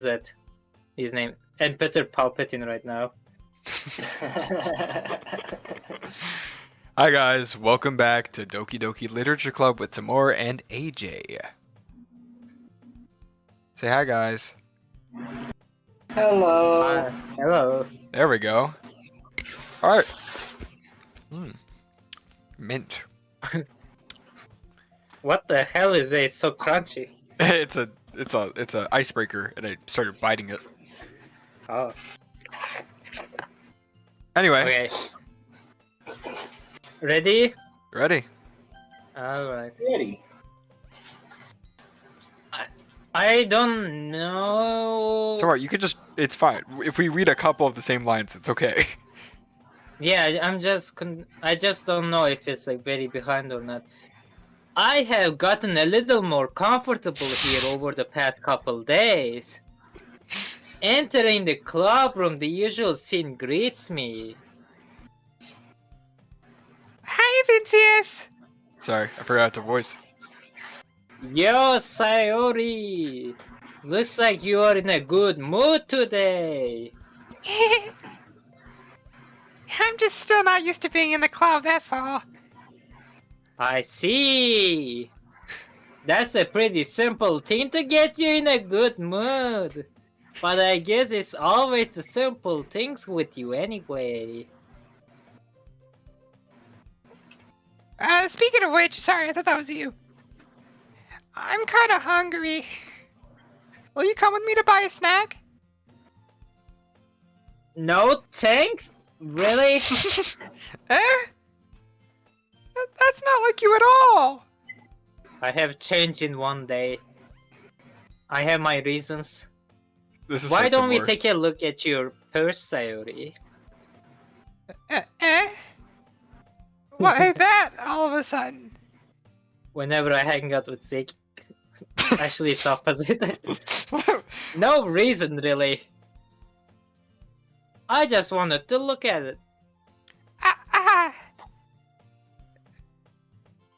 that his name, and Peter Palpatine right now. Hi guys, welcome back to Doki Doki Literature Club with Timor and AJ. Say hi guys. Hello. Hello. There we go. Alright. Mint. What the hell is it? It's so crunchy. It's a icebreaker and I started biting it. Oh. Anyway. Okay. Ready? Ready? Alright. Ready. I don't know. Timor, you could just, it's fine. If we read a couple of the same lines, it's okay. Yeah, I just don't know if it's like very behind or not. I have gotten a little more comfortable here over the past couple days. Entering the club room, the usual scene greets me. Hi, Vincius! Sorry, I forgot to voice. Yo, Sayori! Looks like you are in a good mood today. I'm just still not used to being in the club, that's all. I see. That's a pretty simple thing to get you in a good mood. But I guess it's always the simple things with you anyway. Speaking of which, sorry, I thought that was you. I'm kinda hungry. Will you come with me to buy a snack? No thanks? Really? That's not like you at all. I have changed in one day. I have my reasons. This is Why don't we take a look at your purse, Sayori? Why that all of a sudden? Whenever I hang out with Zeke. Actually, it's opposite. No reason, really. I just wanted to look at it.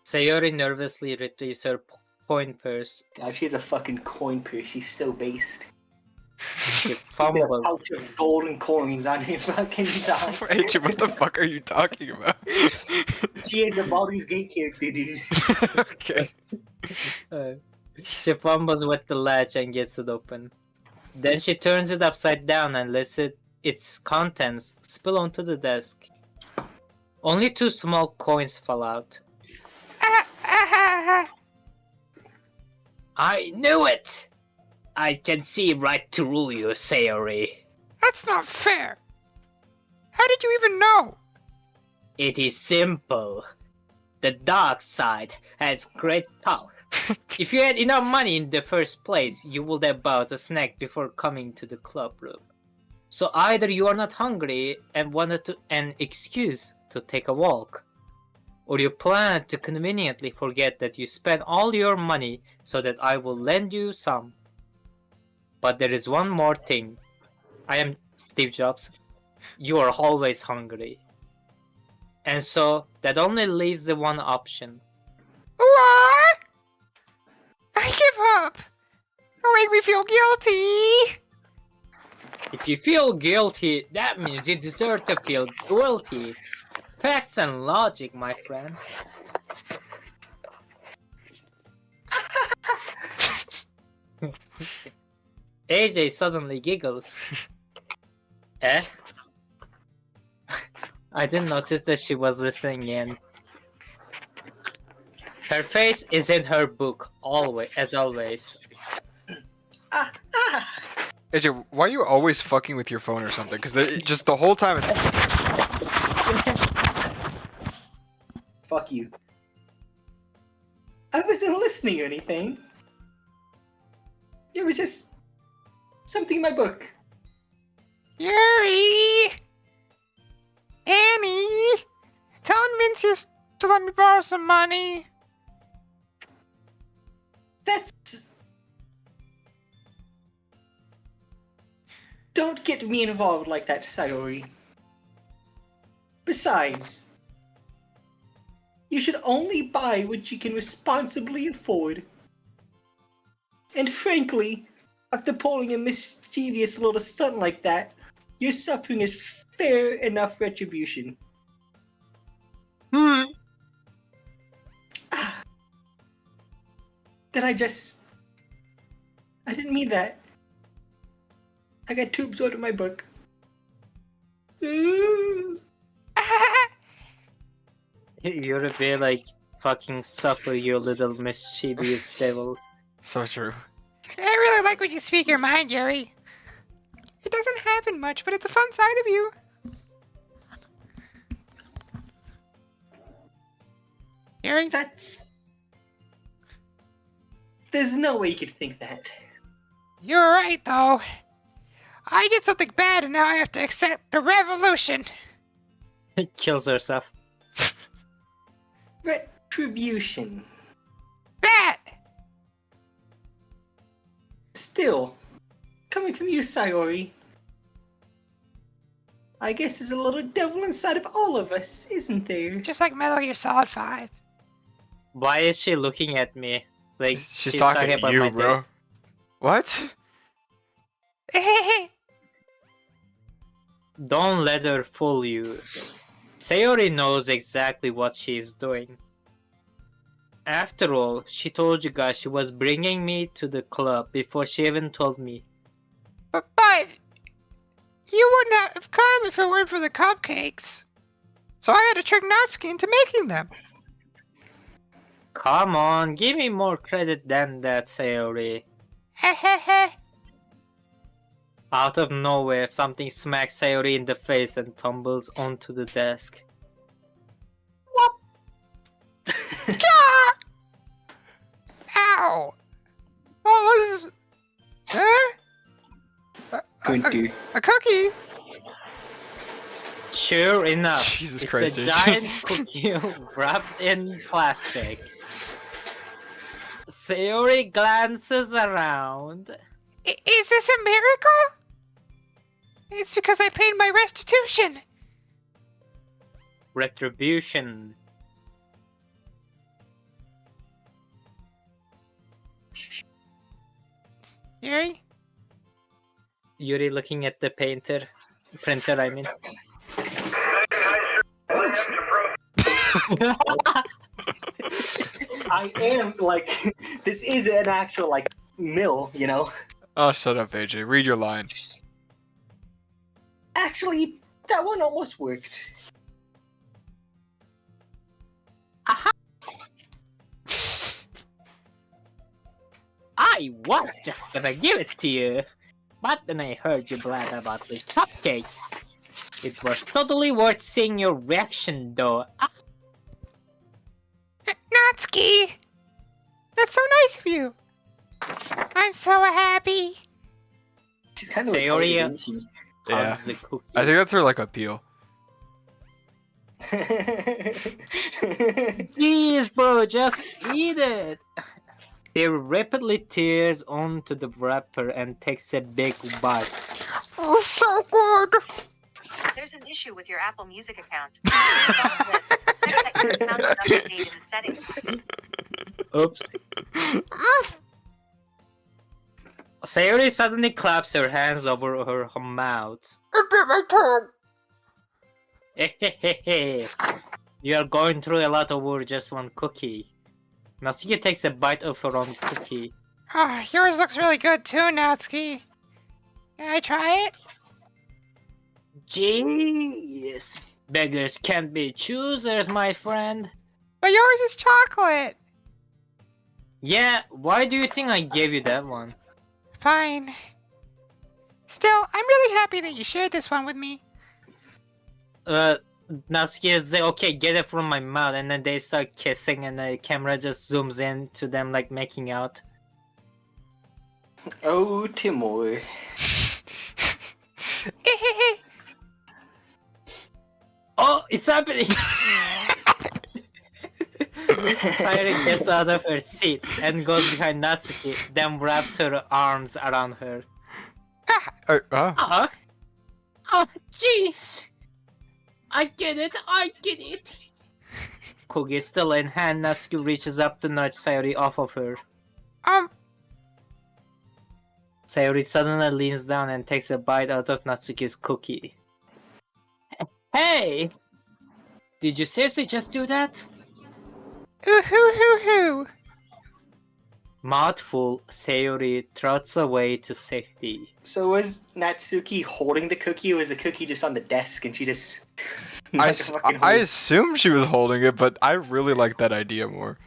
Sayori nervously retrieves her coin purse. God, she has a fucking coin purse. She's so based. She A fumbles. pouch of golden coins on her fucking thigh. AJ, what the fuck are you talking about? She is a Baldur's Gate character, dude. Okay. She fumbles with the latch and gets it open. Then she turns it upside down and lets its contents spill onto the desk. Only 2 small coins fall out. I knew it! I can see right through you, Sayori. That's not fair. How did you even know? It is simple. The dark side has great power. If you had enough money in the first place, you would have bought a snack before coming to the club room. So either you are not hungry and wanted an excuse to take a walk, or you plan to conveniently forget that you spent all your money so that I will lend you some. But there is one more thing. I am Steve Jobs. You are always hungry. And so that only leaves the one option. What? I give up. Don't make me feel guilty. If you feel guilty, that means you deserve to feel guilty. Facts and logic, my friend. AJ suddenly giggles. Eh? I didn't notice that she was listening in. Her face is in her book, as always. AJ, why are you always fucking with your phone or something? Because just the whole time it's... Fuck you. I wasn't listening or anything. It was just something in my book. Yuri! Annie! Tell Vincius to let me borrow some money. That's... Don't get me involved like that, Sayori. Besides, you should only buy what you can responsibly afford. And frankly, After pulling a mischievous little stunt like that, your suffering is fair enough retribution. Hmm. Did I just... I didn't mean that. I got too absorbed in my book. Ooh. You're a bit like fucking suffer, you little mischievous devil. So true. I really like when you speak your mind, Yuri. It doesn't happen much, but it's a fun side of you. Yuri? That's... There's no way you could think that. You're right, though. I did something bad and now I have to accept the revolution. Kills herself. Retribution. That! Still, coming from you, Sayori, I guess there's a little devil inside of all of us, isn't there? Just like Metal Gear Solid 5. Why is she looking at me? Like She's talking to about you, my bro. dick. What? Don't let her fool you. Sayori knows exactly what she is doing. After all, she told you guys she was bringing me to the club before she even told me. But you would not have come if it weren't for the cupcakes. So I had to trick Natsuki into making them. Come on, give me more credit than that, Sayori. Hehehe. Out of nowhere, something smacks Sayori in the face and tumbles onto the desk. Ah! Ow! Oh, this is... Gunter. A cookie? Sure enough, Jesus it's Christ, a dude. giant cookie wrapped in plastic. Sayori glances around. Is this a miracle? It's because I paid my restitution. Retribution. Yuri? Yuri looking at the printer, I mean. I am, like, this is an actual, like, mill, you know? Oh, shut up, AJ. Read your line. Actually, that one almost worked. I was just gonna give it to you, but then I heard you blab about the cupcakes. It was totally worth seeing your reaction, though. Natsuki! That's so nice of you. I'm so happy. She's kind of Sayori, retarded, isn't she? Yeah. Hugs the cookie. I think that's her, like, appeal. Jeez, bro, just eat it. He rapidly tears onto the wrapper and takes a big bite. Oh, so good! There's an issue with your Apple Music account. Check that your account is updated in settings. Oops. Sayori suddenly claps her hands over her mouth. I bit my tongue. Hehehe. You are going through a lot over just one cookie. Natsuki takes a bite of her own cookie. Oh, yours looks really good too, Natsuki. Can I try it? Jeez. Beggars can't be choosers, my friend. But yours is chocolate. Yeah, why do you think I gave you that one? Fine. Still, I'm really happy that you shared this one with me. Natsuki is like, okay, get it from my mouth, and then they start kissing, and the camera just zooms in to them like making out. Oh, Timor. Oh, it's happening! Sayori gets out of her seat and goes behind Natsuki, then wraps her arms around her. Oh, jeez! I get it. Cookie still in hand, Natsuki reaches up to nudge Sayori off of her. Sayori suddenly leans down and takes a bite out of Natsuki's cookie. Hey! Did you seriously just do that? Ooh hoo hoo hoo! Mouthful, Sayori trots away to safety. So was Natsuki holding the cookie, or was the cookie just on the desk and she just... I assume she was holding it, but I really like that idea more.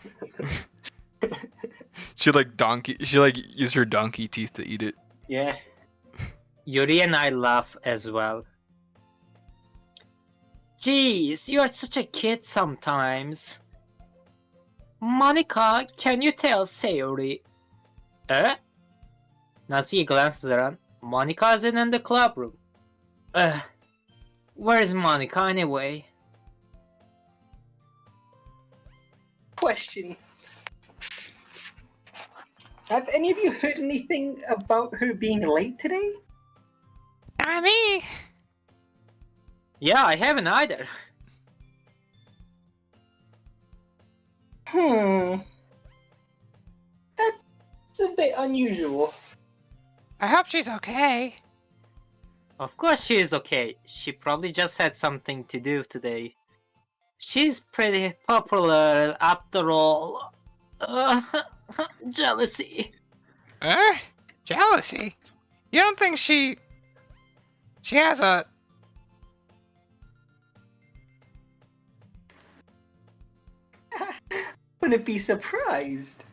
She used her donkey teeth to eat it. Yeah. Yuri and I laugh as well. Jeez, you're such a kid sometimes. Monica, can you tell Sayori? Natsuki glances around. Monica isn't in the club room. Where's Monica anyway? Question. Have any of you heard anything about her being late today? Not me. Yeah, I haven't either. That's a bit unusual. I hope she's okay. Of course she is okay. She probably just had something to do today. She's pretty popular after all. Jealousy. Jealousy? You don't think she has a... Wouldn't be surprised.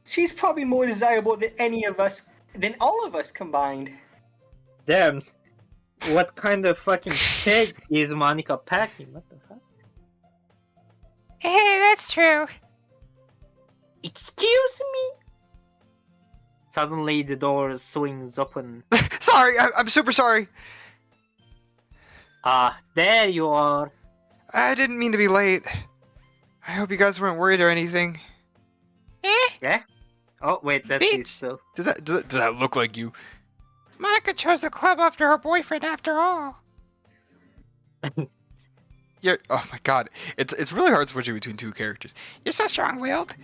She's probably more desirable than all of us combined. Damn. What kind of fucking pig is Monica packing? What the fuck? Hey, that's true. Excuse me? Suddenly the door swings open. Sorry, I'm super sorry. Ah, there you are. I didn't mean to be late. I hope you guys weren't worried or anything. Yeah? Oh, wait, that's you Bitch. still. Does that look like you? Monica chose the club after her boyfriend after all. Yeah. Oh my god, it's really hard switching between two characters. You're so strong-willed.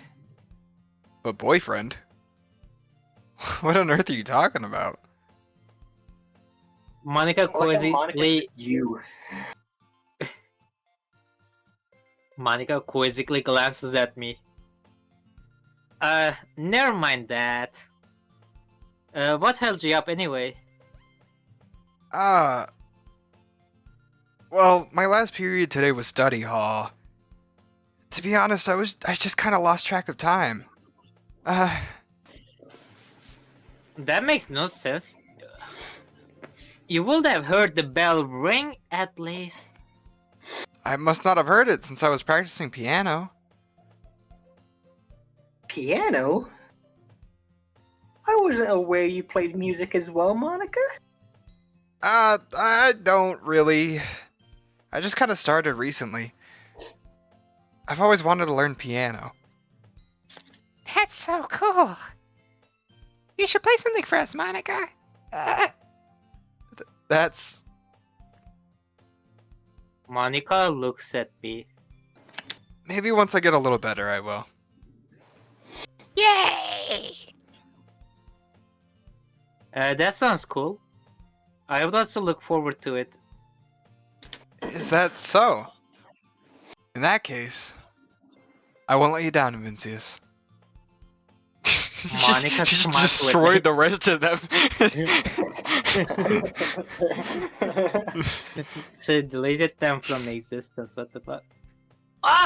But boyfriend? What on earth are you talking about? Monica quizzically You. Monica quizzically glances at me. Never mind that. What held you up anyway? Well, my last period today was study hall. To be honest, I just kind of lost track of time. That makes no sense. You would have heard the bell ring at least. I must not have heard it since I was practicing piano. Piano? I wasn't aware you played music as well, Monica. I don't really. I just kind of started recently. I've always wanted to learn piano. That's so cool. You should play something for us, Monica. That's... Monica looks at me. Maybe once I get a little better, I will. Yay! That sounds cool. I would also look forward to it. Is that so? In that case, I won't let you down, Vincius. Monica She just smiles destroyed the rest of them. She deleted them from existence. What the fuck? Ah!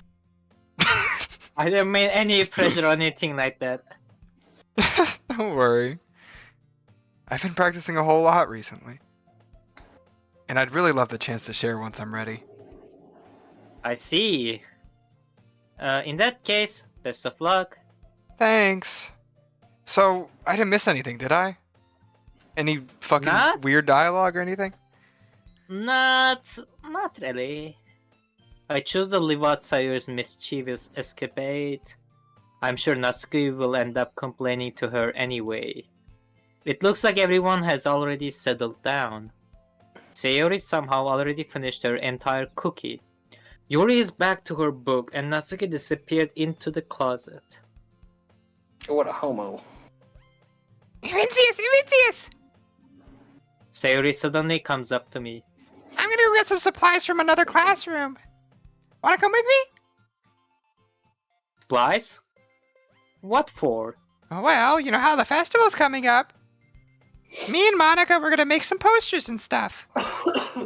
I didn't mean any pressure or anything like that. Don't worry. I've been practicing a whole lot recently. And I'd really love the chance to share once I'm ready. I see. In that case, best of luck. Thanks. So, I didn't miss anything, did I? Any fucking Nah. weird dialogue or anything? Not really. I choose to live out Sayuri's mischievous escapade. I'm sure Natsuki will end up complaining to her anyway. It looks like everyone has already settled down. Sayuri somehow already finished her entire cookie. Yuri is back to her book and Natsuki disappeared into the closet. What a homo. Vincius! Sayori suddenly comes up to me. I'm gonna go get some supplies from another classroom. Wanna come with me? Supplies? What for? Oh, well, you know how the festival's coming up. Me and Monica, we're gonna make some posters and stuff.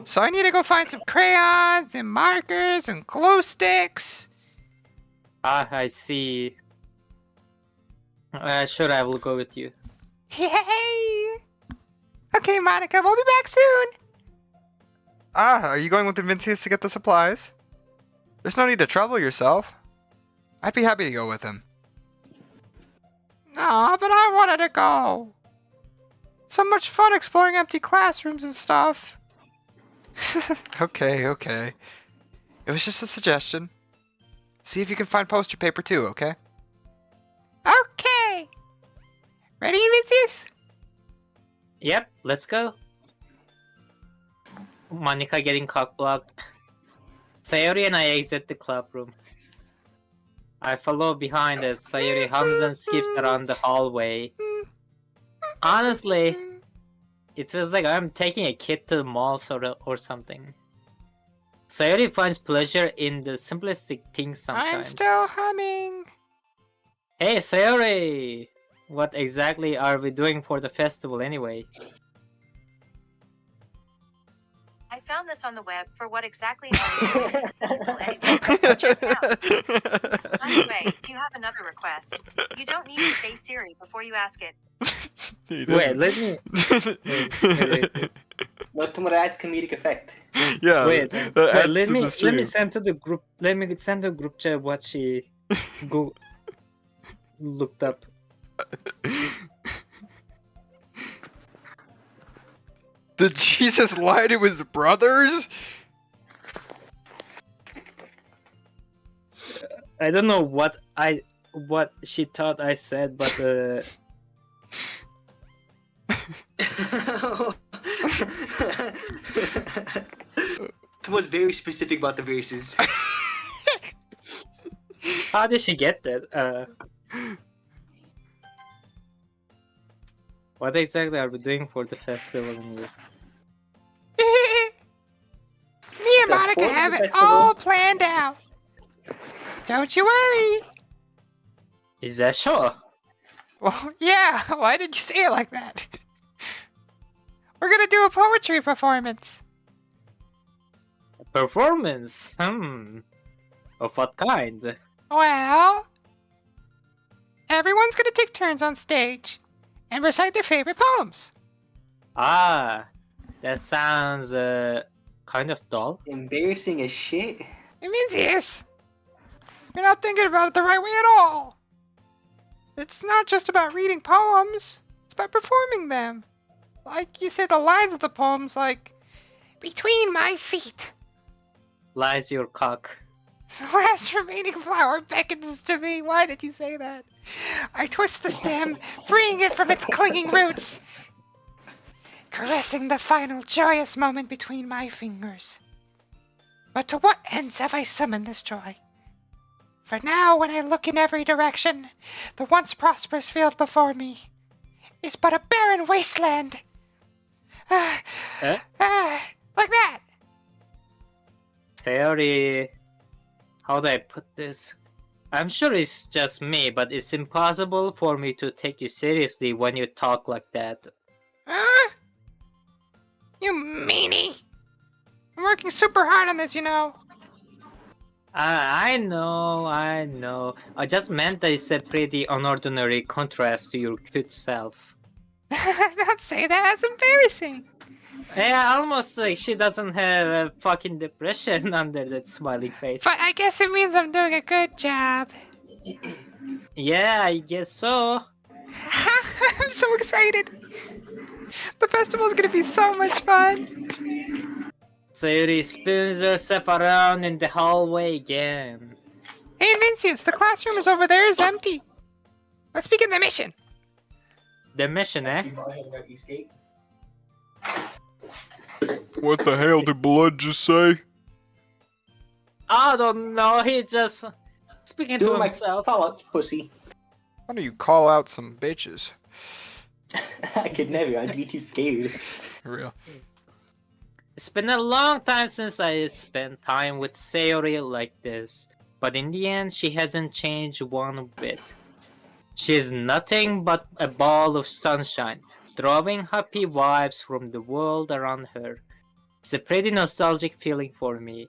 So I need to go find some crayons and markers and glue sticks. Ah, I see. Sure, I will go with you. Yay! Okay, Monica, we'll be back soon. Are you going with the Vincius to get the supplies? There's no need to trouble yourself. I'd be happy to go with him. Aw, but I wanted to go. So much fun exploring empty classrooms and stuff. Okay. It was just a suggestion. See if you can find poster paper too, okay? Okay. Ready, Vincius? Yep, let's go. Monica getting cock-blocked. Sayori and I exit the club room. I follow behind as Sayori hums and skips around the hallway. Honestly, it feels like I'm taking a kid to the mall or something. Sayori finds pleasure in the simplistic things sometimes. I'm still humming. Hey Sayori! What exactly are we doing for the festival anyway? I found this on the web for what exactly are we doing at the festival anyway. Check it out. By the way, if you have another request, you don't need to say Siri before you ask it. Wait, let me... wait. What Timor adds comedic effect. Yeah. Wait, that adds let to me the stream. send to the group. Let me send to the group chat what she looked up. Did Jesus lie to his brothers? I don't know what she thought I said, but Timor's very specific about the verses. how did she get that? What exactly are we doing for the festival? Me and The Monica fourth have it festival. all planned out. Don't you worry. Is that sure? Well, yeah, why did you say it like that? We're gonna do a poetry performance. Performance? Of what kind? Well, everyone's gonna take turns on stage and recite their favorite poems. Ah, that sounds kind of dull. Embarrassing as shit. It means yes. You're not thinking about it the right way at all. It's not just about reading poems, it's about performing them. Like you say the lines of the poems, like, between my feet. Lies your cock. The last remaining flower beckons to me. Why did you say that? I twist the stem, freeing it from its clinging roots, caressing the final joyous moment between my fingers. But to what ends have I summoned this joy? For now, when I look in every direction, the once prosperous field before me is but a barren wasteland. Like that. Sayori, how do I put this? I'm sure it's just me, but it's impossible for me to take you seriously when you talk like that. Huh? You meanie. I'm working super hard on this, you know. I know. I just meant that it's a pretty unordinary contrast to your cute self. Don't say that, that's embarrassing. Yeah, almost like she doesn't have a fucking depression under that smiling face. But I guess it means I'm doing a good job. Yeah, I guess so. I'm so excited. The festival's gonna be so much fun. Sayori spins herself around in the hallway again. Hey, Vincius, the classroom is over there is empty. Let's begin the mission. The mission, eh? What the hell did Blood just say? I don't know, he just speaking to Do my himself. call outs, pussy. Why don't you call out some bitches? I could never. I'd be too scared. Real. It's been a long time since I spent time with Sayori like this, but in the end, she hasn't changed one bit. She's nothing but a ball of sunshine, drawing happy vibes from the world around her. It's a pretty nostalgic feeling for me.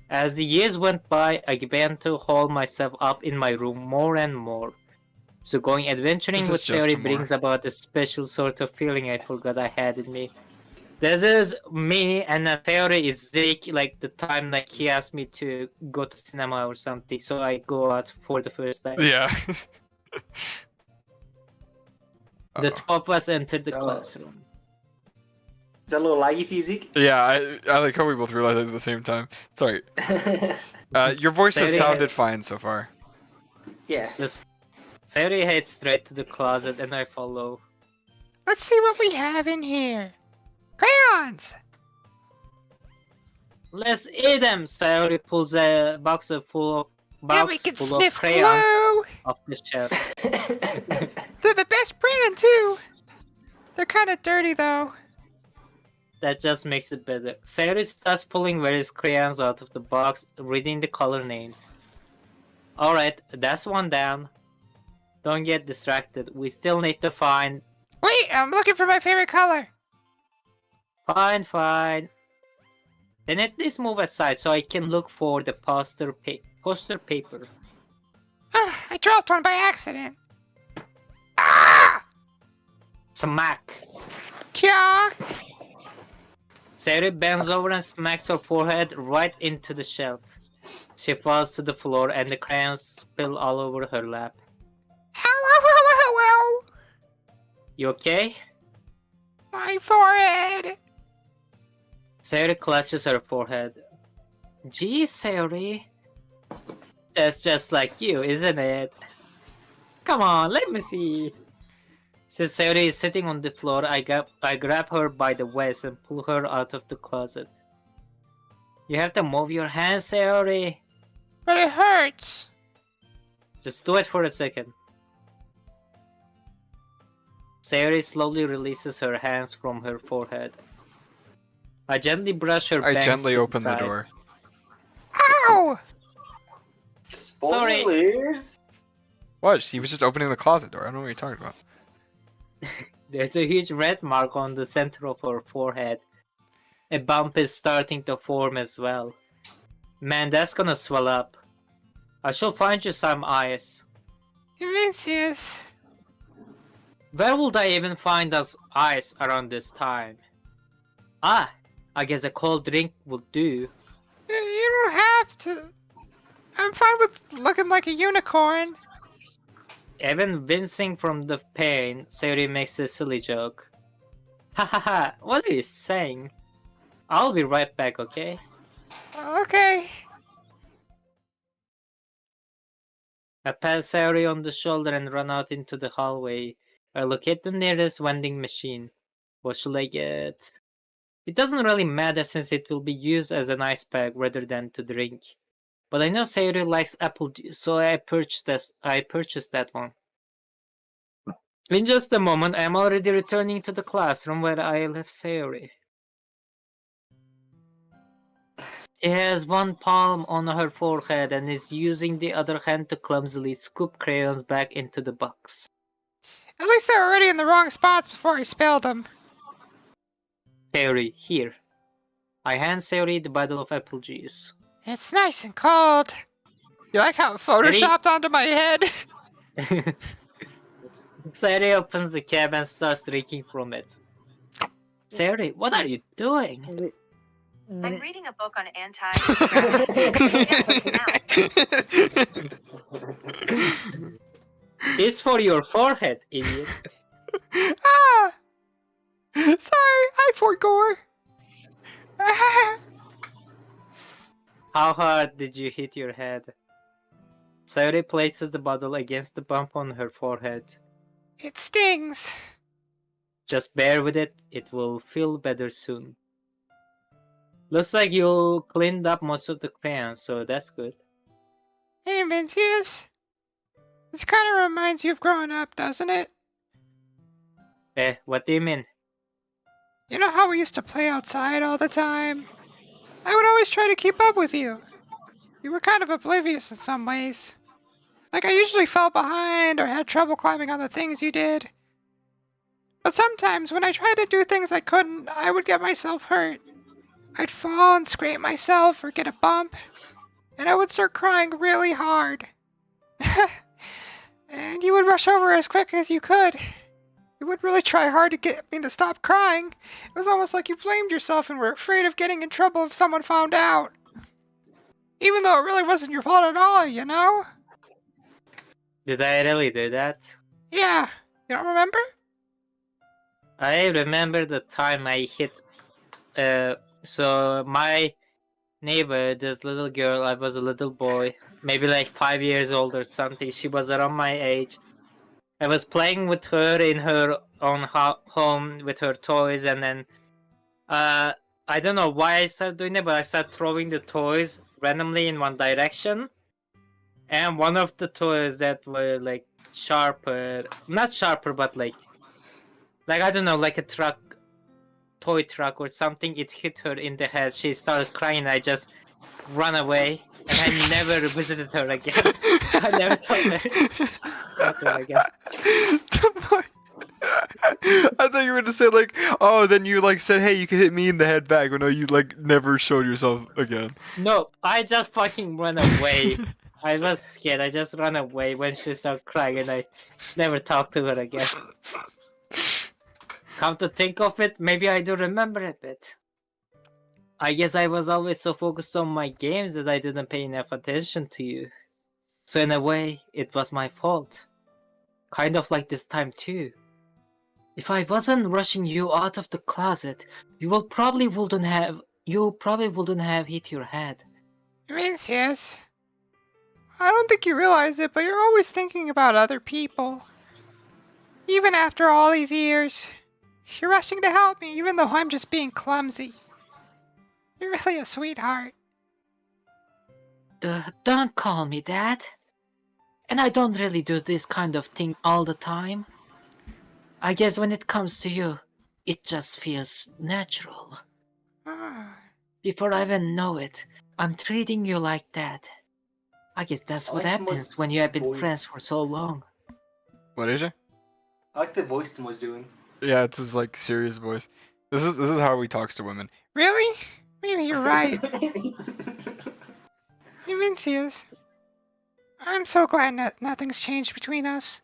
As the years went by, I began to hold myself up in my room more and more. So going adventuring This is with just Sayori Timor. brings about a special sort of feeling I forgot I had in me. This is me, and Sayori is Zeke, like the time like he asked me to go to cinema or something, so I go out for the first time. Yeah. The Uh-oh. two of us entered the Oh. classroom. Is that a little laggy for you, Zeke? Yeah, I like how we both realized it at the same time. Sorry. Your voice has Sayori- sounded fine so far. Yeah. Just Sayori heads straight to the closet, and I follow. Let's see what we have in here. Crayons! Let's eat them! Sayori pulls a box full Now we of can sniff crayons glue! off the shelf. They're the best brand, too! They're kind of dirty, though. That just makes it better. Sayori starts pulling various crayons out of the box, reading the color names. Alright, that's one down. Don't get distracted. We still need to find... Wait, I'm looking for my favorite color. Fine. Then at least move aside so I can look for the poster paper. I dropped one by accident. Ah! Smack! Kya? Sayori bends over and smacks her forehead right into the shelf. She falls to the floor and the crayons spill all over her lap. Ow. You okay? My forehead. Sayori clutches her forehead. Gee, Sayori. That's just like you, isn't it? Come on, let me see. Since Sayori is sitting on the floor, I grab her by the waist and pull her out of the closet. You have to move your hands, Sayori. But it hurts. Just do it for a second. Sayori slowly releases her hands from her forehead. I gently brush her I bangs gently to open the side. door. Ow! Sorry. Spoilers! What? He was just opening the closet door. I don't know what you're talking about. There's a huge red mark on the center of her forehead. A bump is starting to form as well. Man, that's gonna swell up. I shall find you some ice. Vincius. Where would I even find us ice around this time? Ah, I guess a cold drink would do. You don't have to. I'm fine with looking like a unicorn. Even wincing from the pain, Sayori makes a silly joke. Ha ha ha, what are you saying? I'll be right back, okay? Okay. I pat Sayori on the shoulder and run out into the hallway. I locate the nearest vending machine. What should I get? It doesn't really matter since it will be used as an ice pack rather than to drink. But I know Sayori likes apple juice, so I purchased that one. In just a moment, I am already returning to the classroom where I left Sayori. She has one palm on her forehead and is using the other hand to clumsily scoop crayons back into the box. At least they're already in the wrong spots before I spilled them. Sayori, here. I hand Sayori the bottle of apple juice. It's nice and cold. You like how it photoshopped onto my head? Sayori opens the cap and starts drinking from it. Sayori, what are you doing? I'm reading a book on anti. It's for your forehead, idiot. Ah! Sorry, I forgot. How hard did you hit your head? Sayori places the bottle against the bump on her forehead. It stings. Just bear with it, it will feel better soon. Looks like you cleaned up most of the crayons, so that's good. Hey, Vincius. This kind of reminds you of growing up, doesn't it? What do you mean? You know how we used to play outside all the time? I would always try to keep up with you. You were kind of oblivious in some ways. Like I usually fell behind or had trouble climbing on the things you did. But sometimes when I tried to do things I couldn't, I would get myself hurt. I'd fall and scrape myself or get a bump, and I would start crying really hard. And you would rush over as quick as you could. You would really try hard to get me to stop crying. It was almost like you blamed yourself and were afraid of getting in trouble if someone found out. Even though it really wasn't your fault at all, you know? Did I really do that? Yeah, you don't remember? I remember the time I hit. So my neighbor, this little girl, I was a little boy, maybe like 5 years old or something. She was around my age. I was playing with her in her own home with her toys, and then I don't know why I started doing it, but I started throwing the toys randomly in one direction. And one of the toys that were like sharper, not sharper, but like I don't know, like a toy truck or something, it hit her in the head. She started crying. I just ran away, and I never visited her again. I never told her about her again. I thought you were gonna say like, oh, then you like said, hey, you can hit me in the head back, but no, you like never showed yourself again. No, I just fucking ran away. I was scared. I just ran away when she started crying, and I never talked to her again. Come to think of it, maybe I do remember a bit. I guess I was always so focused on my games that I didn't pay enough attention to you. So in a way, it was my fault. Kind of like this time too. If I wasn't rushing you out of the closet, you probably wouldn't have hit your head. Vincius, I don't think you realize it, but you're always thinking about other people. Even after all these years, you're rushing to help me even though I'm just being clumsy. You're really a sweetheart. Don't call me that. And I don't really do this kind of thing all the time. I guess when it comes to you, it just feels natural. Ah, Before I even know it, I'm treating you like that. I guess that's what happens when you have been friends for so long. What, AJ? I like the voice Tim was doing. Yeah, it's his like serious voice. This is how he talks to women. really? Maybe you're right. Vincius, I'm so glad nothing's changed between us.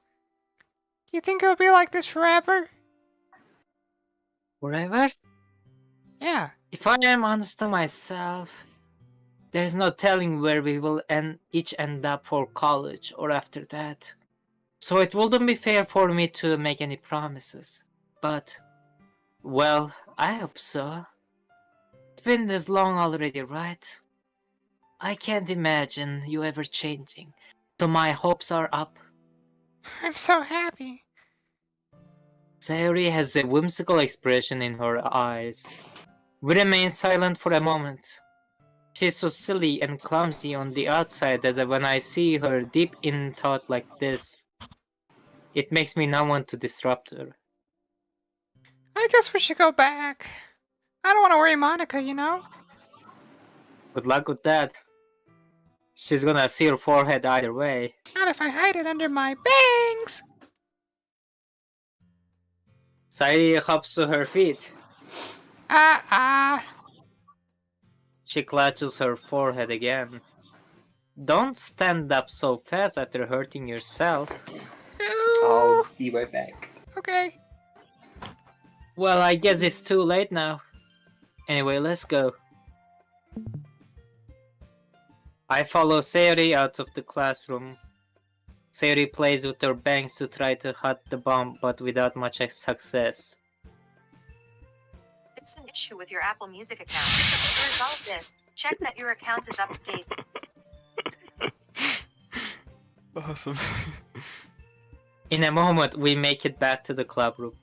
Do you think it'll be like this forever? Forever? Yeah. If I am honest to myself, there's no telling where we will each end up for college or after that. So it wouldn't be fair for me to make any promises. But, well, I hope so. It's been this long already, right? I can't imagine you ever changing. So my hopes are up. I'm so happy. Sayori has a whimsical expression in her eyes. We remain silent for a moment. She's so silly and clumsy on the outside that when I see her deep in thought like this, it makes me not want to disrupt her. I guess we should go back. I don't want to worry Monica, you know? Good luck with that. She's gonna see her forehead either way. Not if I hide it under my bangs. Sayori hops to her feet. She clutches her forehead again. Don't stand up so fast after hurting yourself. I'll be right back. Okay. Well, I guess it's too late now. Anyway, let's go. I follow Sayori out of the classroom. Sayori plays with her bangs to try to hide the bomb, but without much success. There's an issue with your Apple Music account. To resolve this, check that your account is up to date. Awesome. In a moment, we make it back to the club room.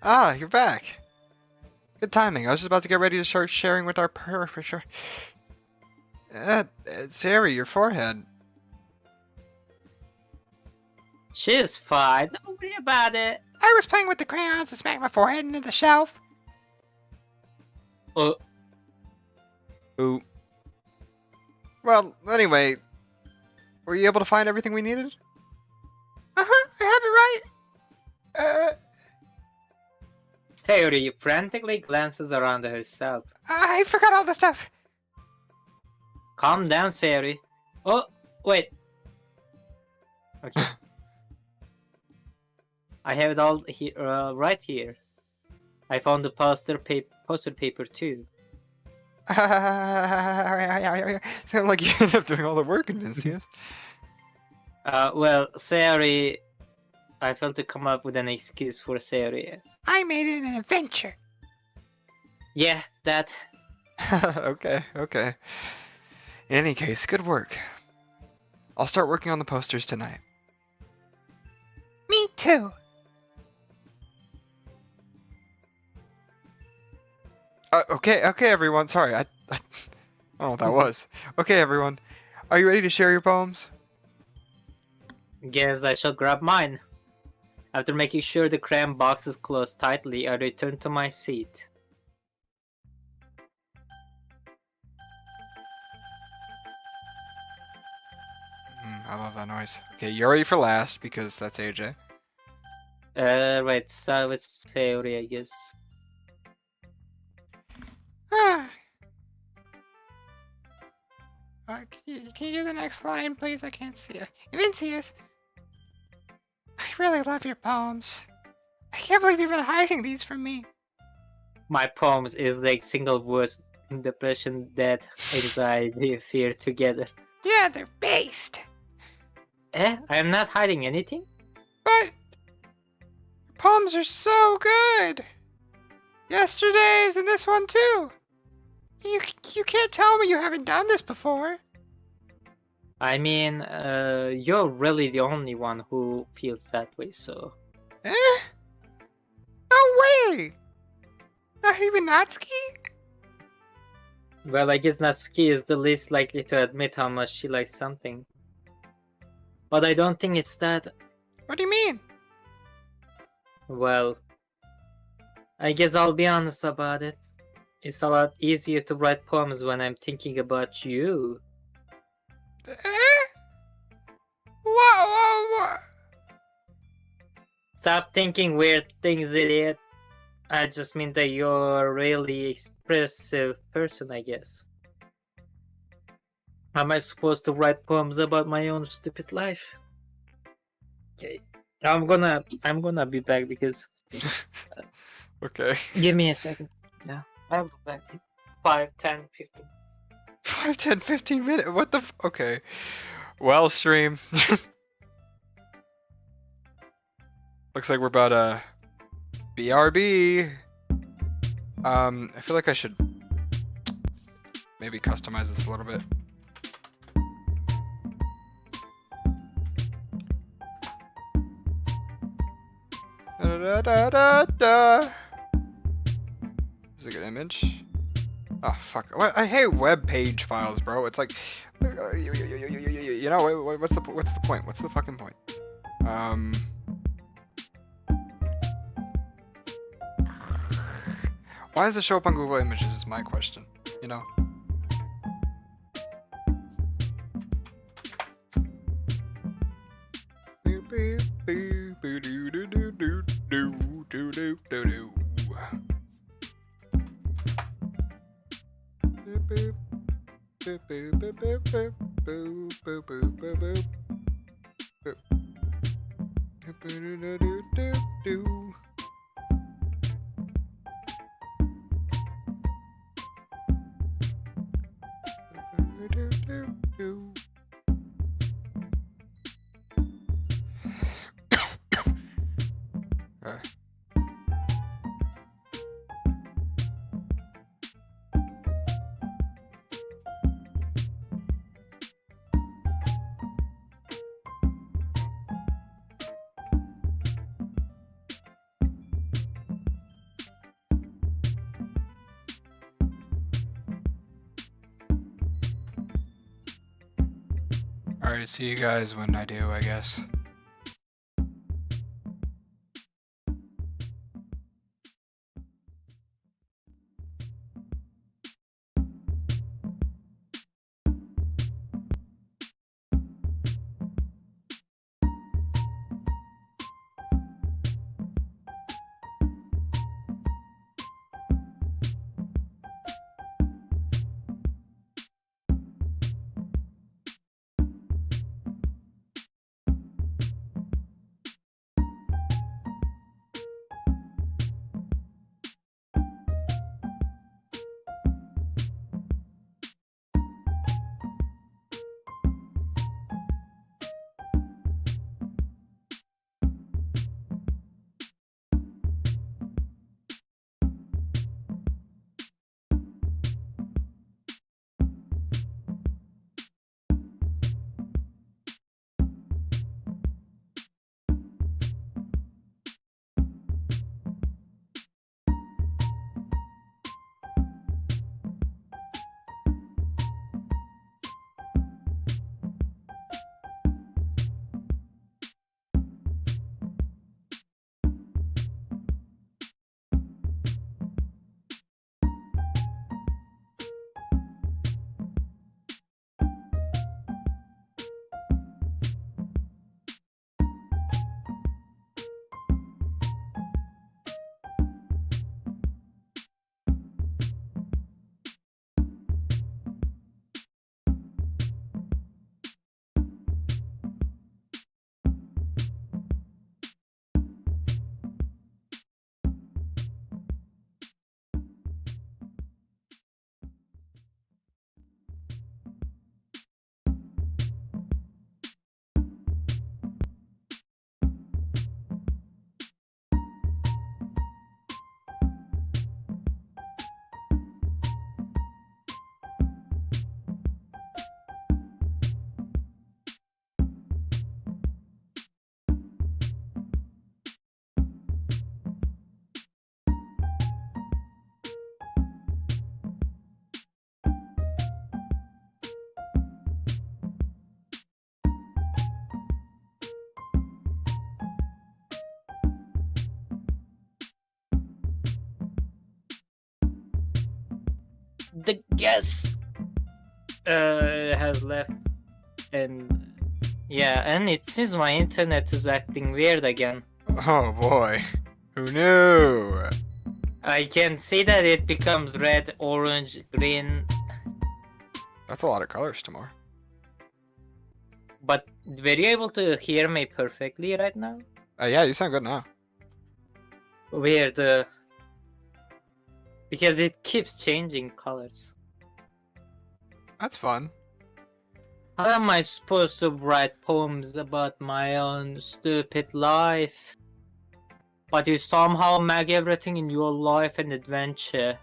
Ah, you're back. Good timing. I was just about to get ready to start sharing with our professor. Siri, your forehead. She's fine. Don't worry about it. I was playing with the crayons and smacked my forehead into the shelf. Oh, Ooh. Well, anyway, were you able to find everything we needed? Uh-huh, I have it right. Sayori frantically glances around herself. I forgot all the stuff. Calm down, Sayori. Oh, wait. Okay. I have it all here, right here. I found the poster paper too. Sound like you ended up doing all the work in Vincius. Well, Sayori, I felt to come up with an excuse for Sayori. I made it an adventure. Yeah, that. Okay. In any case, good work. I'll start working on the posters tonight. Me too. Okay, everyone. Sorry, I don't know what that was. Okay, everyone. Are you ready to share your poems? Guess I shall grab mine. After making sure the crayon box is closed tightly, I return to my seat. I love that noise. Okay, you're ready for last because that's AJ. Right, so it's Sayori, I guess. Can you do the next line, please? I can't see it. Vincius, I really love your poems. I can't believe you've been hiding these from me. My poems is like single worst depression, death, anxiety, fear together. Yeah, they're based. I am not hiding anything? But your poems are so good. Yesterday's and this one too. You can't tell me you haven't done this before. I mean, you're really the only one who feels that way, so... Eh? No way! Not even Natsuki? Well, I guess Natsuki is the least likely to admit how much she likes something. But I don't think it's that... What do you mean? Well... I guess I'll be honest about it. It's a lot easier to write poems when I'm thinking about you. Eh? What? Stop thinking weird things, idiot. I just mean that you're a really expressive person, I guess. Am I supposed to write poems about my own stupid life? Okay, I'm gonna be back because. Okay. Give me a second. Yeah, I'll be back. 5, 10, 15. 5, 10, 15 minutes. What the? Okay. Well, stream. Looks like we're about to BRB. I feel like I should maybe customize this a little bit. Da, da, da, da. Is it a good image? Oh fuck! I hate web page files, bro. It's like, you know, what's the point? What's the fucking point? Why does it show up on Google Images? Is my question. You know. Alright, see you guys when I do, I guess. the guest has left, and yeah, and it seems my internet is acting weird again. Oh boy. Who knew? I can see that it becomes red, orange, green, That's a lot of colors, Timor. but were you able to hear me perfectly right now? Yeah, you sound good now. Weird, because it keeps changing colors. That's fun. How am I supposed to write poems about my own stupid life? But you somehow make everything in your life an adventure.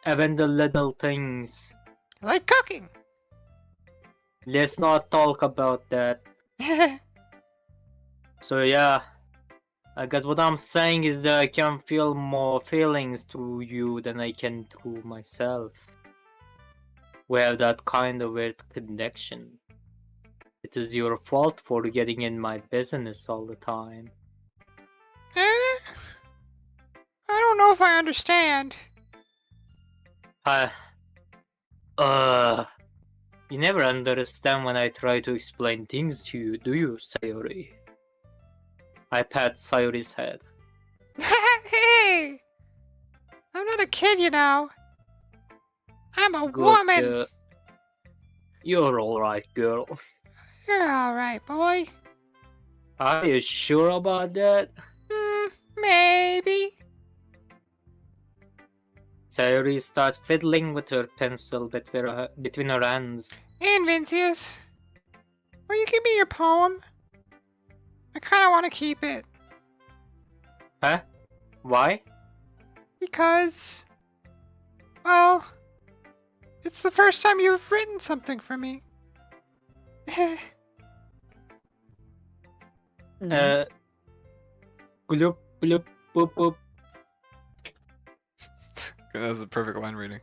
Even the little things. Like cooking. Let's not talk about that. So yeah, I guess what I'm saying is that I can feel more feelings through you than I can through myself. We have that kind of weird connection. It is your fault for getting in my business all the time. I don't know if I understand. You never understand when I try to explain things to you, do you, Sayori? I pat Sayori's head. Hey! I'm not a kid, you know. I'm a Good, woman. You're alright, girl. You're alright, boy. Are you sure about that? Maybe. Sayori starts fiddling with her pencil between her hands. And Vincius, will you give me your poem? I kind of want to keep it. Huh? Why? Because, well, it's the first time you've written something for me. Gloop, gloop, boop, boop. That was a perfect line reading.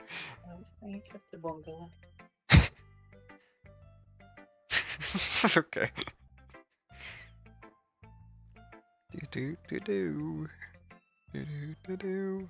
Okay. Do do do do do do do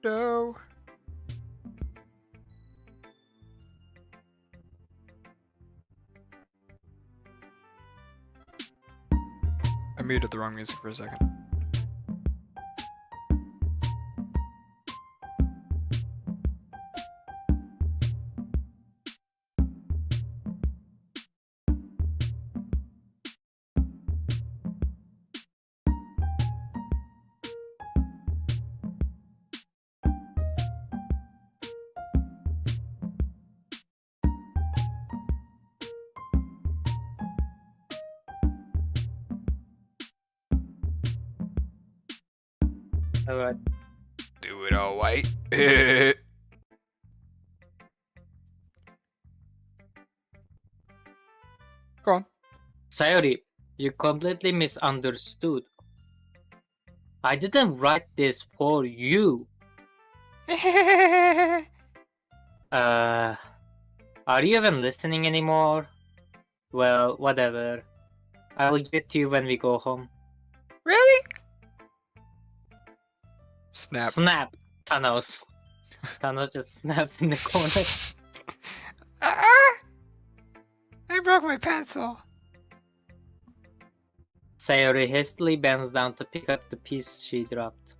do. I muted the wrong music for a second. Alright. Do it all white. Go on. Sayori, you completely misunderstood. I didn't write this for you. Are you even listening anymore? Well, whatever. I will get to you when we go home. Really? Snap. Snap! Thanos. Thanos just snaps in the corner. I broke my pencil. Sayori hastily bends down to pick up the piece she dropped.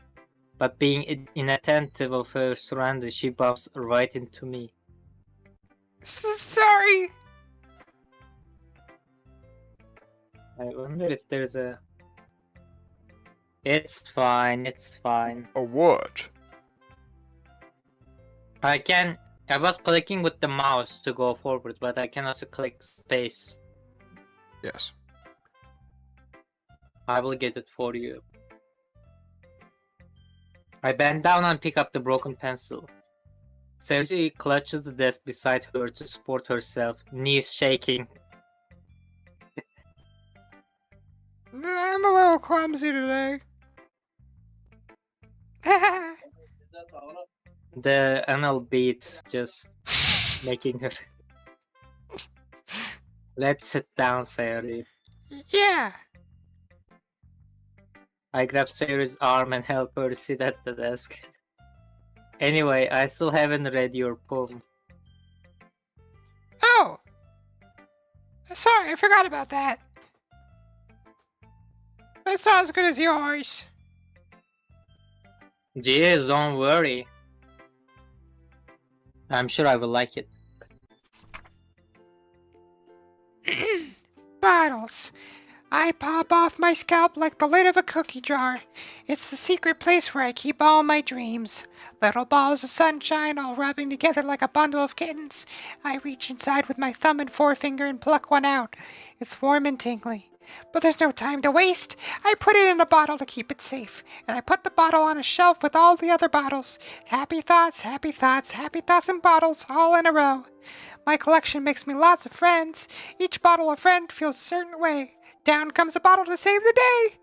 But being inattentive of her surroundings, she bumps right into me. Sorry. I wonder if there's a... It's fine, it's fine. A what? I can I was clicking with the mouse to go forward, but I can also click space. Yes. I will get it for you. I bend down and pick up the broken pencil. Siri clutches the desk beside her to support herself, knees shaking. I'm a little clumsy today. The anal beat just making her. Let's sit down, Siri. Yeah. I grab Siri's arm and help her sit at the desk. Anyway, I still haven't read your poem. Oh. Sorry, I forgot about that. It's not as good as yours. Jeez, don't worry. I'm sure I will like it. Bottles. I pop off my scalp like the lid of a cookie jar. It's the secret place where I keep all my dreams. Little balls of sunshine all rubbing together like a bundle of kittens. I reach inside with my thumb and forefinger and pluck one out. It's warm and tingly. But there's no time to waste. I put it in a bottle to keep it safe, and I put the bottle on a shelf with all the other bottles. Happy thoughts, happy thoughts, happy thoughts and bottles all in a row. My collection makes me lots of friends. Each bottle a friend feels a certain way. Down comes a bottle to save the day.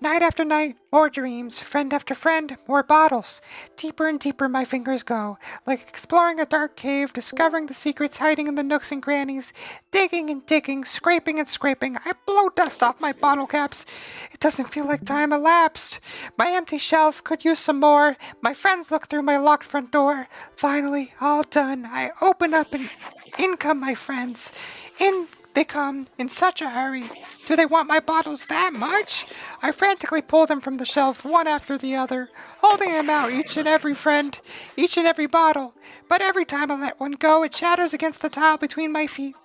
Night after night, more dreams. Friend after friend, more bottles. Deeper and deeper my fingers go, like exploring a dark cave, discovering the secrets hiding in the nooks and crannies. Digging and digging, scraping and scraping. I blow dust off my bottle caps. It doesn't feel like time elapsed. My empty shelf could use some more. My friends look through my locked front door. Finally, all done. I open up and in come my friends. In they come in such a hurry. Do they want my bottles that much? I frantically pull them from the shelf, one after the other, holding them out, each and every friend, each and every bottle. But every time I let one go, it shatters against the tile between my feet.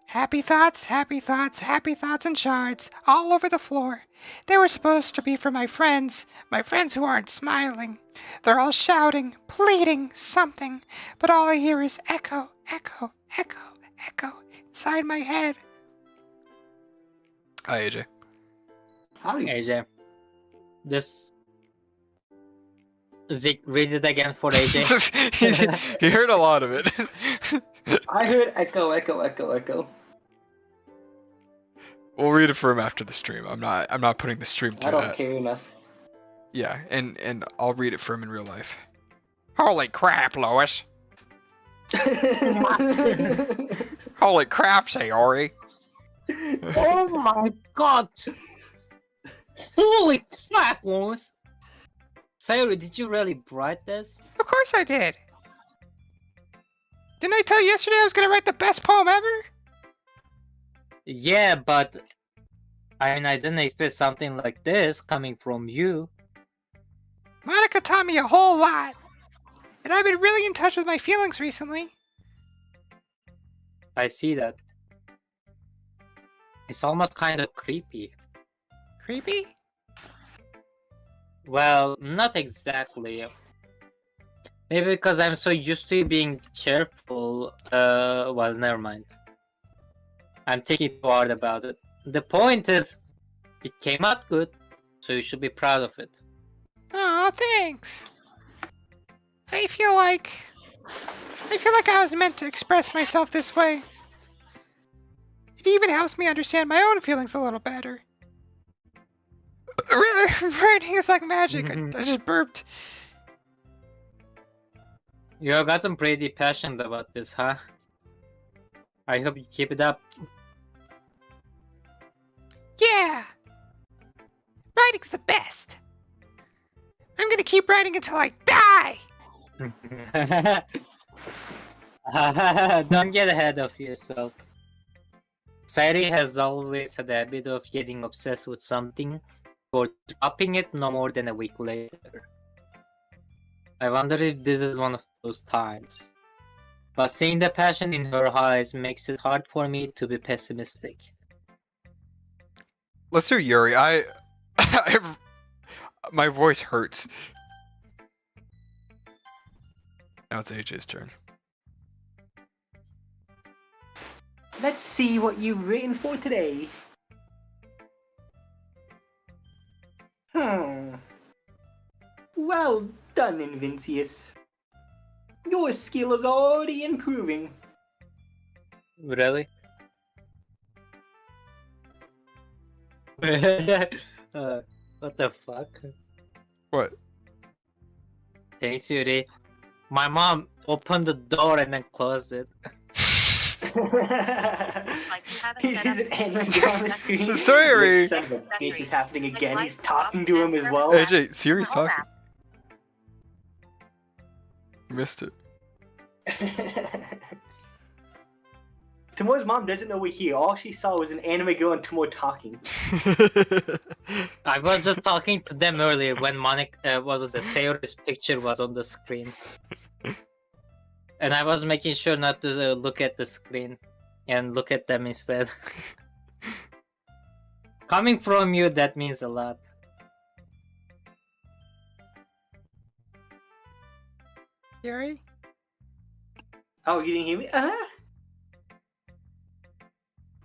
Happy thoughts, happy thoughts, happy thoughts and shards, all over the floor. They were supposed to be for my friends who aren't smiling. They're all shouting, pleading, something, but all I hear is echo, echo, echo, echo, inside my head. Hi, AJ. Howdy. AJ. Just Zeke, read it again for AJ. He heard a lot of it. I heard echo, echo, echo, echo. We'll read it for him after the stream. I'm not putting the stream through I don't that. care enough. Yeah, and I'll read it for him in real life. Holy crap, Lois! Holy crap, Sayori! Oh my god! Holy crap, Lois! Sayori, did you really write this? Of course I did. Didn't I tell you yesterday I was going to write the best poem ever? Yeah, but I mean, I didn't expect something like this coming from you. Monica taught me a whole lot. And I've been really in touch with my feelings recently. I see that. It's almost kind of creepy. Creepy? Well, not exactly. Maybe because I'm so used to being cheerful. Well, never mind. I'm thinking too hard about it. The point is, it came out good, so you should be proud of it. Aw, thanks. I feel like I was meant to express myself this way. It even helps me understand my own feelings a little better. Writing is like magic. I just burped. You have gotten pretty passionate about this, huh? I hope you keep it up. Yeah! Writing's the best! I'm gonna keep writing until I die! Don't get ahead of yourself. Siri has always had a habit of getting obsessed with something or dropping it no more than a week later. I wonder if this is one of those times. But seeing the passion in her eyes makes it hard for me to be pessimistic. Let's do Yuri. My voice hurts. Now it's AJ's turn. Let's see what you've written for today. Well done, Invincius. Your skill is already improving. Really? What the fuck? What? Hey Siri, my mom opened the door and then closed it. Like you haven't He's set up an anime guy on the screen. Sorry. Like, son of a bitch is happening again. He's talking to him as well. AJ, Siri's All talking. Missed it. Timor's mom doesn't know we're here. All she saw was an anime girl and Timor talking. I was just talking to them earlier when Monica, what was the Sayori's picture was on the screen. And I was making sure not to look at the screen and look at them instead. Coming from you, that means a lot. Yuri? Oh, you didn't hear me?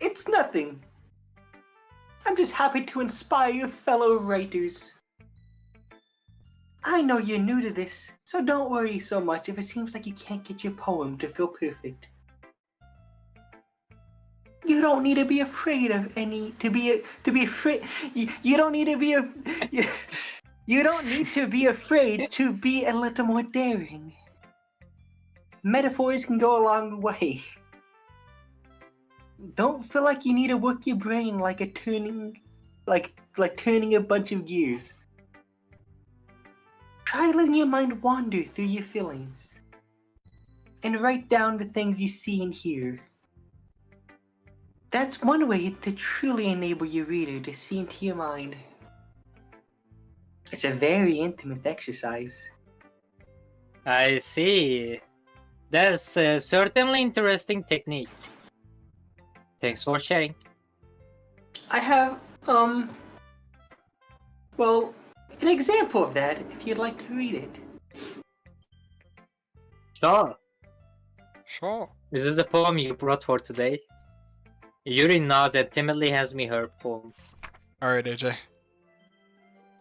It's nothing. I'm just happy to inspire your fellow writers. I know you're new to this, so don't worry so much if it seems like you can't get your poem to feel perfect. You don't need to be afraid of any afraid. You don't need to be you don't need to be afraid to be a little more daring. Metaphors can go a long way. Don't feel like you need to work your brain like turning a bunch of gears. Try letting your mind wander through your feelings and write down the things you see and hear. That's one way to truly enable your reader to see into your mind. It's a very intimate exercise. I see. That's a certainly interesting technique. Thanks for sharing. I have, well, an example of that if you'd like to read it. Sure. Sure. Is this the poem you brought for today? Yuri nods and timidly hands me her poem. Alright, AJ.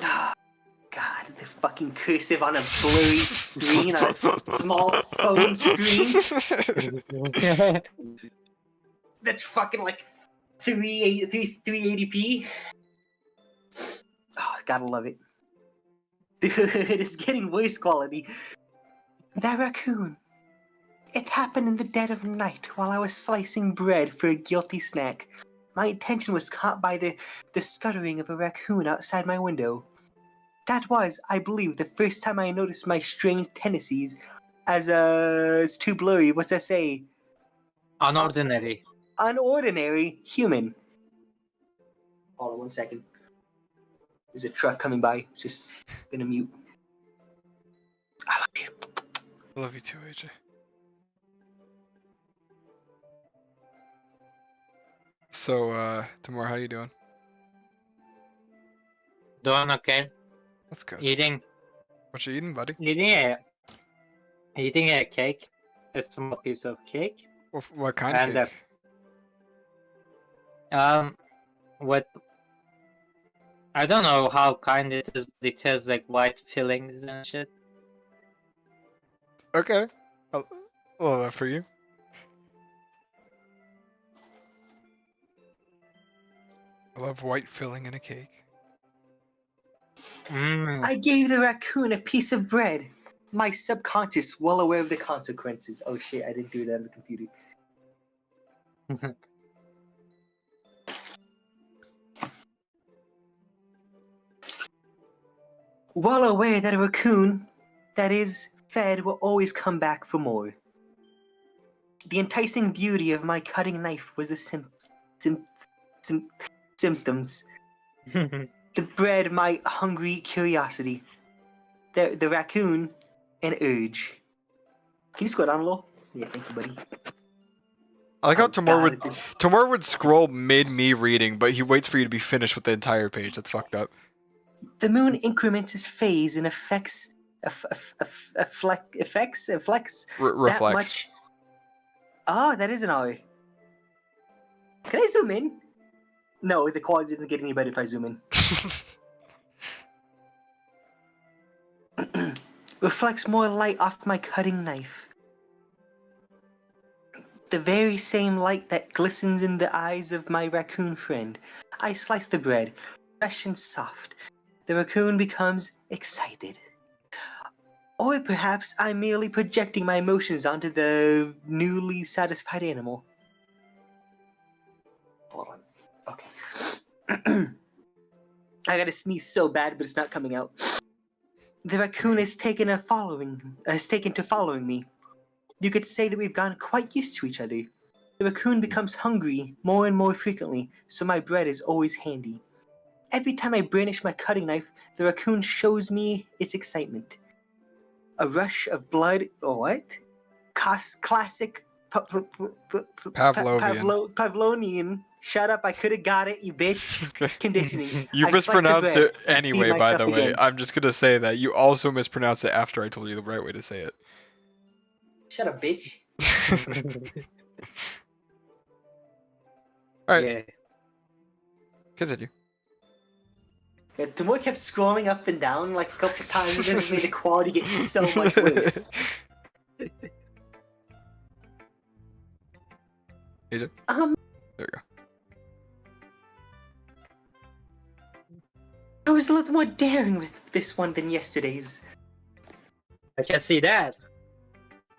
God, the fucking cursive on a blurry screen, on a small phone screen. That's fucking like 380p. Oh, gotta love it. Dude, it's getting worse quality. That raccoon. It happened in the dead of night while I was slicing bread for a guilty snack. My attention was caught by the scuttering of a raccoon outside my window. That was, I believe, the first time I noticed my strange tendencies as it's too blurry. What's that say? Unordinary. Unordinary human. Hold on 1 second. There's a truck coming by. Just gonna mute. I love you. I love you too, AJ. So, Timor, how you doing? Doing okay. That's good. Eating What you eating, buddy? eating a cake. A small piece of cake. What kind of And, cake? What I don't know how kind it is, but it has like white fillings and shit. Okay. I'll love that for you. I love white filling in a cake. I gave the raccoon a piece of bread. My subconscious, well aware of the consequences. Oh shit, I didn't do that on the computer. Well aware that a raccoon that is fed will always come back for more. The enticing beauty of my cutting knife was the symptoms. The bread, my hungry curiosity. The raccoon, an urge. Can you scroll down a little? Yeah, thank you, buddy. I like how Oh, God. Timor would scroll mid me reading, but he waits for you to be finished with the entire page. That's fucked up. The moon increments its phase and affects that Reflects. much. Ah, that is an R. Can I zoom in? No, the quality doesn't get any better if I zoom in. Reflects more light off my cutting knife. The very same light that glistens in the eyes of my raccoon friend. I slice the bread, fresh and soft. The raccoon becomes excited. Or perhaps I'm merely projecting my emotions onto the newly satisfied animal. Hold on. Okay. I gotta sneeze so bad, but it's not coming out. The raccoon has taken to following me. You could say that we've gotten quite used to each other. The raccoon becomes hungry more and more frequently, so my bread is always handy. Every time I brandish my cutting knife, the raccoon shows me its excitement. A rush of blood, or what? Classic Pavlovian. Pavlonian. Shut up, I could've got it, you bitch. Okay. Conditioning. You I slice the mispronounced bread it and anyway, feed by myself the way. again. I'm just gonna say that you also mispronounced it after I told you the right way to say it. Shut up, bitch. Alright, Yeah. continue. Yeah, Timor kept scrolling up and down like a couple times, and this made the quality get so much worse. AJ? Um, There we go. I was a little more daring with this one than yesterday's. I can see that.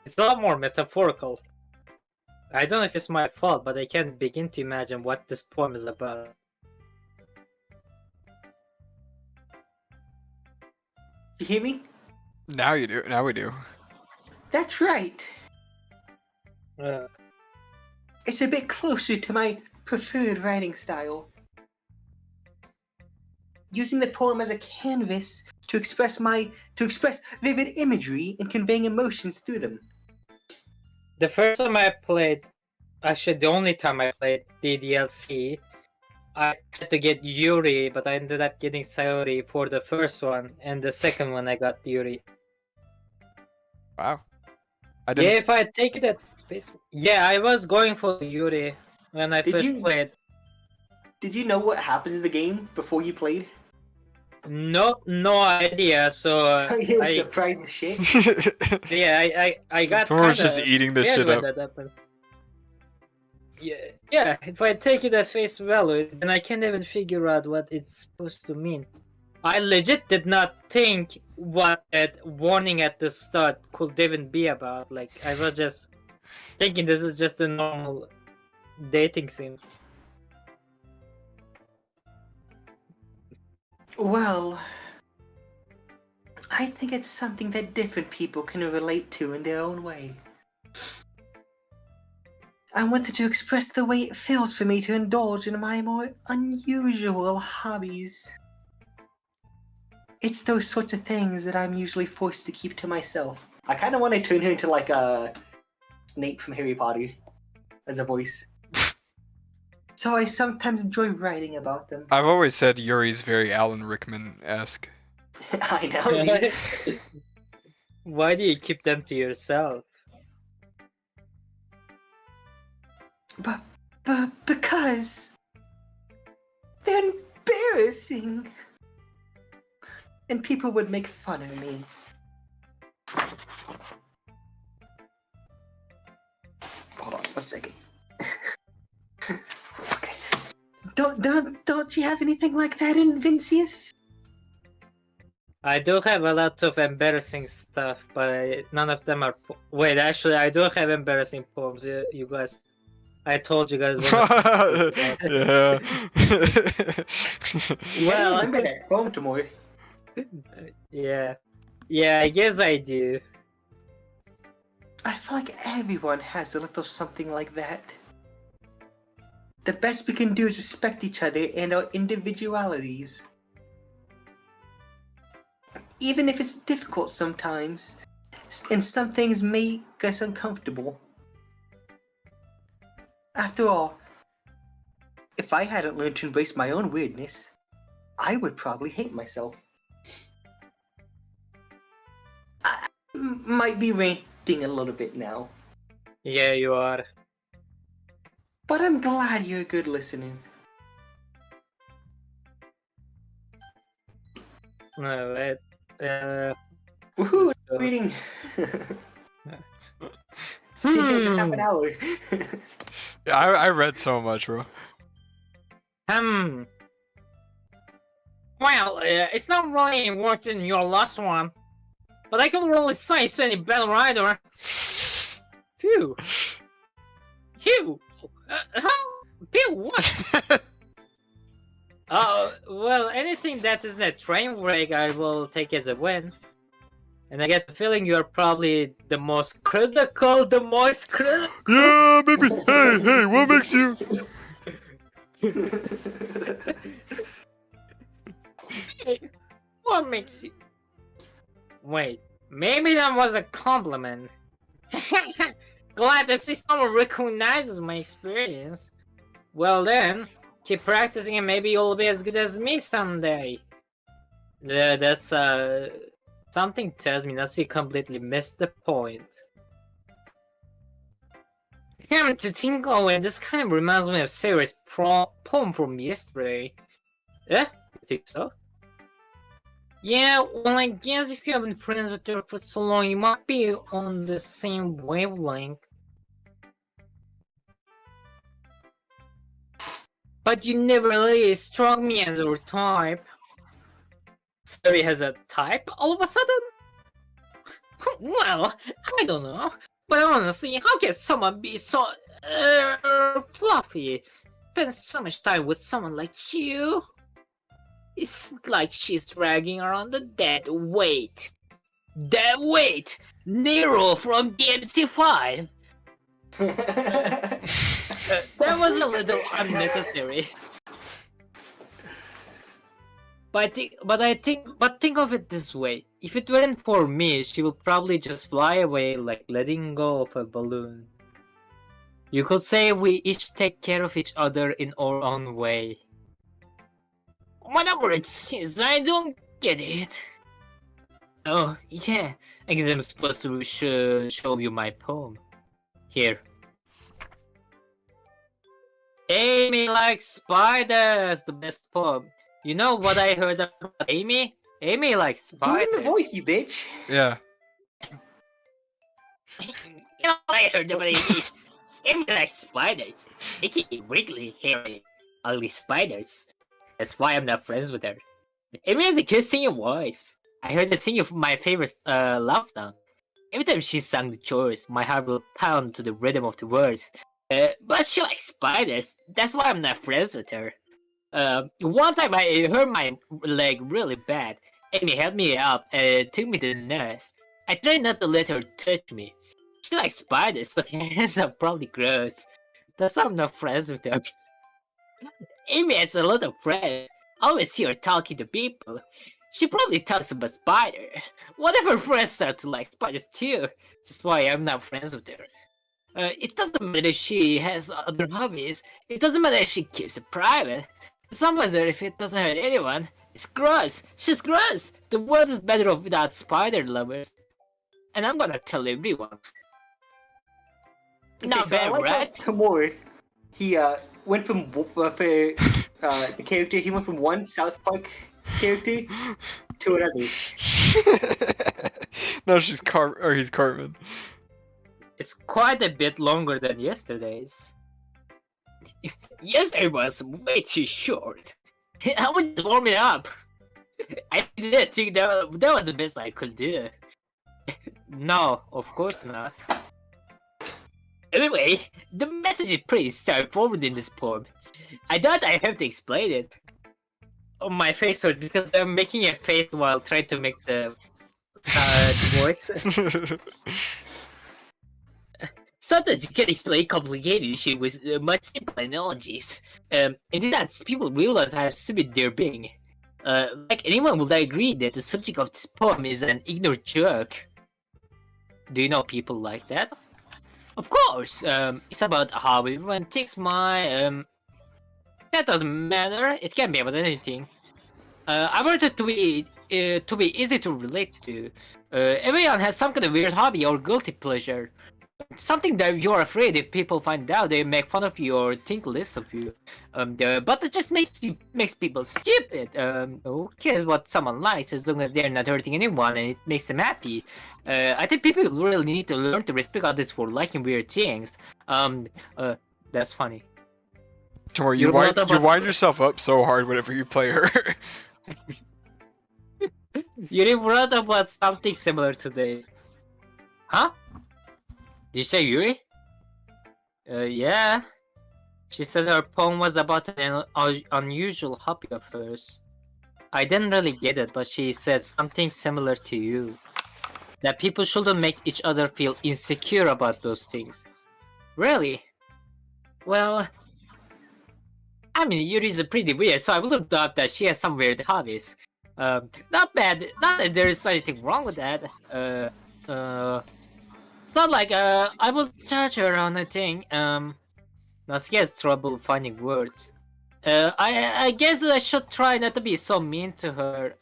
It's a lot more metaphorical. I don't know if it's my fault, but I can't begin to imagine what this poem is about. You hear me? Now you do. Now we do. That's right. Uh, It's a bit closer to my preferred writing style. Using the poem as a canvas to express vivid imagery and conveying emotions through them. the first time I played, actually the only time I played DDLC, I tried to get Yuri, but I ended up getting Sayori for the first one, and the second one I got Yuri. Wow. I Yeah, didn't. if I take it at face, yeah, I was going for Yuri when I Did first you- played. Did you know what happened in the game before you played? No idea. So You were I surprised as shit. I got Tomorrow's kind just of eating this scared shit when up. that happened. Yeah. If I take it at face value, then I can't even figure out what it's supposed to mean. I legit did not think what that warning at the start could even be about. Like I was just thinking this is just a normal dating scene. Well, I think it's something that different people can relate to in their own way. I wanted to express the way it feels for me to indulge in my more unusual hobbies. It's those sorts of things that I'm usually forced to keep to myself. I kind of want to turn her into like a Snape from Harry Potter as a voice. So I sometimes enjoy writing about them. I've always said Yuri's very Alan Rickman-esque. I know, dude. Why do you keep them to yourself? But because they're embarrassing. And people would make fun of me. Hold on 1 second. Okay. Don't you have anything like that in Vincius? I do have a lot of embarrassing stuff, but none of them are. Wait, actually, I do have embarrassing poems. You guys, I told you guys. Yeah. Well, I remember that poem tomorrow. Yeah, I guess I do. I feel like everyone has a little something like that. The best we can do is respect each other and our individualities. Even if it's difficult sometimes, and some things make us uncomfortable. After all, if I hadn't learned to embrace my own weirdness, I would probably hate myself. I might be ranting a little bit now. Yeah, you are. But I'm glad you're a good listener. No, Woohoo! So- Reading. See, it's half an hour. Yeah, I read so much, bro. Well, it's not really worse than your last one, but I can't really say it's any better either. Phew. Phew. Phew, what? Well, anything that isn't a train wreck, I will take as a win. And I get the feeling you're probably the most critical. Yeah, baby. Hey, what makes you? Hey, what makes you... Wait, maybe that was a compliment. Glad to see someone recognizes my experience. Well then, keep practicing and maybe you'll be as good as me someday. That's something tells me Nasi completely missed the point. To think of it, this kind of reminds me of Siri's poem from yesterday. You think so? Yeah, well I guess if you have been friends with her for so long, you might be on the same wavelength. But you never really struck me as your type. Siri has a type all of a sudden? Well, I don't know. But honestly, how can someone be so fluffy? Spend so much time with someone like you? It's like she's dragging around the dead weight. Dead weight! Nero from DDLC 5! That was a little unnecessary. But think of it this way. If it weren't for me, she would probably just fly away like letting go of a balloon. You could say we each take care of each other in our own way. Whatever it is, I don't get it. Oh, yeah, I guess I'm supposed to show you my poem. Here. Amy likes spiders, the best poem. You know what I heard about Amy? Amy likes spiders. Doing the voice, you bitch. Yeah. You know what I heard about Amy? Amy likes spiders. Icky, wiggly, hairy, ugly spiders. That's why I'm not friends with her. Amy has a good singing voice. I heard her sing my favorite love song. Every time she sang the chorus, my heart will pound to the rhythm of the words. But she likes spiders. That's why I'm not friends with her. One time I hurt my leg really bad. Amy helped me up and took me to the nurse. I tried not to let her touch me. She likes spiders, so her hands are probably gross. That's why I'm not friends with her. Amy has a lot of friends. I always see her talking to people. She probably talks about spiders. One of her friends start to like spiders too. That's why I'm not friends with her. It doesn't matter if she has other hobbies. It doesn't matter if she keeps it private. It doesn't matter if it doesn't hurt anyone. It's gross. She's gross. The world is better off without spider lovers. And I'm gonna tell everyone. Okay, Not so I bad, like right? how Timor, he went from the character. He went from one South Park character to another. No, he's Cartman. It's quite a bit longer than yesterday's. Yesterday was way too short. I was just warming up. I didn't think that was the best I could do. No, of course not. Anyway, the message is pretty straightforward in this poem. I thought I have to explain it. Oh, my face hurt because I'm making a face while trying to make the voice. Sometimes you can explain complicated shit with much simple analogies. And that people realize how stupid they're being. Like anyone would agree that the subject of this poem is an ignorant jerk. Do you know people like that? Of course, it's about how everyone thinks that doesn't matter, it can be about anything. I want it to be easy to relate to. Everyone has some kind of weird hobby or guilty pleasure. Something that you're afraid if people find out, they make fun of you or think less of you. But it just makes people stupid. Who cares what someone likes as long as they're not hurting anyone and it makes them happy. I think people really need to learn to respect others for liking weird things. That's funny. Timor, You you brought up a- wind yourself up so hard whenever you play her. You brought up about something similar today. Huh? Did you say Yuri? Yeah. She said her poem was about an unusual hobby of hers. I didn't really get it, but she said something similar to you. That people shouldn't make each other feel insecure about those things. Really? Well, I mean, Yuri's pretty weird, so I would have thought that she has some weird hobbies. Not bad. Not that there's anything wrong with that. It's not like I will judge her on a thing. Now she has trouble finding words. I guess I should try not to be so mean to her.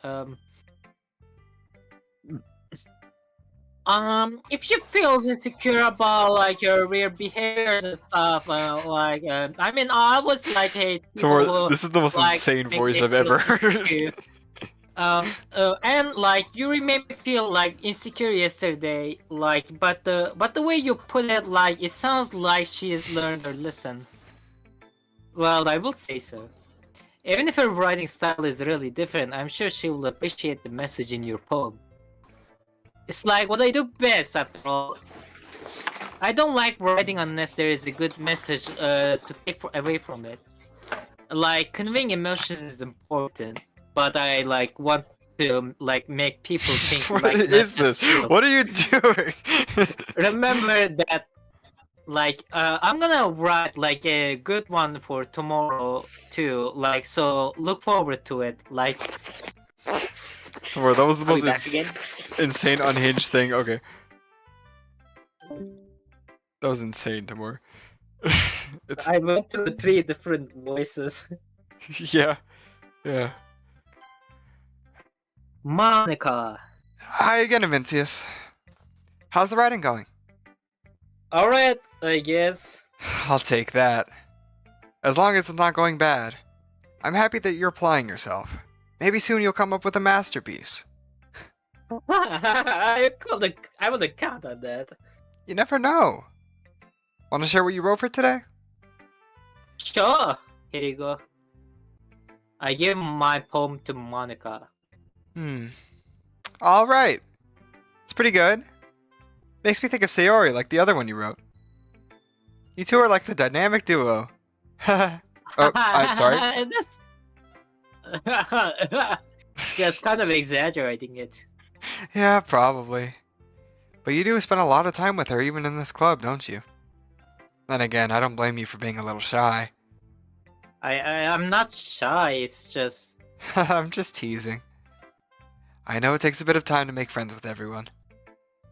If she feels insecure about like your weird behaviors and stuff, I mean, I was like, hey, Timor, this is the most like, insane make voice me I've feel ever heard. insecure. And like Yuri made me feel like insecure yesterday. Like, but the way you put it, like, it sounds like she has learned her lesson. Well, I would say so. Even if her writing style is really different, I'm sure she will appreciate the message in your poem. It's like what I do best, after all. I don't like writing unless there is a good message to take away from it. Like, conveying emotions is important, but I like want to like make people think. What like, is not just this? feel. What are you doing? Remember that, like, I'm gonna write like a good one for tomorrow too. Like, so look forward to it. Like, Timor, that was the I'll be most back again. insane unhinged thing. Okay. That was insane, Timor. It's I went through 3 different voices. yeah. Yeah. Monica. Hi again, Avincius. How's the writing going? Alright, I guess. I'll take that. As long as it's not going bad. I'm happy that you're applying yourself. Maybe soon you'll come up with a masterpiece. I would count on that. You never know. Want to share what you wrote for today? Sure. Here you go. I give my poem to Monica. Alright. It's pretty good. Makes me think of Sayori, like the other one you wrote. You two are like the dynamic duo. Oh, I'm sorry. That's kind of exaggerating it. Yeah, probably. But you do spend a lot of time with her even in this club, don't you? Then again, I don't blame you for being a little shy. I'm not shy, it's just... I'm just teasing. I know it takes a bit of time to make friends with everyone.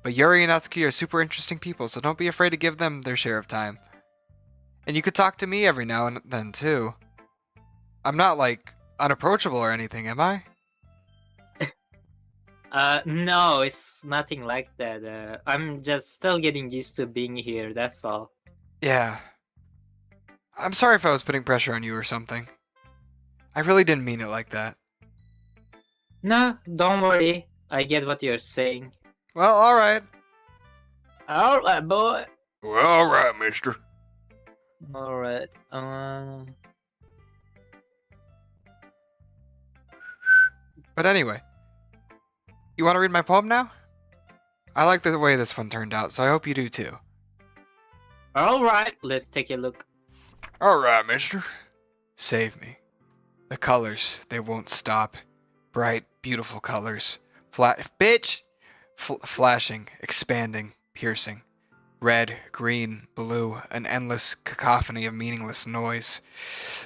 But Yuri and Atsuki are super interesting people, so don't be afraid to give them their share of time. And you could talk to me every now and then, too. I'm not, like, unapproachable or anything, am I? No, it's nothing like that. I'm just still getting used to being here, that's all. Yeah. I'm sorry if I was putting pressure on you or something. I really didn't mean it like that. No, don't worry. I get what you're saying. Well, alright. Alright, boy. Well, alright, mister. Alright, But anyway. You want to read my poem now? I like the way this one turned out, so I hope you do too. Alright, let's take a look. Alright, mister. Save me. The colors, they won't stop. Bright, beautiful colors. Flashing, expanding, piercing. Red, green, blue, an endless cacophony of meaningless noise.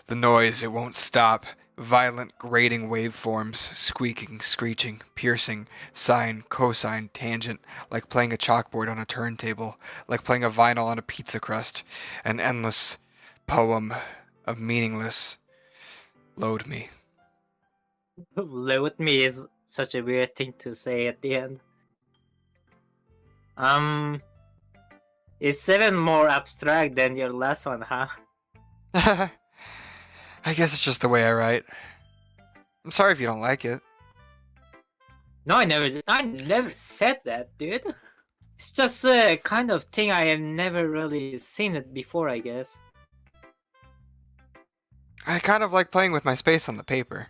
The noise, it won't stop. Violent, grating waveforms, squeaking, screeching, piercing, sine, cosine, tangent, like playing a chalkboard on a turntable, like playing a vinyl on a pizza crust. An endless poem of meaningless. Load me. Load me is such a weird thing to say at the end. Is 7 more abstract than your last one, huh? I guess it's just the way I write. I'm sorry if you don't like it. No, I never said that, dude. It's just a kind of thing I have never really seen it before, I guess. I kind of like playing with my space on the paper.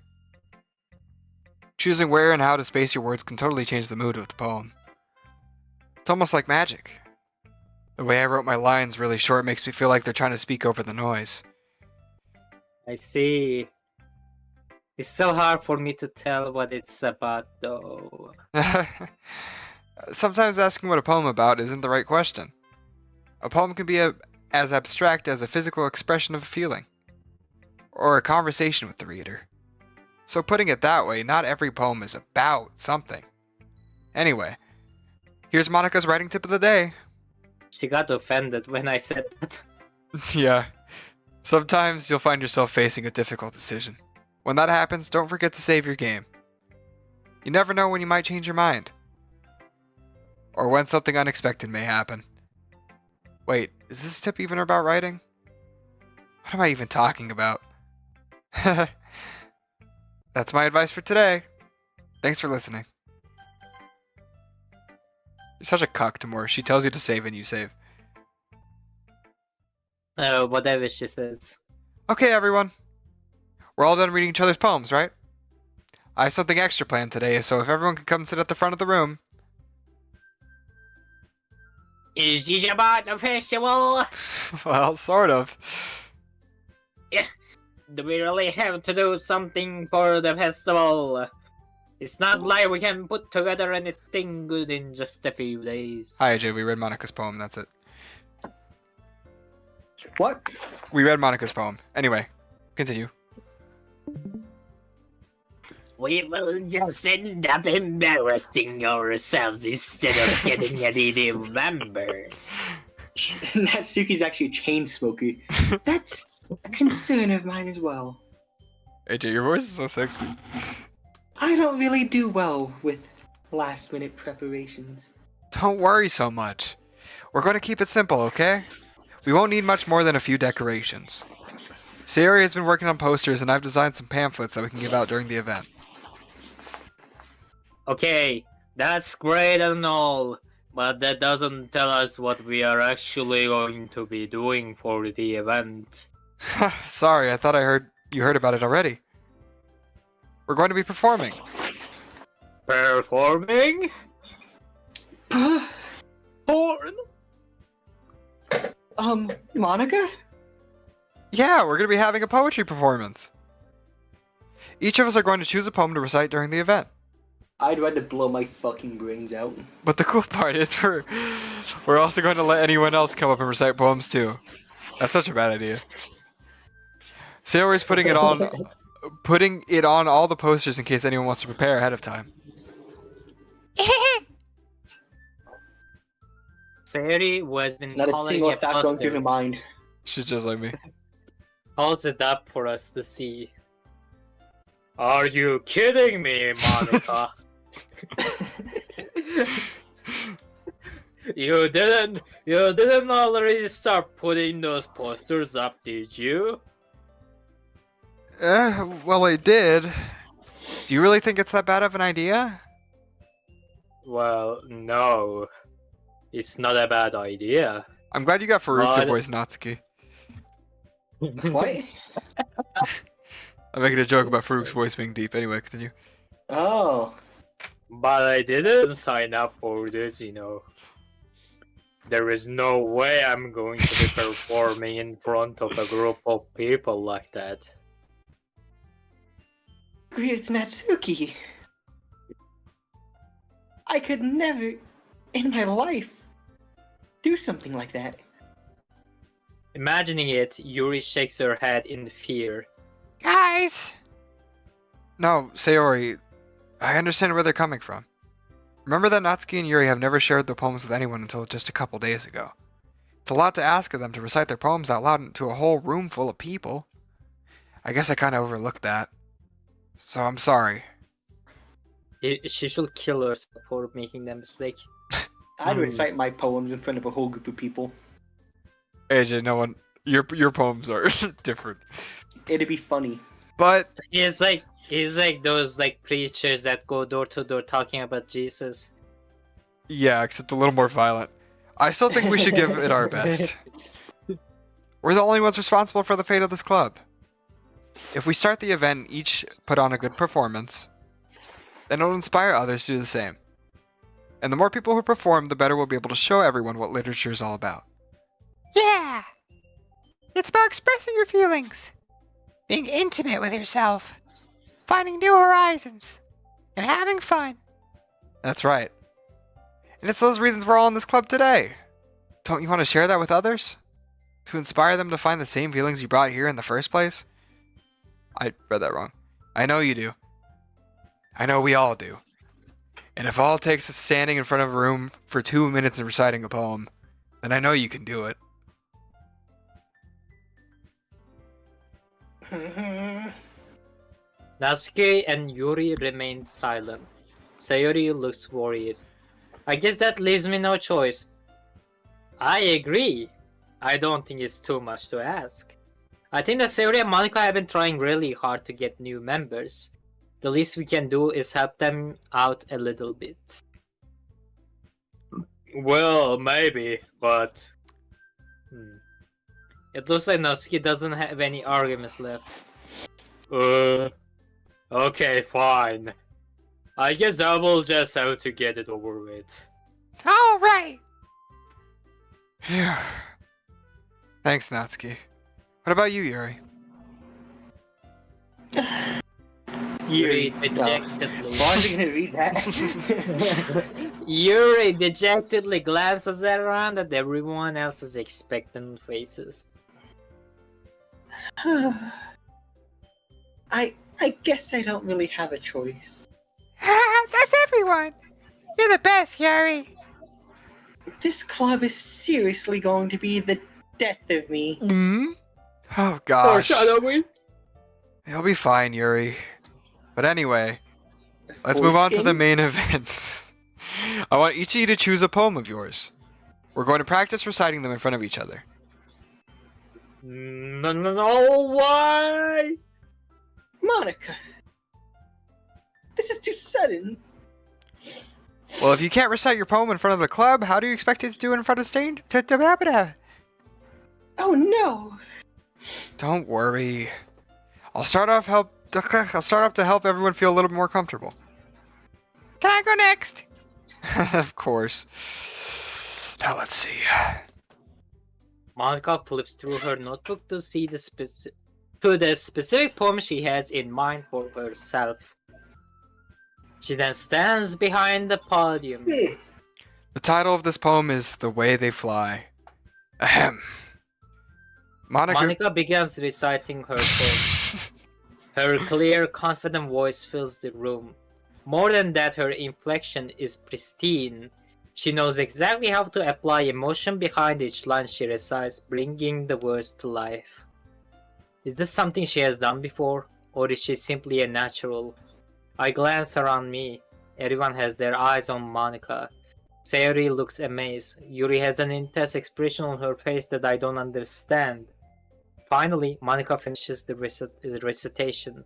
Choosing where and how to space your words can totally change the mood of the poem. It's almost like magic. The way I wrote my lines really short makes me feel like they're trying to speak over the noise. I see. It's so hard for me to tell what it's about, though. Sometimes asking what a poem about isn't the right question. A poem can be as abstract as a physical expression of a feeling, or a conversation with the reader. So putting it that way, not every poem is about something. Anyway, here's Monica's writing tip of the day. She got offended when I said that. Yeah, sometimes you'll find yourself facing a difficult decision. When that happens, don't forget to save your game. You never know when you might change your mind. Or when something unexpected may happen. Wait, is this tip even about writing? What am I even talking about? That's my advice for today. Thanks for listening. You're such a cuck, Timor. She tells you to save and you save. Whatever she says. Okay, everyone. We're all done reading each other's poems, right? I have something extra planned today, so if everyone can come sit at the front of the room. Is this about the festival? Well, sort of. Do we really have to do something for the festival? It's not like we can put together anything good in just a few days. Hi, AJ. We read Monica's poem. That's it. What? We read Monica's poem. Anyway, continue. We will just end up embarrassing ourselves instead of getting any new members. Natsuki's actually a chain smoker. That's a concern of mine as well. AJ, your voice is so sexy. I don't really do well with last minute preparations. Don't worry so much. We're going to keep it simple, okay? We won't need much more than a few decorations. Siri has been working on posters, and I've designed some pamphlets that we can give out during the event. Okay, that's great and all, but that doesn't tell us what we are actually going to be doing for the event. Sorry, I thought you heard about it already. We're going to be performing. Performing? Porn? Monica? Yeah, we're going to be having a poetry performance. Each of us are going to choose a poem to recite during the event. I'd rather blow my fucking brains out. But the cool part is we're also going to let anyone else come up and recite poems too. That's such a bad idea. Sayori's putting it on all the posters in case anyone wants to prepare ahead of time. Siri was been Not a calling single a thought going through her poster. mind. She's just like me. Holds it up for us to see. Are you kidding me, Monica? You didn't already start putting those posters up, did you? Well, I did. Do you really think it's that bad of an idea? Well, no. It's not a bad idea. I'm glad you got Farouk to But- voice Natsuki. What? I'm making a joke about Farouk's voice being deep. Anyway, continue. Oh. But I didn't sign up for this, you know. There is no way I'm going to be performing in front of a group of people like that. It's Natsuki. I could never, in my life, do something like that. Imagining it, Yuri shakes her head in fear. Guys! No, Sayori, I understand where they're coming from. Remember that Natsuki and Yuri have never shared their poems with anyone until just a couple days ago. It's a lot to ask of them to recite their poems out loud to a whole room full of people. I guess I kind of overlooked that. So I'm sorry. She should kill herself for making that mistake. I'd recite my poems in front of a whole group of people. AJ, no one. Your poems are different. It'd be funny. But He's like those like preachers that go door to door talking about Jesus. yeah, except a little more violent. I still think we should give it our best. We're the only ones responsible for the fate of this club. If we start the event and each put on a good performance, then it'll inspire others to do the same. And the more people who perform, the better we'll be able to show everyone what literature is all about. Yeah! It's about expressing your feelings, being intimate with yourself, finding new horizons, and having fun. That's right. And it's those reasons we're all in this club today. Don't you want to share that with others? To inspire them to find the same feelings you brought here in the first place? I read that wrong. I know you do. I know we all do. And if all it takes is standing in front of a room for 2 minutes and reciting a poem, then I know you can do it. Natsuki and Yuri remain silent. Sayori looks worried. I guess that leaves me no choice. I agree. I don't think it's too much to ask. I think that Sayori and Monica have been trying really hard to get new members. The least we can do is help them out a little bit. Well, maybe, but... It looks like Natsuki doesn't have any arguments left. Okay, fine. I guess I will just have to get it over with. All right. Phew. Thanks, Natsuki. What about you, Yuri? Yuri No. dejectedly. Why was I gonna read that? Yuri dejectedly glances around at everyone else's expectant faces. I guess I don't really have a choice. That's everyone. You're the best, Yuri. This club is seriously going to be the death of me. Oh gosh. Foreshadowing? You'll be fine, Yuri. But anyway, let's move on to the Foreskin? main event. I want each of you to choose a poem of yours. We're going to practice reciting them in front of each other. No, why? Monica! This is too sudden. Well, if you can't recite your poem in front of the club, how do you expect it to do it in front of stage? Oh no! Don't worry. I'll start off to help everyone feel a little more comfortable. Can I go next? Of course. Now let's see. Monica flips through her notebook to see the specific poem she has in mind for herself. She then stands behind the podium. The title of this poem is The Way They Fly. Ahem. Monica begins reciting her poem. Her clear, confident voice fills the room. More than that, her inflection is pristine. She knows exactly how to apply emotion behind each line she recites, bringing the words to life. Is this something she has done before, or is she simply a natural? I glance around me. Everyone has their eyes on Monica. Sayori looks amazed. Yuri has an intense expression on her face that I don't understand. Finally, Monica finishes the recitation.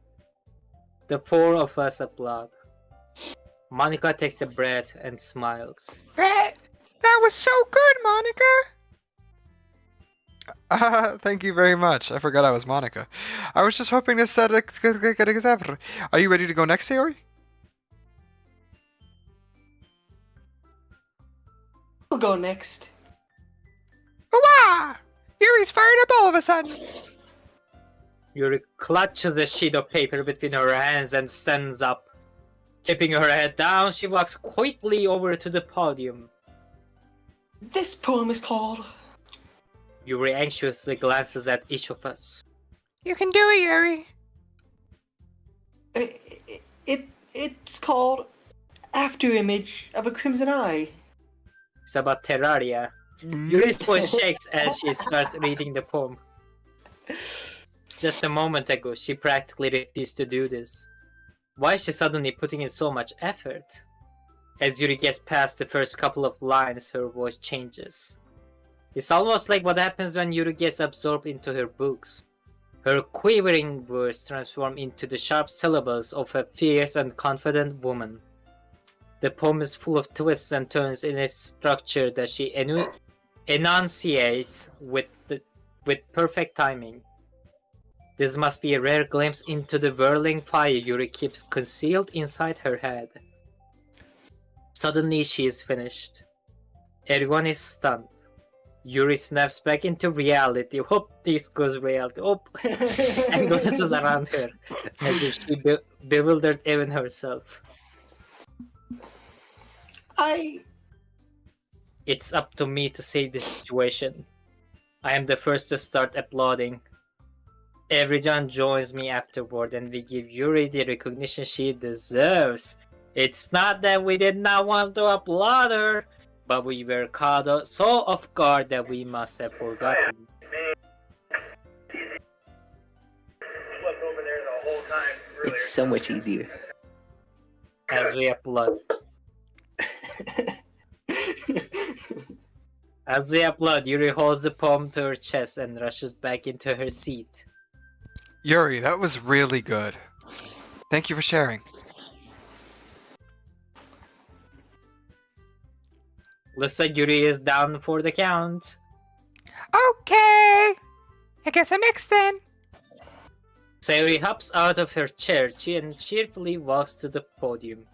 The four of us applaud. Monica takes a breath and smiles. That was so good, Monica. Thank you very much. I forgot I was Monica. I was just hoping to set a good example. Are you ready to go next, Sayori? I'll go next. Hurrah! Yuri's fired up all of a sudden. Yuri clutches a sheet of paper between her hands and stands up. Keeping her head down, she walks quickly over to the podium. This poem is called... Yuri anxiously glances at each of us. You can do it, Yuri. It's called After Image of a Crimson Eye. It's about Terraria. Yuri's voice shakes as she starts reading the poem. Just a moment ago, she practically refused to do this. Why is she suddenly putting in so much effort? As Yuri gets past the first couple of lines, her voice changes. It's almost like what happens when Yuri gets absorbed into her books. Her quivering words transform into the sharp syllables of a fierce and confident woman. The poem is full of twists and turns in its structure that she enunciates with perfect timing. This must be a rare glimpse into the whirling fire Yuri keeps concealed inside her head. Suddenly she is finished. Everyone is stunned. Yuri snaps back into reality. Hope this goes reality. Hope and glances around her as if she bewildered even herself. It's up to me to save the situation. I am the first to start applauding. Everyone joins me afterward and we give Yuri the recognition she deserves. It's not that we did not want to applaud her, but we were caught so off guard that we must have forgotten. It's so much easier. As we applaud. As we applaud, Yuri holds the poem to her chest and rushes back into her seat. Yuri, that was really good. Thank you for sharing. Looks like Yuri is down for the count. Okay. I guess I'm next then. Sayori hops out of her chair and cheerfully walks to the podium.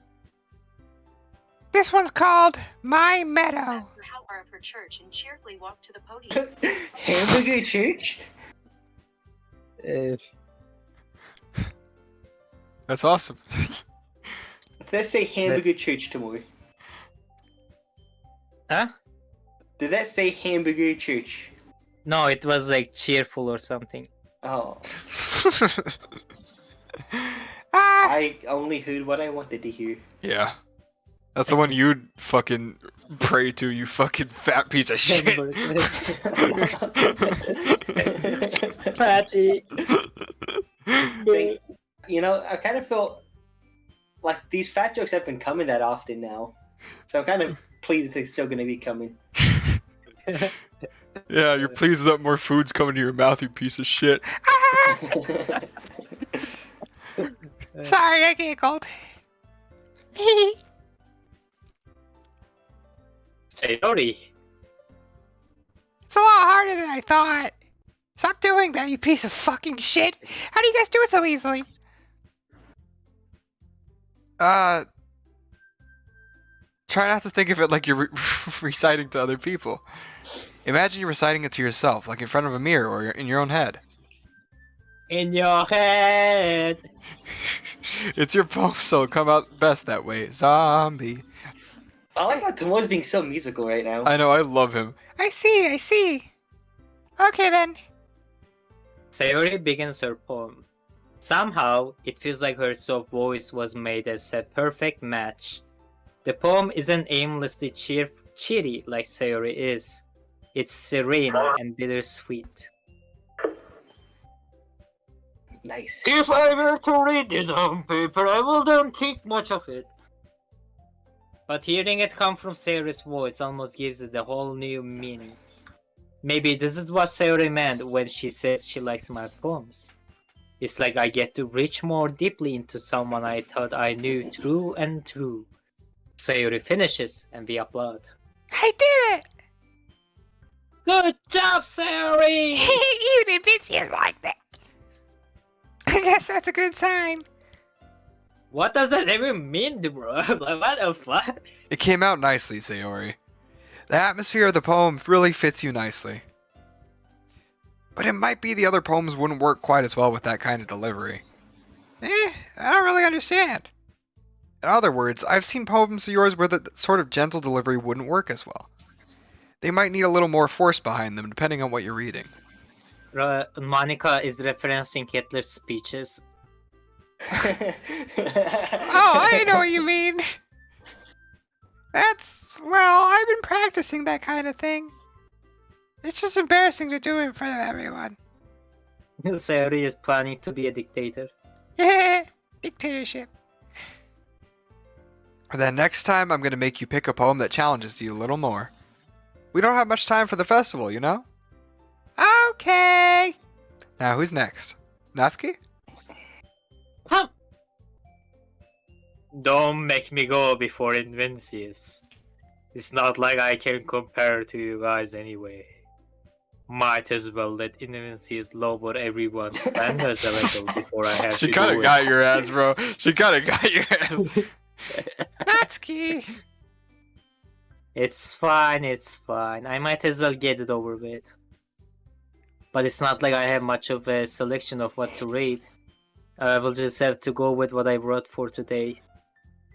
This one's called My Meadow. After hour of her church and cheerfully walked to the podium. Hamburger Church? That's awesome. Let's say Hamburger Church tomorrow. Huh? Did that say Hamburger Church? No, it was like cheerful or something. Oh, Ah, I only heard what I wanted to hear. Yeah. That's the one you'd fucking pray to, you fucking fat piece of shit. Patty. You know, I kind of felt like these fat jokes have been coming that often now. So I'm kind of pleased they're still going to be coming. Yeah, you're pleased that more food's coming to your mouth, you piece of shit. sorry, I giggled. Sayori. It's a lot harder than I thought. Stop doing that, you piece of fucking shit. How do you guys do it so easily? Try not to think of it like you're reciting to other people. Imagine you're reciting it to yourself, like in front of a mirror or in your own head. In your head. It's your poem, so it'll come out best that way. Zombie. I like how Tomo's being so musical right now. I know, I love him. I see. Okay then. Sayori begins her poem. Somehow, it feels like her soft voice was made as a perfect match. The poem isn't aimlessly cheery like Sayori is. It's serene and bittersweet. Nice. If I were to read this on paper, I wouldn't think much of it. But hearing it come from Sayori's voice almost gives it a whole new meaning. Maybe this is what Sayori meant when she said she likes my poems. It's like I get to reach more deeply into someone I thought I knew through and through. Sayori finishes and we applaud. I did it! Good job, Sayori! Even if it's like that. I guess that's a good sign. What does that even mean, bro? Like, what the fuck? It came out nicely, Sayori. The atmosphere of the poem really fits you nicely. But it might be the other poems wouldn't work quite as well with that kind of delivery. I don't really understand. In other words, I've seen poems of yours where the sort of gentle delivery wouldn't work as well. They might need a little more force behind them, depending on what you're reading. Monica is referencing Hitler's speeches. Oh, I know what you mean. I've been practicing that kind of thing. It's just embarrassing to do in front of everyone. Sayori is planning to be a dictator. Dictatorship. Then next time, I'm gonna make you pick a poem that challenges you a little more. We don't have much time for the festival, you know? Okay. Now, who's next? Natsuki? Huh. Don't make me go before Invincius. It's not like I can compare to you guys anyway. Might as well let Invincius lower everyone's standards a little before I have She to kinda do got your ass, bro. She kinda got your ass. it. Natsuki. It's fine, it's fine. I might as well get it over with. But it's not like I have much of a selection of what to read. I will just have to go with what I wrote for today.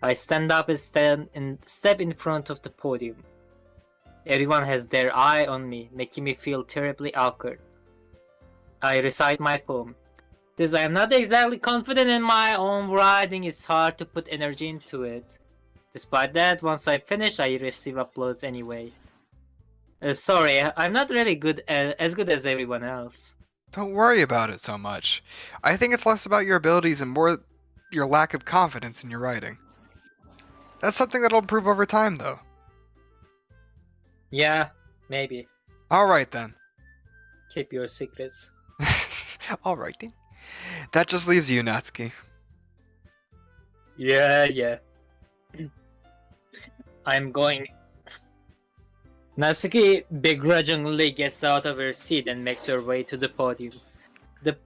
I stand up and step in front of the podium. Everyone has their eye on me, making me feel terribly awkward. I recite my poem. Since I am not exactly confident in my own writing, it's hard to put energy into it. Despite that, once I finish, I receive applause anyway. Sorry, I'm not really as good as everyone else. Don't worry about it so much. I think it's less about your abilities and more your lack of confidence in your writing. That's something that'll improve over time, though. Yeah, maybe. Alright then. Keep your secrets. Alright then. That just leaves you, Natsuki. Yeah. I'm going. Natsuki begrudgingly gets out of her seat and makes her way to the podium. The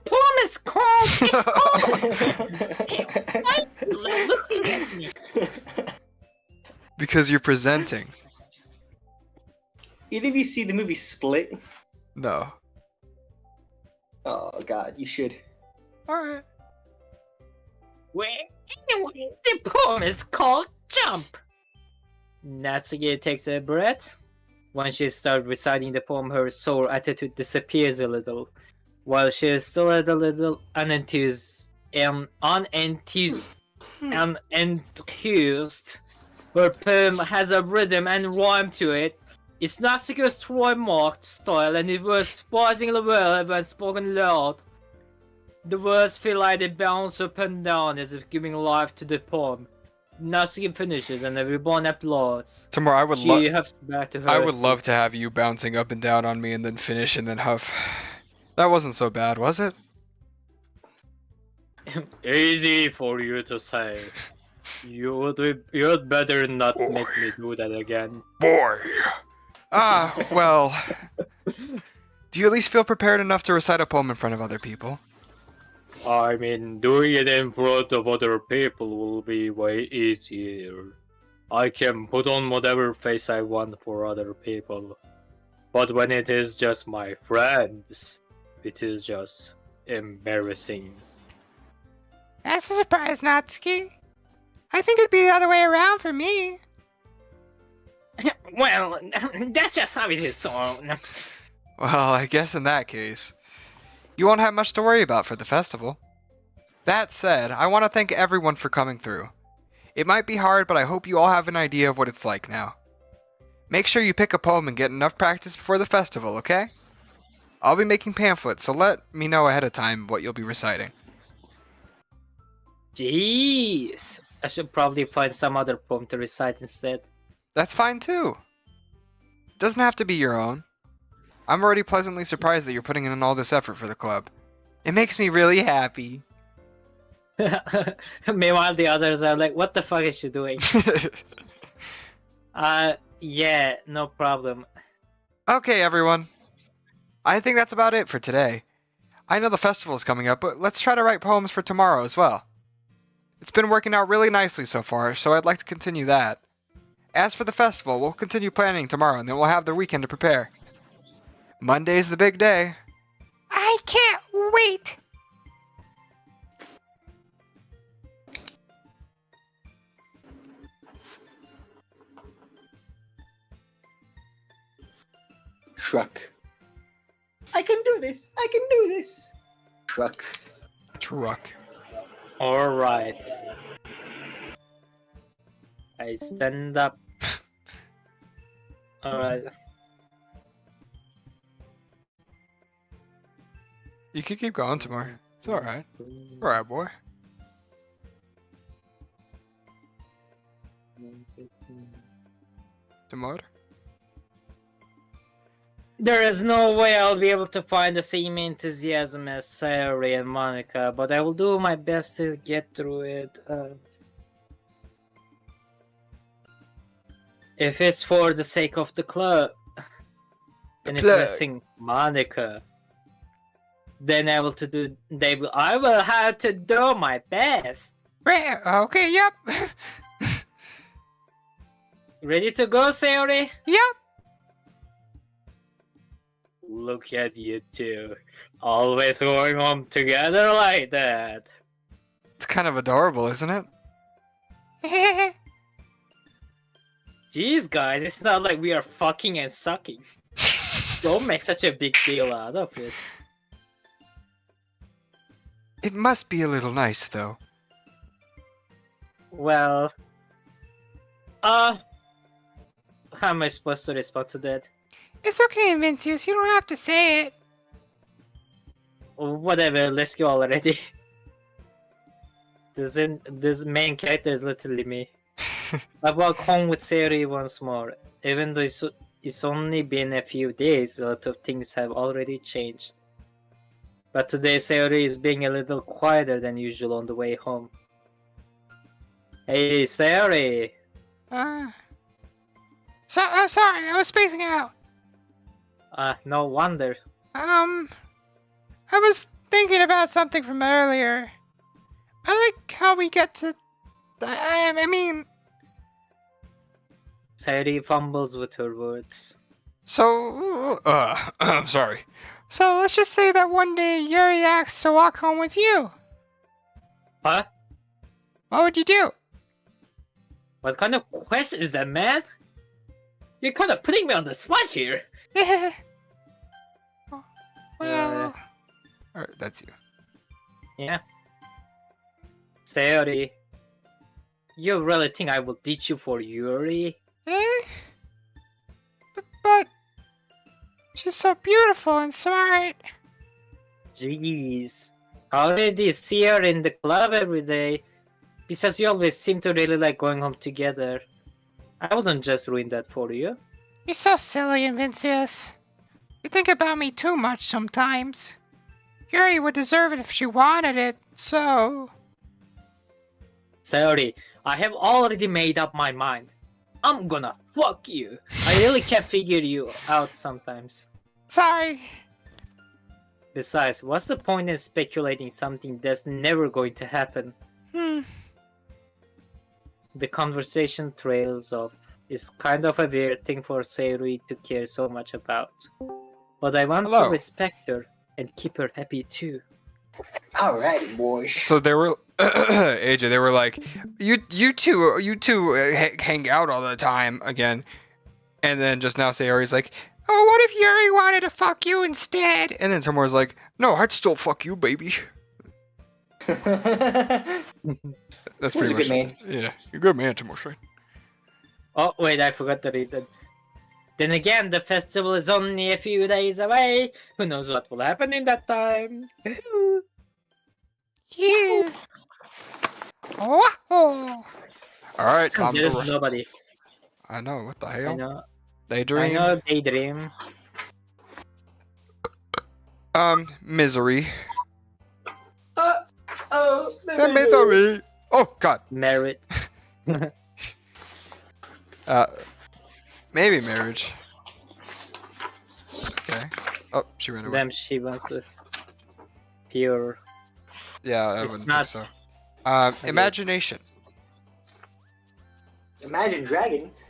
poem is called. Why are you looking at me? Because you're presenting. Either of you see the movie Split? No. Oh god, you should. Alright. Well, anyway, the poem is called Jump. Natsuki takes a breath. When she starts reciting the poem, her sore attitude disappears a little. While she is still a little unenthused, her poem has a rhythm and rhyme to it. It's Natsuki's trademark style, and it works surprisingly well when spoken loud. The words feel like they bounce up and down as if giving life to the poem. Natsuki finishes and everyone applauds. Timor, I would She huffs back to her I would seat. love to have you bouncing up and down on me and then finish and then huff. That wasn't so bad, was it? Easy for you to say. You'd better not make me do that again. Boy. Well. Do you at least feel prepared enough to recite a poem in front of other people? I mean, doing it in front of other people will be way easier. I can put on whatever face I want for other people. But when it is just my friends, it is just embarrassing. That's a surprise, Natsuki. I think it'd be the other way around for me. Well, that's just how it is, so... Well, I guess in that case, you won't have much to worry about for the festival. That said, I want to thank everyone for coming through. It might be hard, but I hope you all have an idea of what it's like now. Make sure you pick a poem and get enough practice before the festival, okay? I'll be making pamphlets, so let me know ahead of time what you'll be reciting. Jeez! I should probably find some other poem to recite instead. That's fine too. Doesn't have to be your own. I'm already pleasantly surprised that you're putting in all this effort for the club. It makes me really happy. Meanwhile, the others are like, what the fuck is she doing? Yeah, no problem. Okay, everyone. I think that's about it for today. I know the festival's coming up, but let's try to write poems for tomorrow as well. It's been working out really nicely so far, so I'd like to continue that. As for the festival, we'll continue planning tomorrow, and then we'll have the weekend to prepare. Monday's the big day. I can't wait. Truck. I can do this! I can do this! Truck. Truck. Alright. I stand up. Alright. You can keep going tomorrow. It's alright. Alright, boy. Timor? There is no way I'll be able to find the same enthusiasm as Siri and Monica, but I will do my best to get through it. If it's for the sake of the club and impressing Monica, then I will have to do my best. Right, okay, yep. Ready to go, Sayori? Yep. Look at you two, always going home together like that. It's kind of adorable, isn't it? Jeez, guys, it's not like we are fucking and sucking. Don't make such a big deal out of it. It must be a little nice, though. Well, how am I supposed to respond to that? It's okay, Vincius. You don't have to say it. Whatever, let's go already. This main character is literally me. I walk home with Siri once more. Even though it's only been a few days, a lot of things have already changed. But today Sayori is being a little quieter than usual on the way home. Hey, Sayori! Sorry, I was spacing out. No wonder. I was thinking about something from earlier. I like how we get to... I mean... Sayori fumbles with her words. So, I'm sorry. So let's just say that one day Yuri asks to walk home with you. Huh? What would you do? What kind of question is that, man? You're kind of putting me on the spot here. Well... Alright, that's you. Yeah. Sayori, you really think I will ditch you for Yuri? But she's so beautiful and smart. Jeez. I already see her in the club every day. Besides, you always seem to really like going home together. I wouldn't just ruin that for you. You're so silly, Vincius. You think about me too much sometimes. Yuri would deserve it if she wanted it, so... Sayori, I have already made up my mind. I'm gonna fuck you. I really can't figure you out sometimes. Sorry. Besides, what's the point in speculating something that's never going to happen? The conversation trails off. It's kind of a weird thing for Sayori to care so much about. But I want to respect her and keep her happy too. Alrighty, boys. So they were, AJ, they were like, you two hang out all the time again. And then just now Sayori's like, Oh, what if Yuri wanted to fuck you instead? and then Timor's like, no, I'd still fuck you, baby. That's He was pretty a much good man. Yeah, you're a good man, Timor. Right? Oh, wait, I forgot to read that. Then again, the festival is only a few days away. Who knows what will happen in that time? Yeah. Oh. All right, time to There's run. nobody. I know, what the I hell? know. Daydream. I know, daydream. Misery. Oh, Misery. Oh, God. Merit. Maybe marriage. Okay. Oh, she ran away. Damn, she wants to. Pure. Yeah, I It's wouldn't not- think so. Imagination. Imagine Dragons.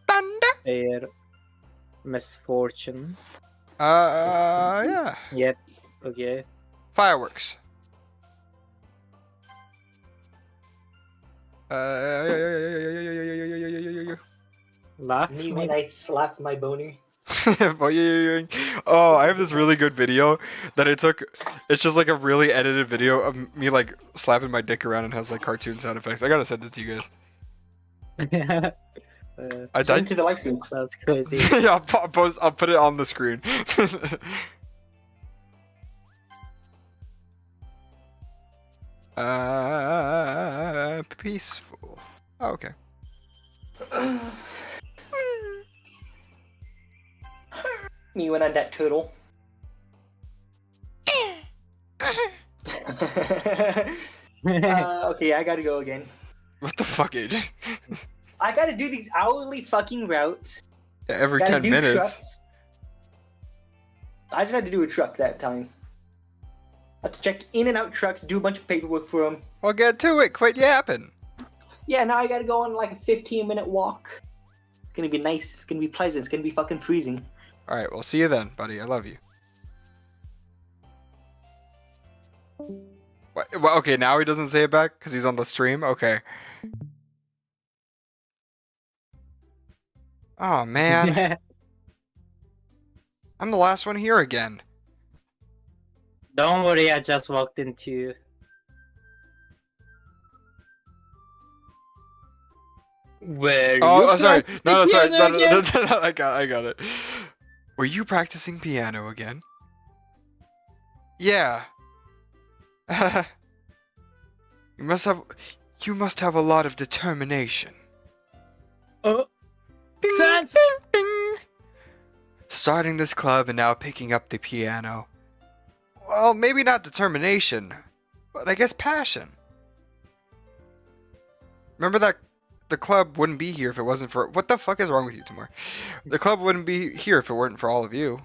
Thunder. Fair. Misfortune. Yeah. Yep. Okay. Fireworks. Luck. Me when I slap my boner. Oh, I have this really good video that I took. It's just like a really edited video of me like slapping my dick around and has like cartoon sound effects. I gotta send it to you guys. I Send died. to the live stream. That's crazy. Yeah, I'll put it on the screen. peaceful. Oh, okay. Me went on that turtle. Okay, I gotta go again. What the fuck, AJ? I gotta do these hourly fucking routes. Yeah, every Gotta 10 do minutes. trucks. I just had to do a truck that time. I had to check in and out trucks, do a bunch of paperwork for them. Well, get to it. Quit yapping. Yeah, now I gotta go on like a 15-minute walk. It's gonna be nice. It's gonna be pleasant. It's gonna be fucking freezing. All right, well, see you then, buddy. I love you. What? Well, okay, now he doesn't say it back because he's on the stream? Okay. Oh, man. I'm the last one here again. Don't worry, I just walked into. Where Oh, you sorry. practicing No, sorry. piano No, again? no, I got it. Were you practicing piano again? Yeah. You must have a lot of determination. Ding, Sans- ding, ding. Starting this club and now picking up the piano. Well, maybe not determination, but I guess passion. Remember that the club wouldn't be here if it wasn't for... What the fuck is wrong with you, Timor? The club wouldn't be here if it weren't for all of you.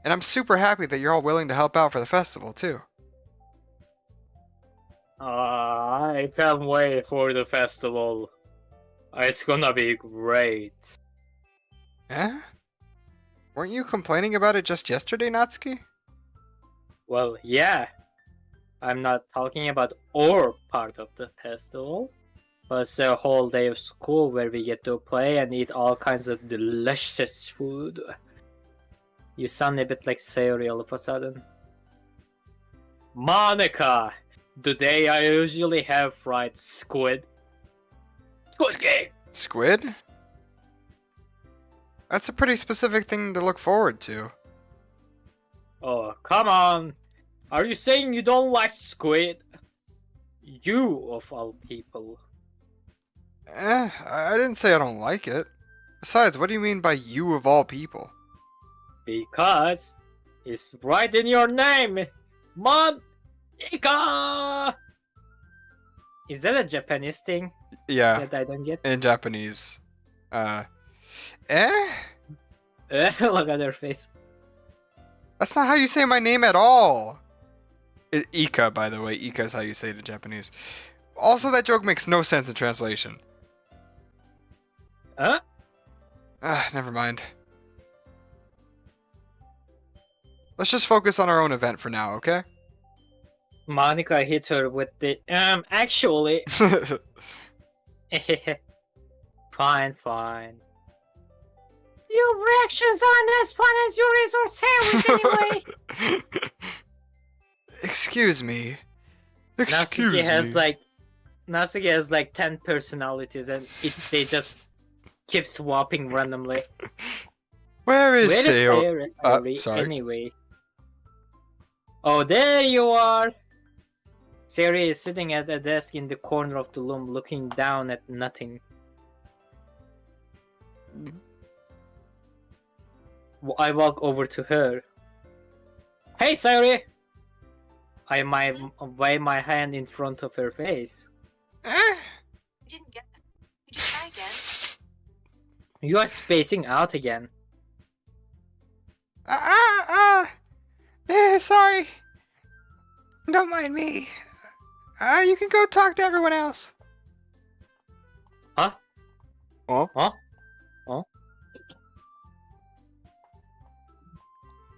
And I'm super happy that you're all willing to help out for the festival, too. I can't wait for the festival. It's gonna be great. Eh? Weren't you complaining about it just yesterday, Natsuki? Well, yeah. I'm not talking about our part of the festival, but it's a whole day of school where we get to play and eat all kinds of delicious food. You sound a bit like Sayori all of a sudden. Monica! Today I usually have fried squid. Squid game! Squid? That's a pretty specific thing to look forward to. Oh, come on! Are you saying you don't like squid? You, of all people. I didn't say I don't like it. Besides, what do you mean by you of all people? Because it's right in your name! Monica! Is that a Japanese thing Yeah, that I don't get? in Japanese. Eh? Look at her face. That's not how you say my name at all. Ika, by the way. Ika is how you say it in Japanese. Also, that joke makes no sense in translation. Huh? Never mind. Let's just focus on our own event for now, okay? Monica hit her with the actually. Fine. Your reactions aren't as fun as your resort's hair anyway. Excuse me. Natsuki has like 10 personalities and they just keep swapping randomly. Where is Where is Sayori? Sayori Sorry. anyway? Oh, there you are! Sayori is sitting at a desk in the corner of the room looking down at nothing. I walk over to her. Hey, Sayori! I wave my hand in front of her face. Didn't get that. Could you try again? You are spacing out again. Sorry. Don't mind me. You can go talk to everyone else. Huh? Oh? Huh?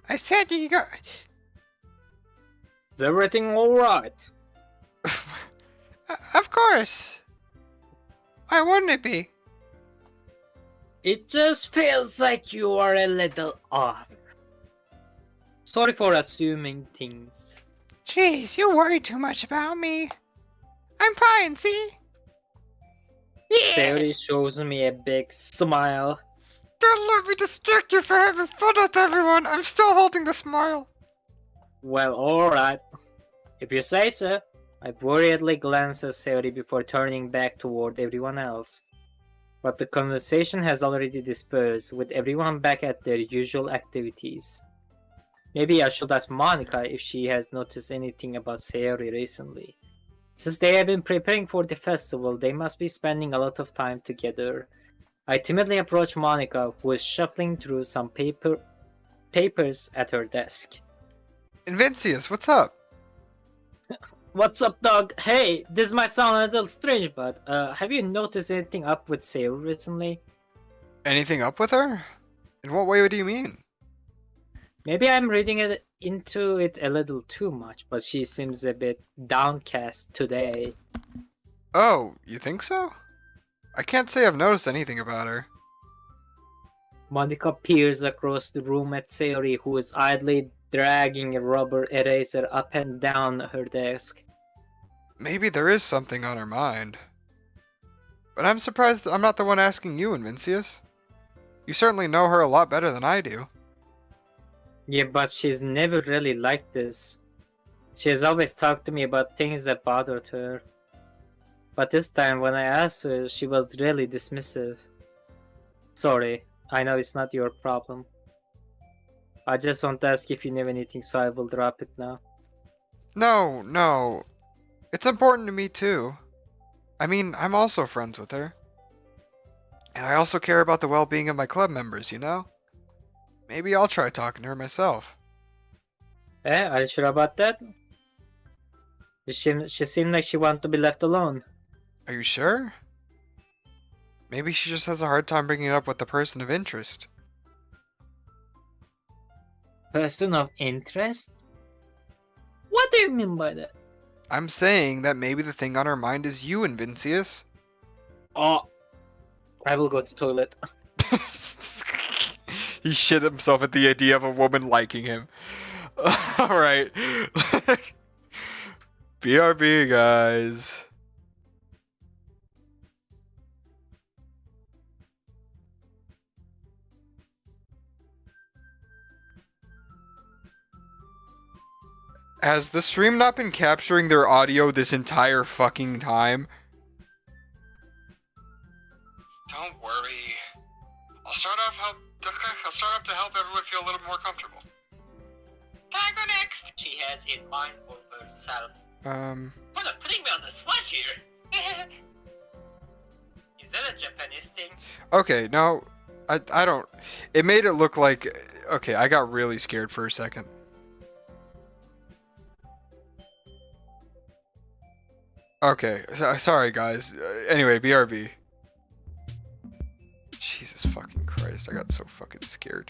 I said you go. Is everything alright? Of course. Why wouldn't it be? It just feels like you are a little off. Sorry for assuming things. Jeez, you worry too much about me. I'm fine, see? Yeah! Sayori shows me a big smile. Don't let me distract you for having fun with everyone. I'm still holding the smile. Well, alright. If you say so. I worriedly glanced at Sayori before turning back toward everyone else. But the conversation has already dispersed, with everyone back at their usual activities. Maybe I should ask Monica if she has noticed anything about Sayori recently. Since they have been preparing for the festival, they must be spending a lot of time together. I timidly approached Monica, who was shuffling through some papers at her desk. Invincius, what's up? What's up, dog? Hey, this might sound a little strange, but have you noticed anything up with Sayori recently? Anything up with her? In what way do you mean? Maybe I'm reading into it a little too much, but she seems a bit downcast today. Oh, you think so? I can't say I've noticed anything about her. Monica peers across the room at Sayori, who is idly dragging a rubber eraser up and down her desk. Maybe there is something on her mind. But I'm surprised I'm not the one asking you, Invincius. You certainly know her a lot better than I do. Yeah, but she's never really like this. She has always talked to me about things that bothered her. But this time, when I asked her, she was really dismissive. Sorry, I know it's not your problem. I just want to ask if you knew anything, so I will drop it now. No. It's important to me too. I mean, I'm also friends with her. And I also care about the well-being of my club members, you know? Maybe I'll try talking to her myself. Are you sure about that? She seemed like she wanted to be left alone. Are you sure? Maybe she just has a hard time bringing it up with the person of interest. Person of interest? What do you mean by that? I'm saying that maybe the thing on her mind is you, Invincius. Oh, I will go to the toilet. He shit himself at the idea of a woman liking him. Alright. BRB, guys. Has the stream not been capturing their audio this entire fucking time? Don't worry. I'll start off to help everyone feel a little more comfortable. Can I go next? She has in mind for herself. What are putting me on the spot here? Is that a Japanese thing? Okay, no, I don't. It made it look like. Okay, I got really scared for a second. Okay, sorry guys. Anyway, BRB. Jesus fucking Christ, I got so fucking scared.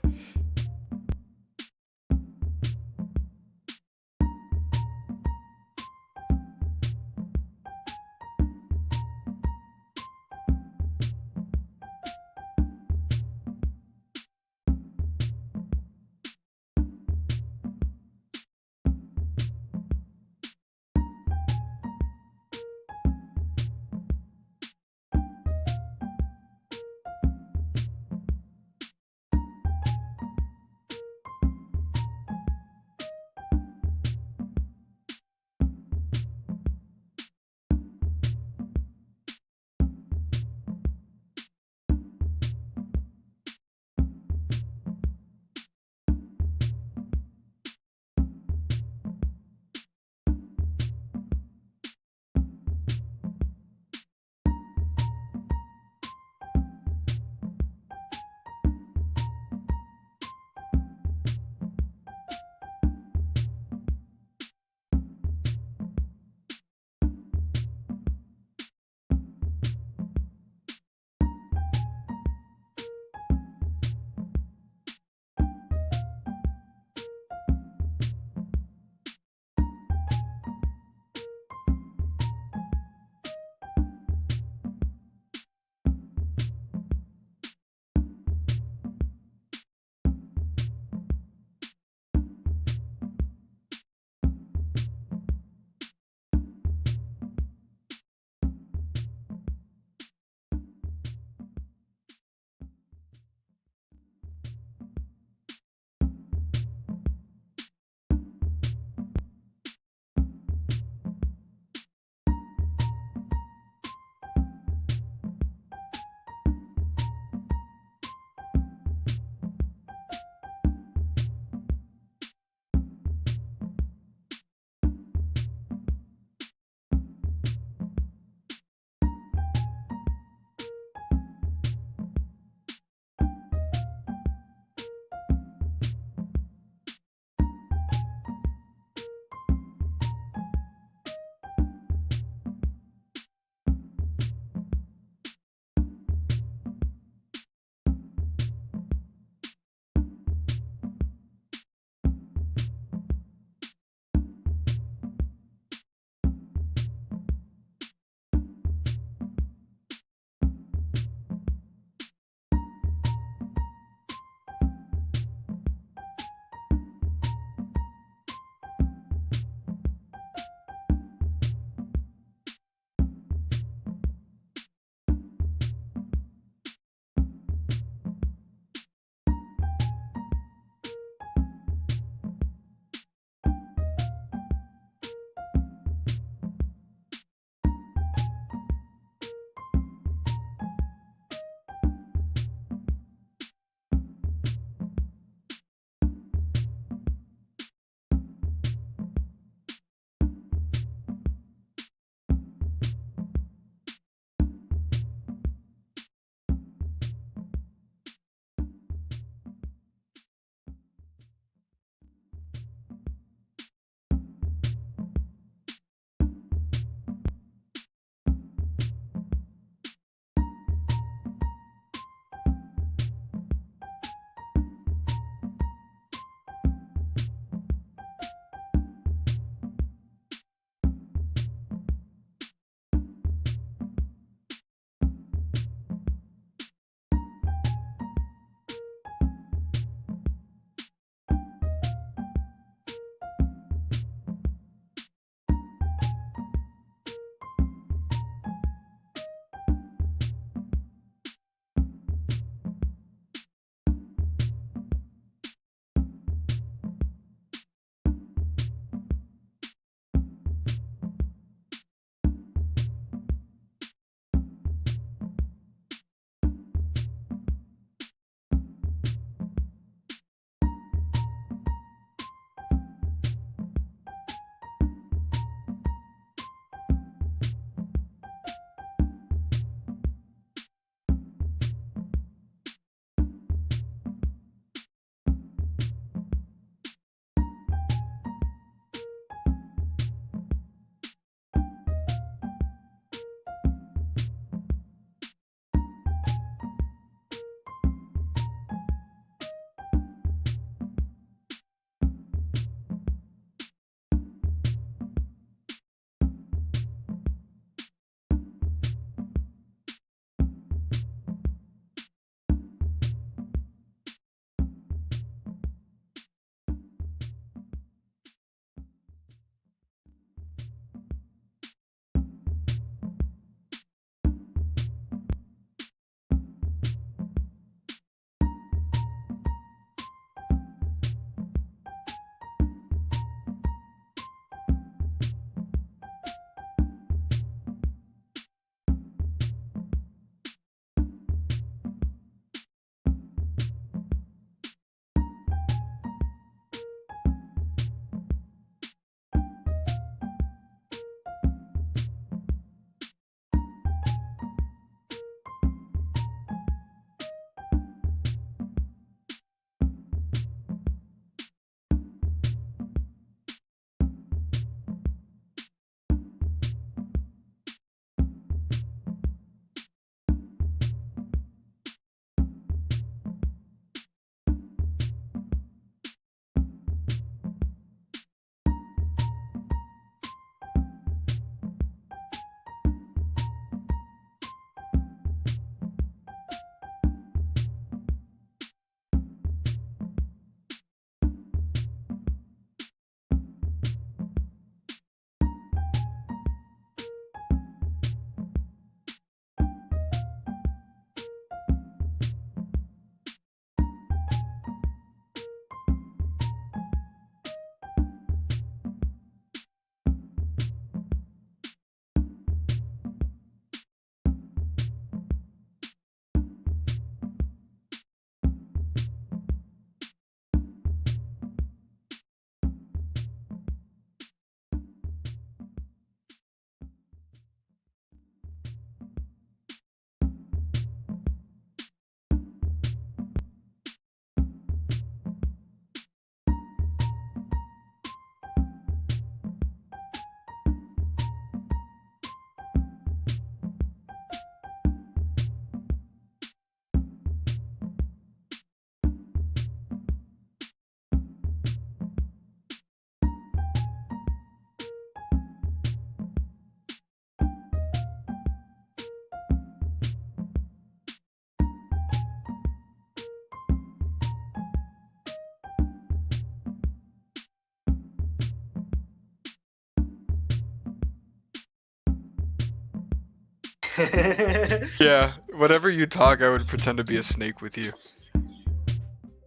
Yeah, whenever you talk, I would pretend to be a snake with you.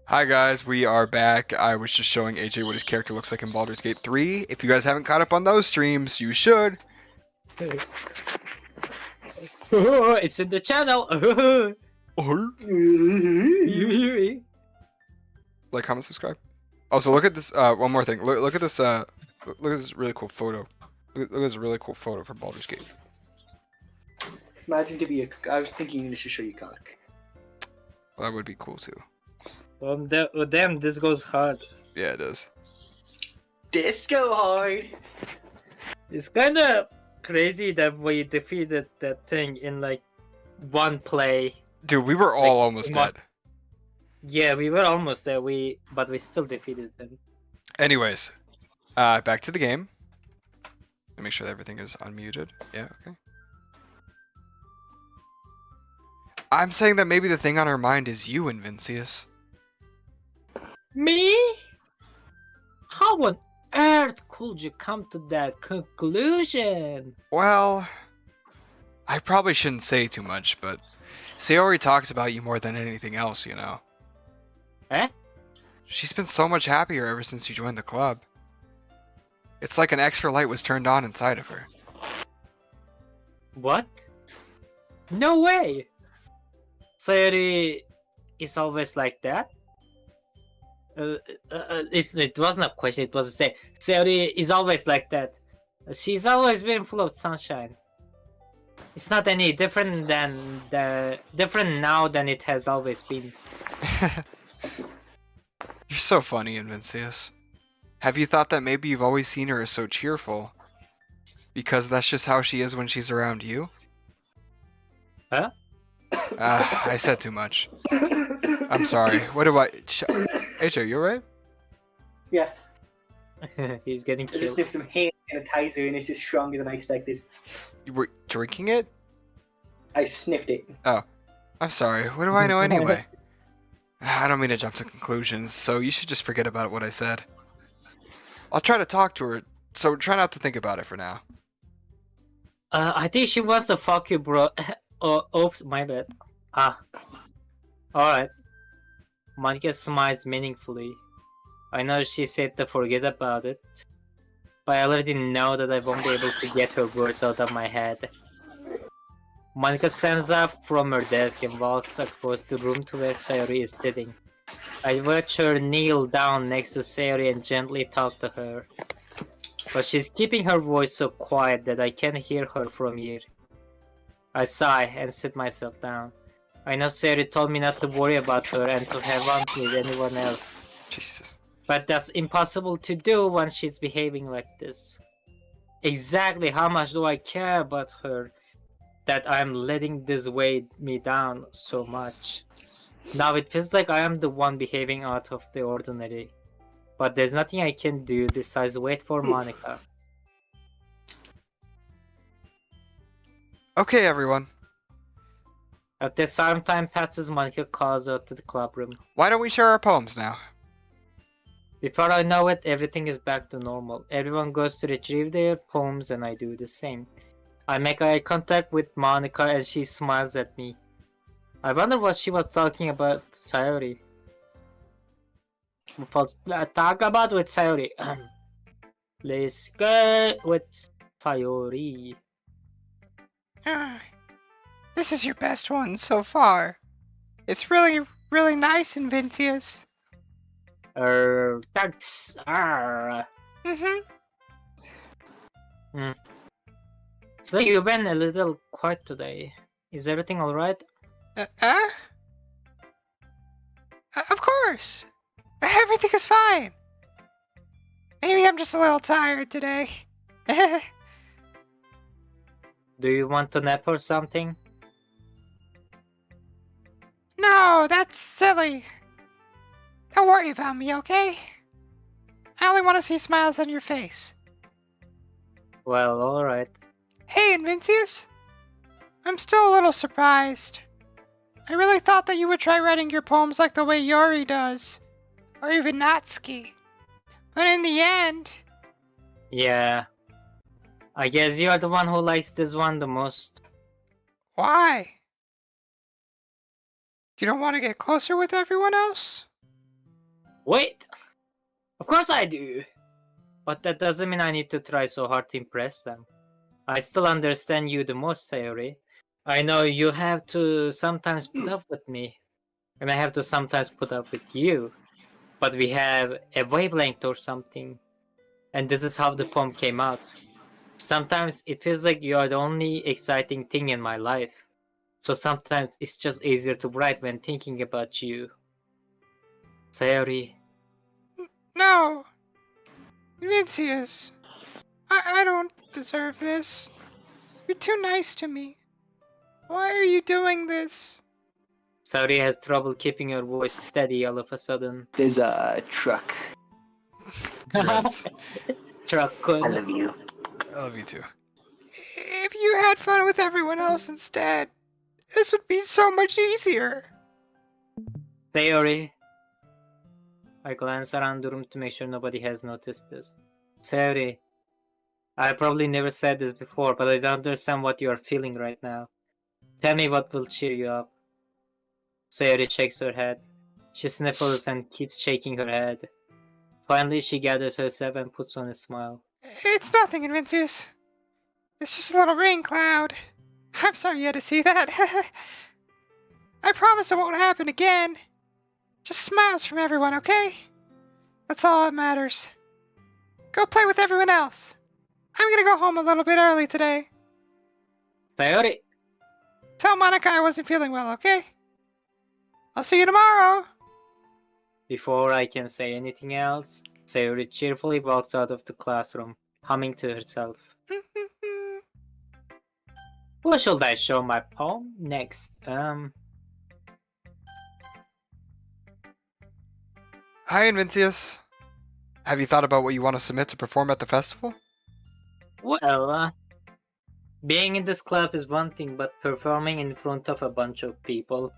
Hi guys, we are back. I was just showing AJ what his character looks like in Baldur's Gate 3. If you guys haven't caught up on those streams, you should. It's in the channel. Like, comment, subscribe. Also, look at this. One more thing. Look at this. Look at this really cool photo. Look at this really cool photo from Baldur's Gate. Imagine to be a. I was thinking this should show you cock. Well, that would be cool too. Damn, this goes hard. Yeah, it does. Disco hard. It's kind of crazy that we defeated that thing in like one play. Dude, we were all almost dead. Yeah, we were almost there. But we still defeated them. Anyways, back to the game. Make sure that everything is unmuted. Yeah, okay. I'm saying that maybe the thing on our mind is you, Invincius. Me? How on earth could you come to that conclusion? Well, I probably shouldn't say too much, but Sayori talks about you more than anything else, you know. Eh? She's been so much happier ever since you joined the club. It's like an extra light was turned on inside of her. What? No way! Sayori is always like that? It wasn't a question, it was a say. Sayori is always like that. She's always been full of sunshine. It's not any different different now than it has always been. You're so funny, Invincius. Have you thought that maybe you've always seen her as so cheerful? Because that's just how she is when she's around you? Huh? I said too much. I'm sorry. What do I... AJ, you alright? Yeah. He's getting I just killed. sniffed some hand sanitizer and it's just stronger than I expected. You were drinking it? I sniffed it. I'm sorry. What do I know anyway? I don't mean to jump to conclusions, so you should just forget about what I said. I'll try to talk to her, so try not to think about it for now. I think she wants to fuck you, bro. Oh, oops, my bad. Alright. Monica smiles meaningfully. I know she said to forget about it, but I already know that I won't be able to get her words out of my head. Monica stands up from her desk and walks across the room to where Sayori is sitting. I watch her kneel down next to Sayori and gently talk to her. But she's keeping her voice so quiet that I can't hear her from here. I sigh and sit myself down. I know Sayori told me not to worry about her and to have fun with anyone else. Jesus. But that's impossible to do when she's behaving like this. Exactly how much do I care about her that I'm letting this weigh me down so much? Now it feels like I am the one behaving out of the ordinary. But there's nothing I can do besides wait for Monica. Okay, everyone. After some time passes, Monica calls out to the club room. Why don't we share our poems now? Before I know it, everything is back to normal. Everyone goes to retrieve their poems and I do the same. I make eye contact with Monica and she smiles at me. I wonder what she was talking about Sayori. Talk about with Sayori. Let's go with Sayori. This is your best one so far. It's really, really nice, Invincius. Thanks. So you've been a little quiet today. Is everything alright? Of course. Everything is fine. Maybe I'm just a little tired today. Do you want to nap or something? No, that's silly. Don't worry about me, okay? I only want to see smiles on your face. Well, alright. Hey, Invincius. I'm still a little surprised. I really thought that you would try writing your poems like the way Yori does. Or even Natsuki. But in the end... Yeah. I guess you are the one who likes this one the most. Why? You don't want to get closer with everyone else? Wait! Of course I do! But that doesn't mean I need to try so hard to impress them. I still understand you the most, Sayori. I know you have to sometimes put up with me, and I have to sometimes put up with you. But we have a wavelength or something, and this is how the poem came out. Sometimes it feels like you are the only exciting thing in my life. So sometimes it's just easier to write when thinking about you. Sayori. No. Vincius, I don't deserve this. You're too nice to me. Why are you doing this? Sayori has trouble keeping her voice steady all of a sudden. There's a truck. Congrats. I Truck-kun. love you. I love you too. If you had fun with everyone else instead, this would be so much easier. Sayori. I glance around the room to make sure nobody has noticed this. Sayori. I probably never said this before, but I don't understand what you are feeling right now. Tell me what will cheer you up. Sayori shakes her head. She sniffles and keeps shaking her head. Finally, she gathers herself and puts on a smile. It's nothing, Vincius. It's just a little rain cloud. I'm sorry you had to see that. I promise it won't happen again. Just smiles from everyone, okay? That's all that matters. Go play with everyone else. I'm gonna go home a little bit early today. Sayori! Tell Monica I wasn't feeling well, okay? I'll see you tomorrow. Before I can say anything else, Sayori cheerfully walks out of the classroom, humming to herself. Who should I show my poem next? Hi, Vincius. Have you thought about what you want to submit to perform at the festival? Well, being in this club is one thing, but performing in front of a bunch of people,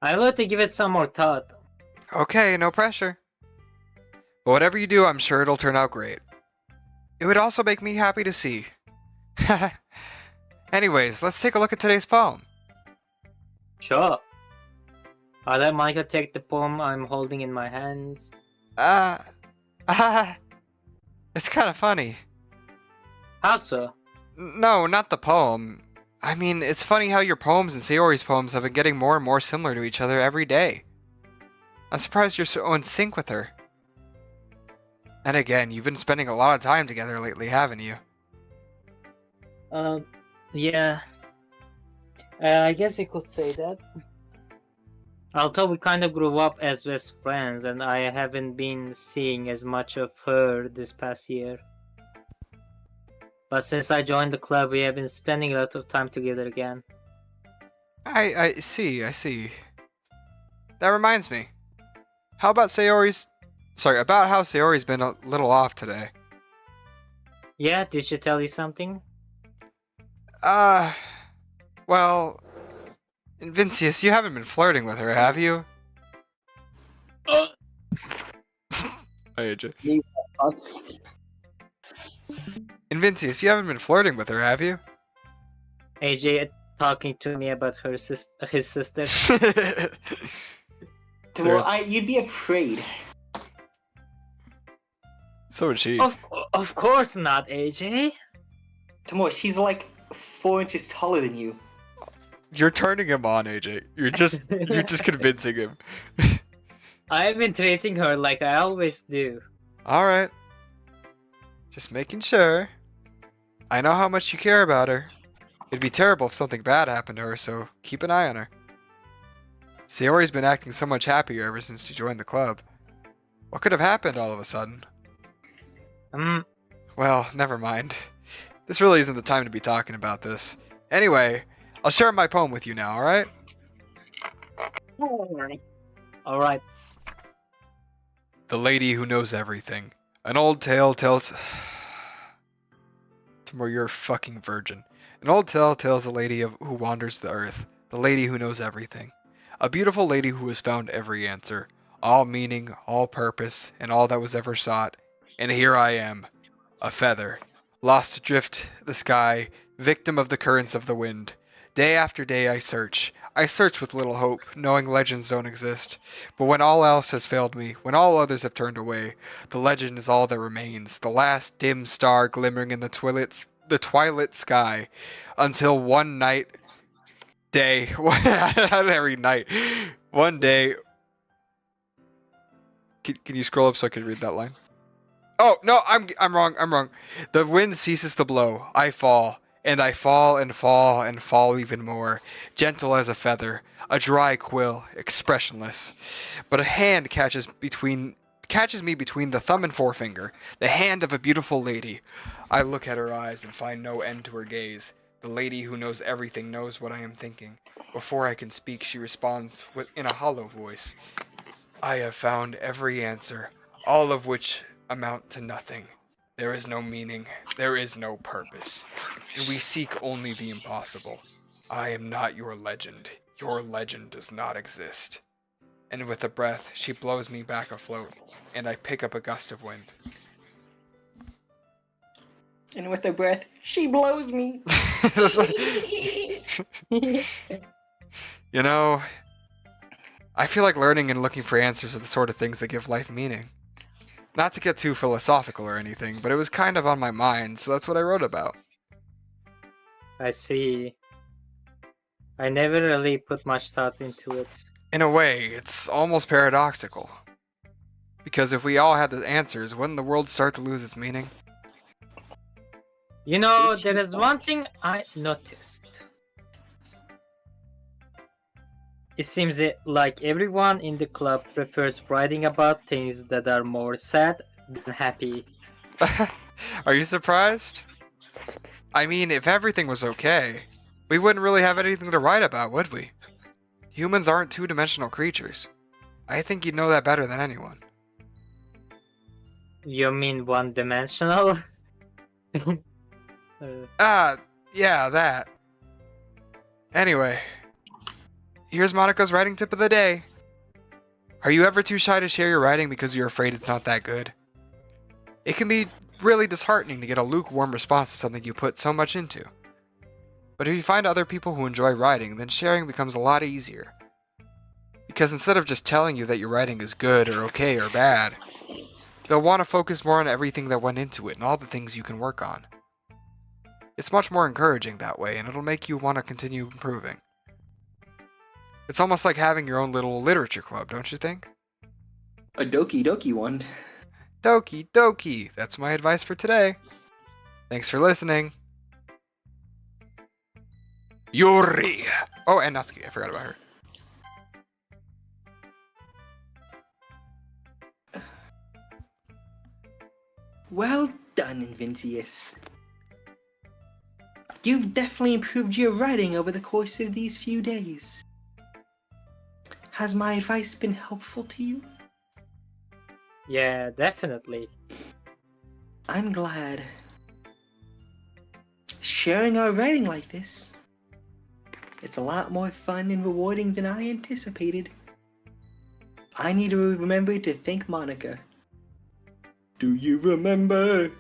I'll have to give it some more thought. Okay, no pressure. But whatever you do, I'm sure it'll turn out great. It would also make me happy to see. Anyways, let's take a look at today's poem. Sure. I'll let Micah take the poem I'm holding in my hands. It's kind of funny. How so? No, not the poem. I mean, it's funny how your poems and Sayori's poems have been getting more and more similar to each other every day. I'm surprised you're so in sync with her. And again, you've been spending a lot of time together lately, haven't you? Yeah. I guess you could say that. Although we kind of grew up as best friends, and I haven't been seeing as much of her this past year. But since I joined the club, we have been spending a lot of time together again. I see. That reminds me. How about about how Sayori's been a little off today. Yeah, did she tell you something? Well, Vincius, you haven't been flirting with her, have you? Hey, AJ. Us. Vincius, you haven't been flirting with her, have you? AJ talking to me about his sister. Timor, you'd be afraid. So would she. Of course not, AJ. Timor, she's like 4 inches taller than you. You're turning him on, AJ. You're just convincing him. I've been treating her like I always do. Alright. Just making sure. I know how much you care about her. It'd be terrible if something bad happened to her, so keep an eye on her. Sayori's been acting so much happier ever since she joined the club. What could have happened all of a sudden? Well, never mind. This really isn't the time to be talking about this. Anyway, I'll share my poem with you now, alright? Alright. The Lady Who Knows Everything. An old tale tells... Timor, you're a fucking virgin. An old tale tells a lady who wanders the earth. The lady who knows everything. A beautiful lady who has found every answer. All meaning, all purpose, and all that was ever sought. And here I am. A feather. Lost adrift the sky. Victim of the currents of the wind. Day after day I search. I search with little hope, knowing legends don't exist. But when all else has failed me, when all others have turned away, the legend is all that remains, the last dim star glimmering in the twilight sky, until one day, not every night, one day. Can you scroll up so I can read that line? Oh no, I'm wrong. The wind ceases to blow. I fall. And I fall and fall and fall even more, gentle as a feather, a dry quill, expressionless. But a hand catches me between the thumb and forefinger, the hand of a beautiful lady. I look at her eyes and find no end to her gaze. The lady who knows everything knows what I am thinking. Before I can speak, she responds in a hollow voice. I have found every answer, all of which amount to nothing. There is no meaning, there is no purpose, and we seek only the impossible. I am not your legend does not exist. And with a breath, she blows me back afloat, and I pick up a gust of wind. And with a breath, she blows me. You know, I feel like learning and looking for answers are the sort of things that give life meaning. Not to get too philosophical or anything, but it was kind of on my mind, so that's what I wrote about. I see. I never really put much thought into it. In a way, it's almost paradoxical. Because if we all had the answers, wouldn't the world start to lose its meaning? You know, there is one thing I noticed. It seems like everyone in the club prefers writing about things that are more sad than happy. Are you surprised? I mean, if everything was okay, we wouldn't really have anything to write about, would we? Humans aren't two-dimensional creatures. I think you'd know that better than anyone. You mean one-dimensional? Yeah, that. Anyway, here's Monica's writing tip of the day. Are you ever too shy to share your writing because you're afraid it's not that good? It can be really disheartening to get a lukewarm response to something you put so much into. But if you find other people who enjoy writing, then sharing becomes a lot easier. Because instead of just telling you that your writing is good or okay or bad, they'll want to focus more on everything that went into it and all the things you can work on. It's much more encouraging that way, and it'll make you want to continue improving. It's almost like having your own little literature club, don't you think? A doki doki one. Doki doki! That's my advice for today. Thanks for listening. Yuri! Oh, and Natsuki, I forgot about her. Well done, Vincius. You've definitely improved your writing over the course of these few days. Has my advice been helpful to you? Yeah, definitely. I'm glad. Sharing our writing like this, it's a lot more fun and rewarding than I anticipated. I need to remember to thank Monica. Do you remember?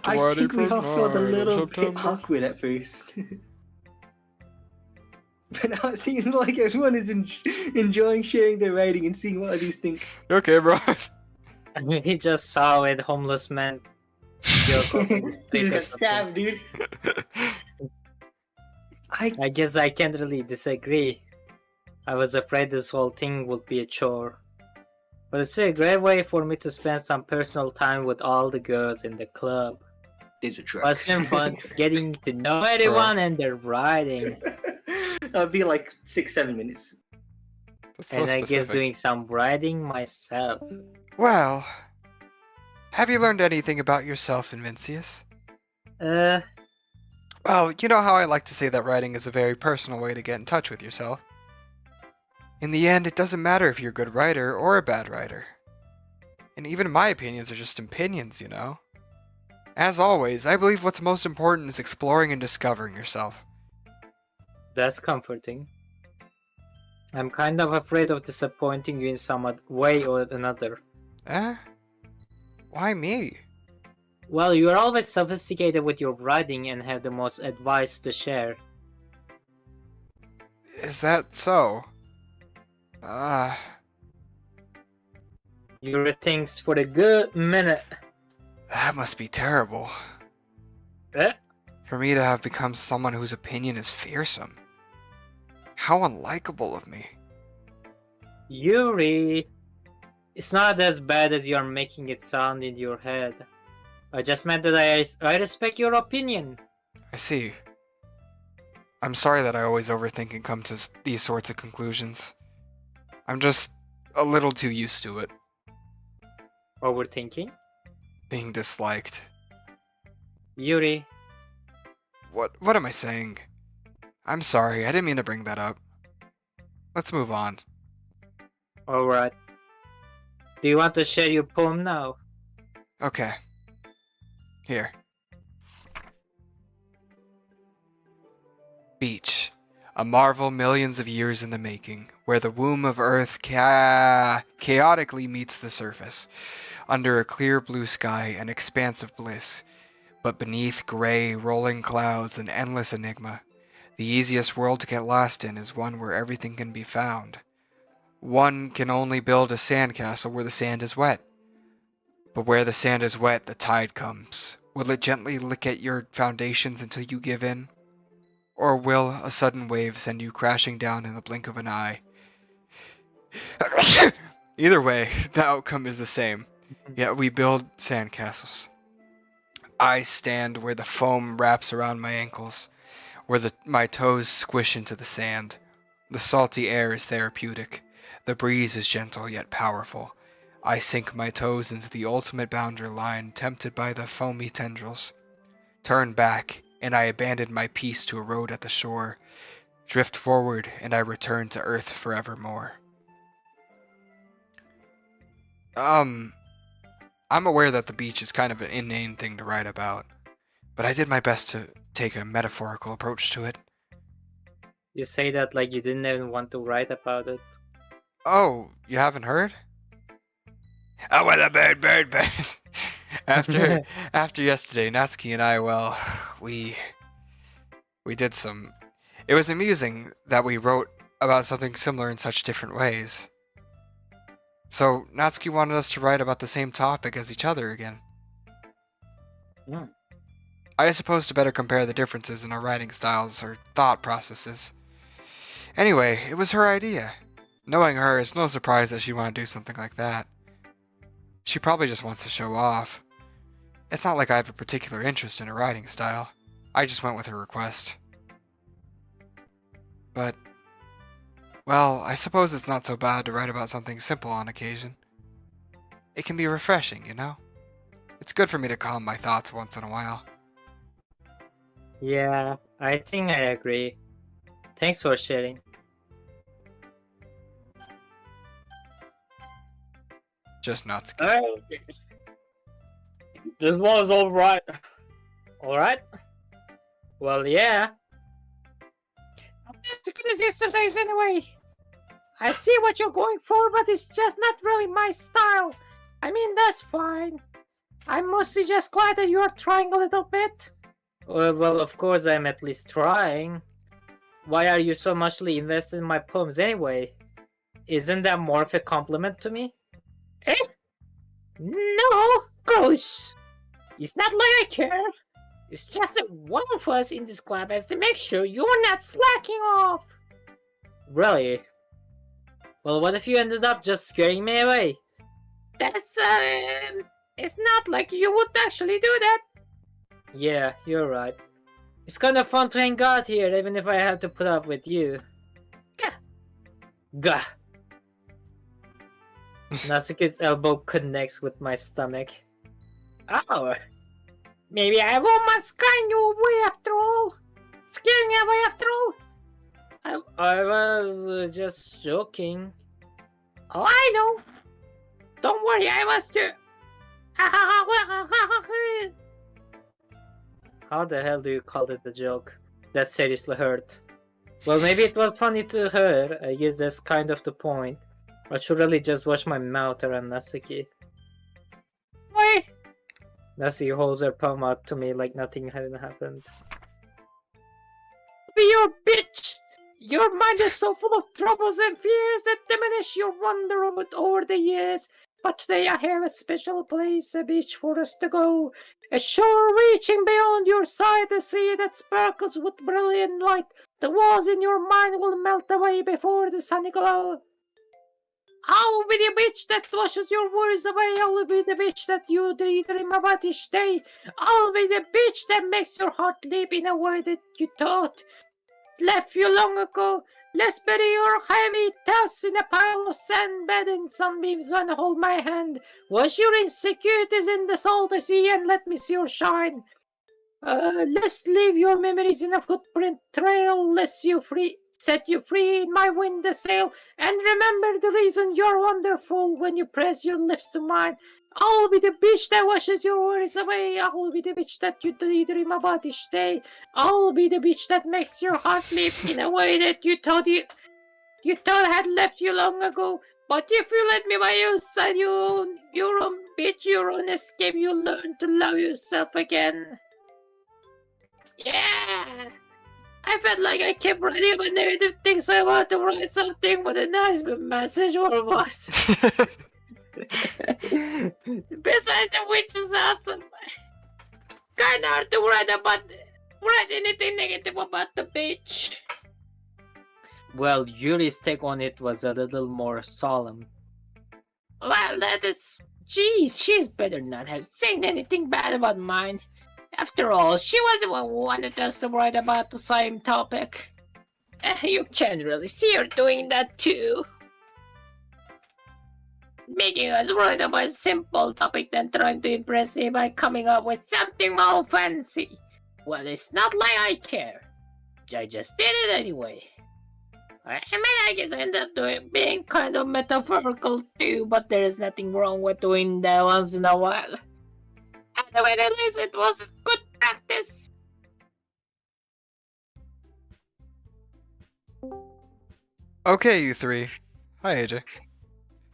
I think we all felt a little bit awkward at first. But now it seems like everyone is enjoying sharing their writing and seeing what others think. Okay, bro. He just saw a homeless man joke off in the street You or got something. stabbed, dude. I guess I can't really disagree. I was afraid this whole thing would be a chore. But it's a great way for me to spend some personal time with all the girls in the club. There's a truck. It's been fun getting to know everyone and their writing. That'll be like 6-7 minutes. That's so And I guess specific. doing some writing myself. Well, have you learned anything about yourself, Vincius? Well, you know how I like to say that writing is a very personal way to get in touch with yourself. In the end, it doesn't matter if you're a good writer or a bad writer. And even my opinions are just opinions, you know? As always, I believe what's most important is exploring and discovering yourself. That's comforting. I'm kind of afraid of disappointing you in some way or another. Eh? Why me? Well, you are always sophisticated with your writing and have the most advice to share. Is that so? You rethinks for a good minute. That must be terrible. Eh? For me to have become someone whose opinion is fearsome. How unlikable of me. Yuri, it's not as bad as you're making it sound in your head. I just meant that I respect your opinion. I see. I'm sorry that I always overthink and come to these sorts of conclusions. I'm just a little too used to it. Overthinking? Being disliked. Yuri, What am I saying? I'm sorry, I didn't mean to bring that up. Let's move on. alright. Do you want to share your poem now? Okay. Here. Beach. A marvel millions of years in the making, where the womb of Earth chaotically meets the surface, under a clear blue sky, an expanse of bliss, but beneath gray, rolling clouds, an endless enigma. The easiest world to get lost in is one where everything can be found. One can only build a sandcastle where the sand is wet. But where the sand is wet, the tide comes. Will it gently lick at your foundations until you give in? Or will a sudden wave send you crashing down in the blink of an eye? Either way, the outcome is the same. Yet we build sandcastles. I stand where the foam wraps around my ankles, where my toes squish into the sand. The salty air is therapeutic. The breeze is gentle yet powerful. I sink my toes into the ultimate boundary line, tempted by the foamy tendrils. Turn back, and I abandon my peace to erode at the shore. Drift forward, and I return to earth forevermore. I'm aware that the beach is kind of an inane thing to write about, but I did my best to take a metaphorical approach to it. You say that like you didn't even want to write about it. Oh, you haven't heard? Oh, well, a bird. After yesterday, Natsuki and I, well, we did some. It was amusing that we wrote about something similar in such different ways. So Natsuki wanted us to write about the same topic as each other again. Hmm. I suppose to better compare the differences in our writing styles or thought processes. Anyway, it was her idea. Knowing her, it's no surprise that she wanted to do something like that. She probably just wants to show off. It's not like I have a particular interest in her writing style. I just went with her request. But, well, I suppose it's not so bad to write about something simple on occasion. It can be refreshing, you know? It's good for me to calm my thoughts once in a while. Yeah, I think I agree. Thanks for sharing. Just Natsuki. Alright. This was alright. Alright? Well, yeah. I'm as good as yesterday's anyway. I see what you're going for, but it's just not really my style. I mean, that's fine. I'm mostly just glad that you're trying a little bit. Well, of course I'm at least trying. Why are you so muchly invested in my poems anyway? Isn't that more of a compliment to me? Eh? No, gross. It's not like I care. It's just that one of us in this club has to make sure you're not slacking off. Really? Well, what if you ended up just scaring me away? That's, it's not like you would actually do that. Yeah, you're right. It's kind of fun to hang out here, even if I have to put up with you. Gah. Gah. Natsuki's elbow connects with my stomach. Oh, maybe I won't scaring you away after all. Scaring you away after all. I was just joking. Oh, I know. Don't worry, I was too. How the hell do you call it a joke? That seriously hurt. Well, maybe it was funny to her. I guess that's kind of the point. I should really just wash my mouth around Natsuki. Why? Natsuki holds her palm out to me like nothing hadn't happened. Be your bitch! Your mind is so full of troubles and fears that diminish your wonder over the years. But today I have a special place, a beach for us to go. A shore reaching beyond your sight, a sea that sparkles with brilliant light. The walls in your mind will melt away before the sunny glow. I'll be the beach that washes your worries away. I'll be the beach that you dream about each day. I'll be the beach that makes your heart leap in a way that you thought left you long ago. Let's bury your heavy thoughts in a pile of sand, bed in sunbeams, and hold my hand. Wash your insecurities in the salty sea and let me see your shine. Let's leave your memories in a footprint trail. Let's set you free in my window sail. And remember the reason you're wonderful when you press your lips to mine. I'll be the beach that washes your worries away. I'll be the beach that you dream about each day. I'll be the beach that makes your heart leap in a way that you thought had left you long ago. But if you let me by your side, your own beach, your own escape, you'll learn to love yourself again. Yeah! I felt like I kept writing about negative things, so I wanted to write something with a nice message or was. Besides, the witch is awesome. Kinda hard to write anything negative about the beach. Well, Yuri's take on it was a little more solemn. Well, that is... Geez, she's better not have said anything bad about mine. After all, she was the one who wanted us to write about the same topic. You can really see her doing that too. Making us write about a simple topic than trying to impress me by coming up with something more fancy. Well, it's not like I care. I just did it anyway. I mean, I guess I ended up being kind of metaphorical too, but there is nothing wrong with doing that once in a while. At the very least, it was good practice. Okay, you three. Hi, AJ.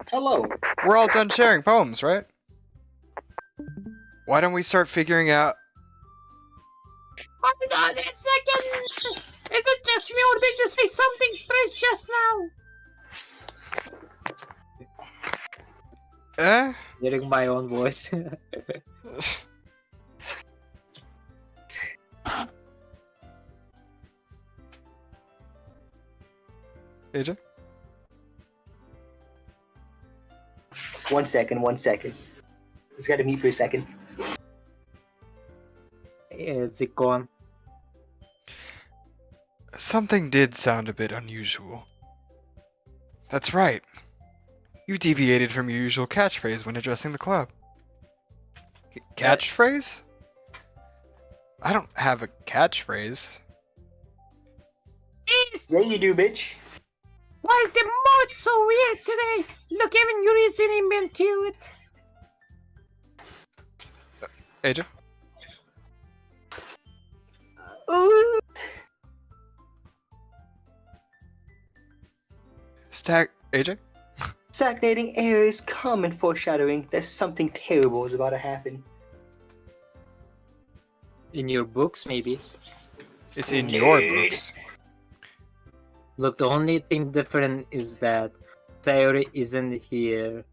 Hello. We're all done sharing poems, right? Why don't we start figuring out... Hold on a second! Is it just me or did you say something straight just now? Hearing my own voice. AJ? 1 second. Just gotta mute for a second. Is it gone? Something did sound a bit unusual. That's right. You deviated from your usual catchphrase when addressing the club. Catchphrase? I don't have a catchphrase. Yeah, you do, bitch. Why is the mood so weird today? Look, even Yuri isn't into it. AJ? Ooh. AJ? Stagnating air is common foreshadowing that something terrible is about to happen. In your books, maybe. It's in your books. Look, the only thing different is that Sayori isn't here.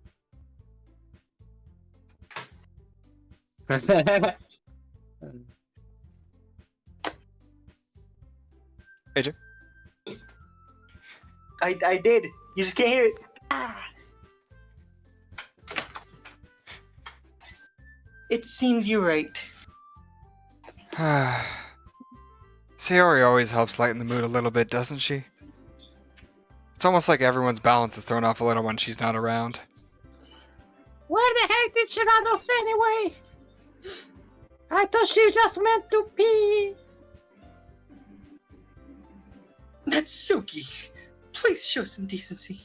AJ? I did. You just can't hear it. Ah. It seems you're right. Sayori always helps lighten the mood a little bit, doesn't she? It's almost like everyone's balance is thrown off a little when she's not around. Where the heck did she run off anyway? I thought she just meant to pee. Natsuki, please show some decency.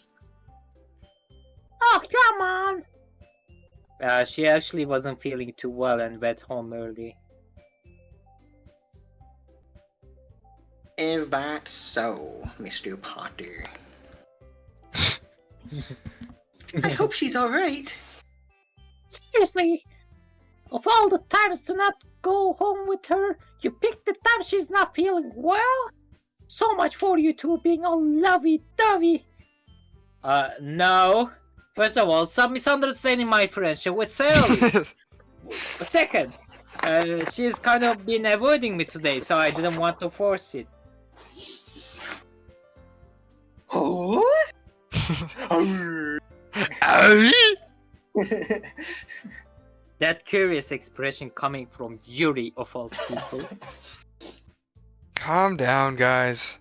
Oh, come on! She actually wasn't feeling too well and went home early. Is that so, Mr. Potter? I hope she's alright. Seriously? Of all the times to not go home with her, you picked the time she's not feeling well? So much for you two being all lovey-dovey. No. First of all, some misunderstanding my friendship with Sayori. Second, she's kind of been avoiding me today, so I didn't want to force it. Oh? That curious expression coming from Yuri of all people. Calm down, guys.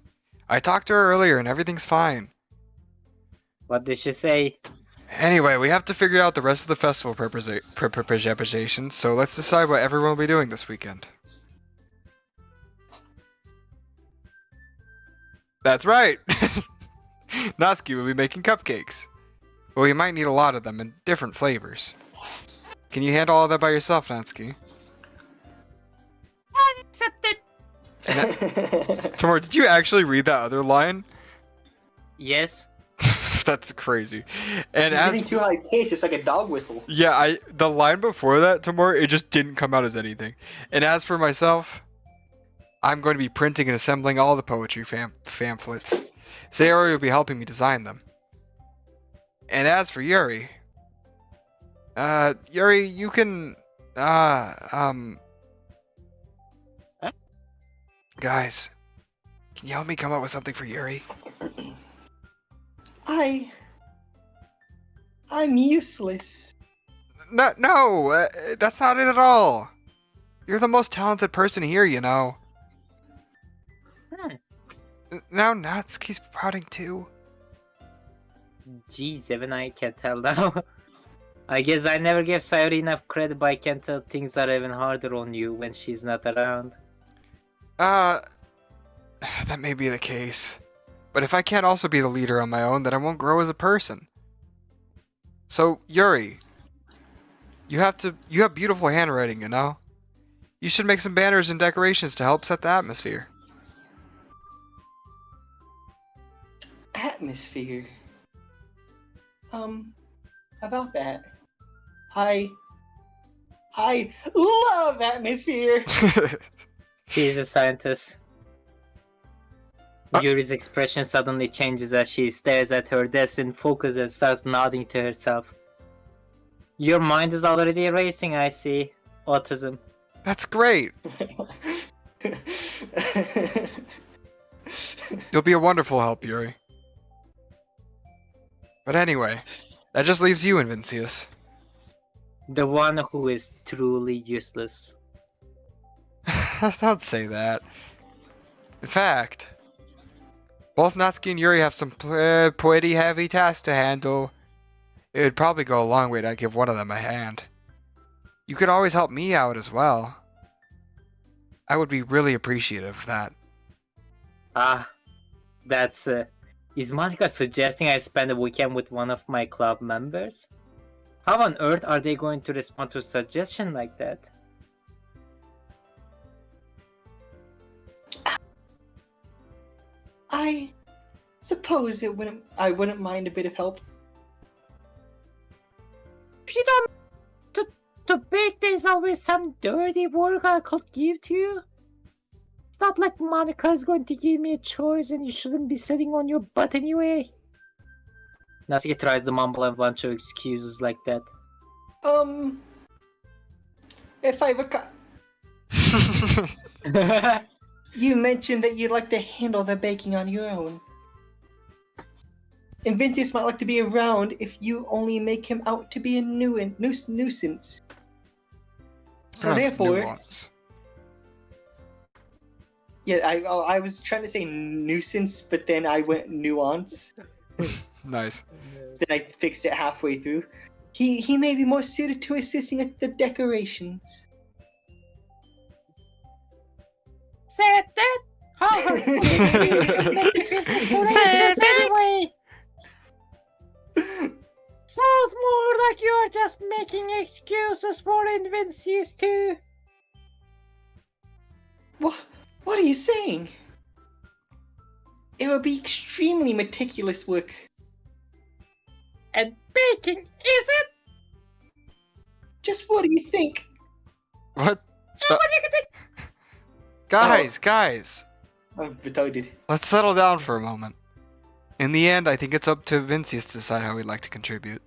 I talked to her earlier and everything's fine. What did she say? Anyway, we have to figure out the rest of the festival preparations, so let's decide what everyone will be doing this weekend. That's right! Natsuki will be making cupcakes. But we might need a lot of them in different flavors. Can you handle all that by yourself, Natsuki? Accepted. Timor, did you actually read that other line? Yes. That's crazy. And You're getting as too high pitched, it's like a dog whistle. yeah, the line before that, Timor, it just didn't come out as anything. And as for myself, I'm going to be printing and assembling all the poetry pamphlets. Sayori will be helping me design them. And as for Yuri, Yuri, you can, guys, can you help me come up with something for Yuri? I'm useless. No, that's not it at all. You're the most talented person here, you know. Now Natsuki's pouting too. Geez, even I can't tell now. I guess I never gave Sayori enough credit, but I can tell things are even harder on you when she's not around. That may be the case. But if I can't also be the leader on my own, then I won't grow as a person. So, Yuri, you have beautiful handwriting, you know? You should make some banners and decorations to help set the atmosphere. Atmosphere. About that. I love atmosphere. She's a scientist. Yuri's expression suddenly changes as she stares at her desk in focus and starts nodding to herself. Your mind is already racing, I see. Autism. That's great. You'll be a wonderful help, Yuri. But anyway, that just leaves you, Vincius. The one who is truly useless. Don't say that. In fact, both Natsuki and Yuri have some pretty heavy tasks to handle. It would probably go a long way to give one of them a hand. You could always help me out as well. I would be really appreciative of that. That's is Monica suggesting I spend a weekend with one of my club members? How on earth are they going to respond to a suggestion like that? I suppose I wouldn't mind a bit of help. If you don't to bake, there's always some dirty work I could give to you. It's not like Monica is going to give me a choice and you shouldn't be sitting on your butt anyway. Natsuki tries to mumble a bunch of excuses like that. If I recall, you mentioned that you'd like to handle the baking on your own. And Vincius might like to be around if you only make him out to be a nuisance. So therefore, nuance. Yeah, I was trying to say nuisance, but then I went nuance. Nice. Then I fixed it halfway through. He may be more suited to assisting at the decorations. Said that? Anyway. Sounds more like you're just making excuses for Vincius too. What are you saying? It would be extremely meticulous work. And baking, is it? Just what do you think? What? What do you think? Guys, I'm retarded. Let's settle down for a moment. In the end, I think it's up to Vincius to decide how he'd like to contribute.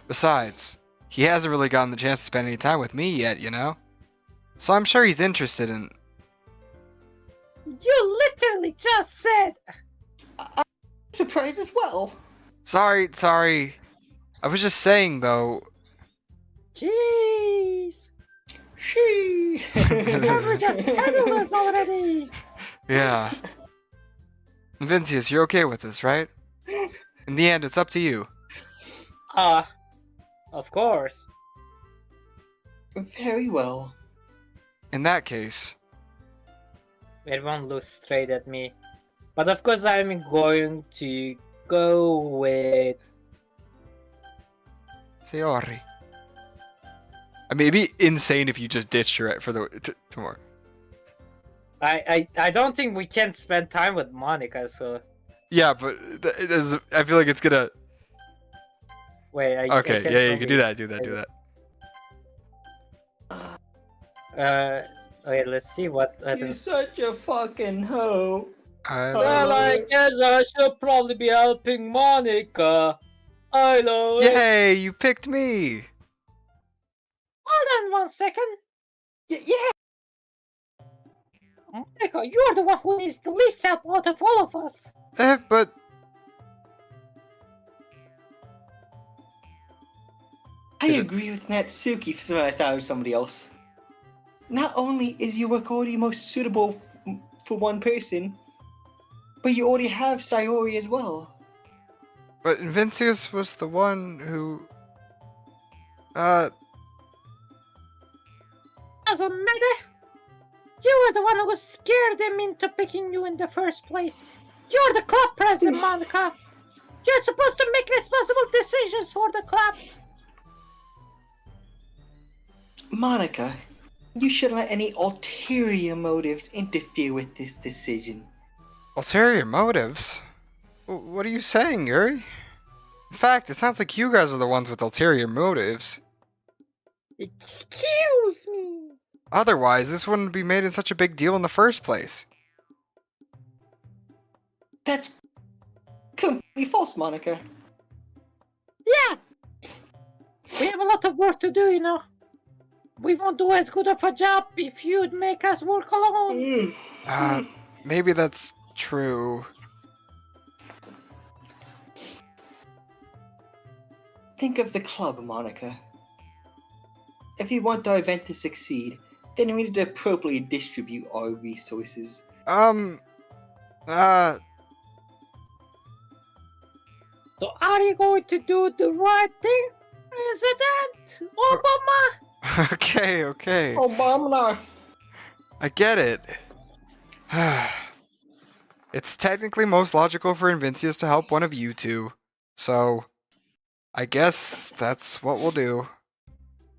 Besides, he hasn't really gotten the chance to spend any time with me yet, you know? So I'm sure he's interested in... You literally just said. I'm surprised as well. Sorry. I was just saying, though... Jeez. She. You're just telling us already. Yeah. Vincius, you're okay with this, right? In the end, it's up to you. Of course. Very well. In that case... Everyone looks straight at me. But of course I'm going to go with... Sayori. I mean, it'd be insane if you just ditched her for the Timor. I don't think we can spend time with Monica, so... Yeah, but I feel like it's gonna... Wait, Okay, yeah, you can do that, do that. Okay, let's see what... You're such a fucking hoe. Well, I guess I should probably be helping Monica. I know it. Yay, you picked me! Hold on 1 second. Yeah. Monica, you're the one who needs the least help out of all of us. But... I agree with Natsuki for some I thought it was somebody else. Not only is your work already most suitable for one person, but you already have Sayori as well. But Vincius was the one who... Doesn't matter. You were the one who scared them into picking you in the first place. You're the club president, Monica. You're supposed to make responsible decisions for the club. Monica, you shouldn't let any ulterior motives interfere with this decision. Ulterior motives? What are you saying, Yuri? In fact, it sounds like you guys are the ones with ulterior motives. Excuse me. Otherwise, this wouldn't be made in such a big deal in the first place. That's completely false, Monica. Yeah. We have a lot of work to do, you know. We won't do as good of a job if you'd make us work alone. Maybe that's true. Think of the club, Monica. If we want our event to succeed, then we need to appropriately distribute our resources. So are you going to do the right thing, President Obama? Okay. Obama! I get it. It's technically most logical for Invincius to help one of you two, so I guess that's what we'll do.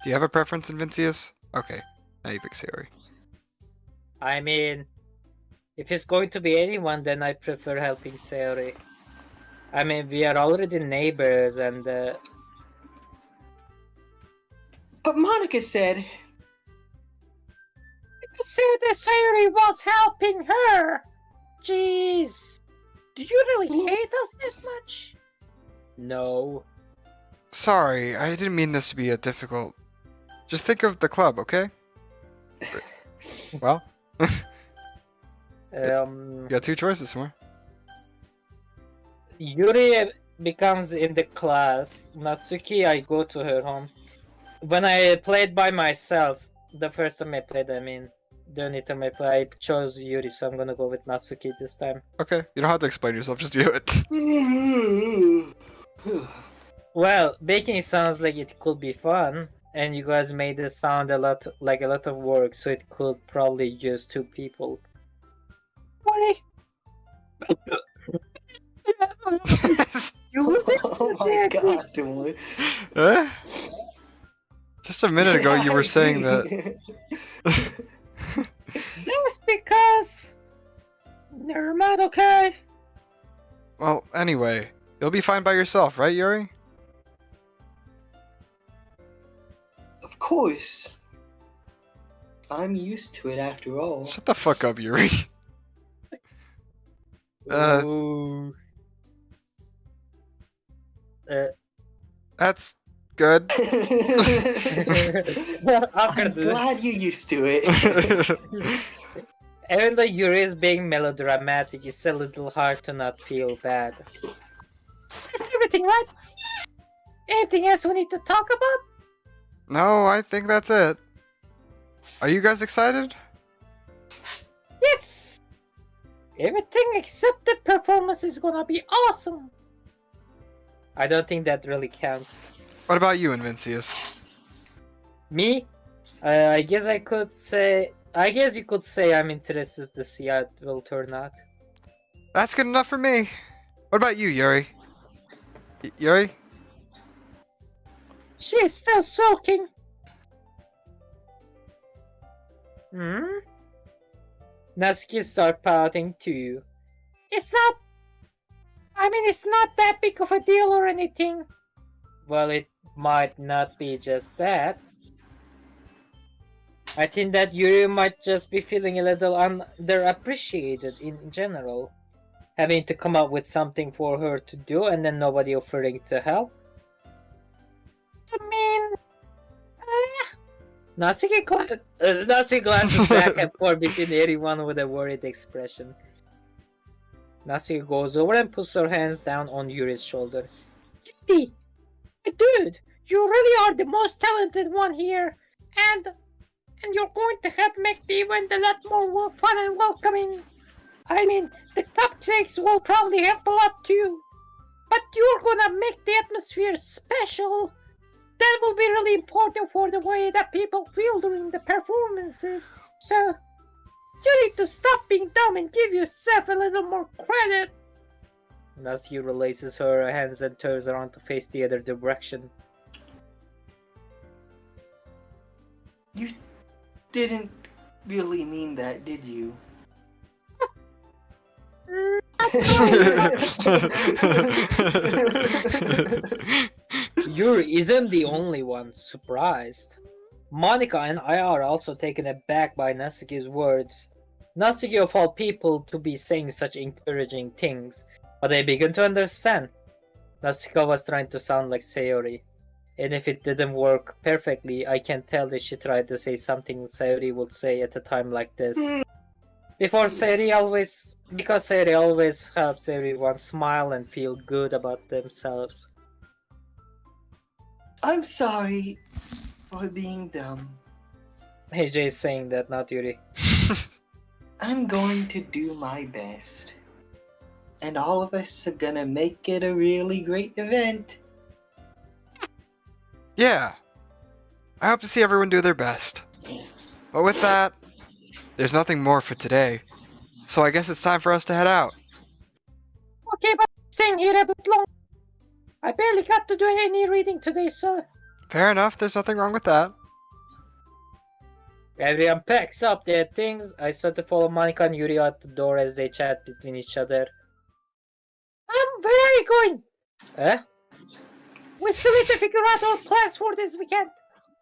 Do you have a preference, Invincius? Okay, now you pick Sayori. I mean, if it's going to be anyone, then I prefer helping Sayori. I mean, we are already neighbors, and But Monica said... you said that Sayori was helping her! Jeez! Do you really hate us this much? No. Sorry, I didn't mean this to be a difficult... Just think of the club, okay? Well, you got two choices, somewhere. Yuri becomes in the class. Natsuki, I go to her home. When I played by myself, the first time I played, the only time I played, I chose Yuri, so I'm gonna go with Natsuki this time. Okay, you don't have to explain yourself, just do it. Well, baking sounds like it could be fun, and you guys made it sound a lot of work, so it could probably use 2 people. Sorry. Oh my god, Timor. Huh? Just a minute ago you were saying that... That's because... Never mind, okay? Well, anyway, you'll be fine by yourself, right, Yuri? Of course. I'm used to it after all. Shut the fuck up, Yuri. Ooh. That's good. I'm glad you're used to it. Even though Yuri is being melodramatic, it's a little hard to not feel bad. That's everything, right? Anything else we need to talk about? No, I think that's it. Are you guys excited? Yes! Everything except the performance is gonna be awesome! I don't think that really counts. What about you, Invincius? Me? I guess you could say I'm interested to see how it will turn out. That's good enough for me. What about you, Yuri? Yuri? She's still soaking! Natsuki start pouting too. It's not that big of a deal or anything. Well, it might not be just that. I think that Yuri might just be feeling a little underappreciated in general. Having to come up with something for her to do and then nobody offering to help. I mean... Natsuki glances back and forth between everyone with a worried expression. Natsuki goes over and puts her hands down on Yuri's shoulder. Yuri! Dude! You really are the most talented one here! And you're going to help make the event a lot more fun and welcoming. I mean, the cupcakes will probably help a lot too. But you're gonna make the atmosphere special. That will be really important for the way that people feel during the performances. So, you need to stop being dumb and give yourself a little more credit. Natsuki releases her hands and turns around to face the other direction. You didn't really mean that, did you? Yuri isn't the only one surprised. Monica and I are also taken aback by Natsuki's words. Natsuki of all people to be saying such encouraging things, but they begin to understand. Natsuki was trying to sound like Sayori, and if it didn't work perfectly, I can tell that she tried to say something Sayori would say at a time like this. Because Sayori always helps everyone smile and feel good about themselves. I'm sorry for being dumb. AJ is saying that, not Yuri. I'm going to do my best. And all of us are gonna make it a really great event. Yeah. I hope to see everyone do their best. But with that, there's nothing more for today. So I guess it's time for us to head out. Okay, but I'm staying here a bit long. I barely got to do any reading today, so... Fair enough, there's nothing wrong with that. Everyone packs up their things. I start to follow Monica and Yuri out the door as they chat between each other. Where are you going? Huh? We still need to figure out our plans for this weekend.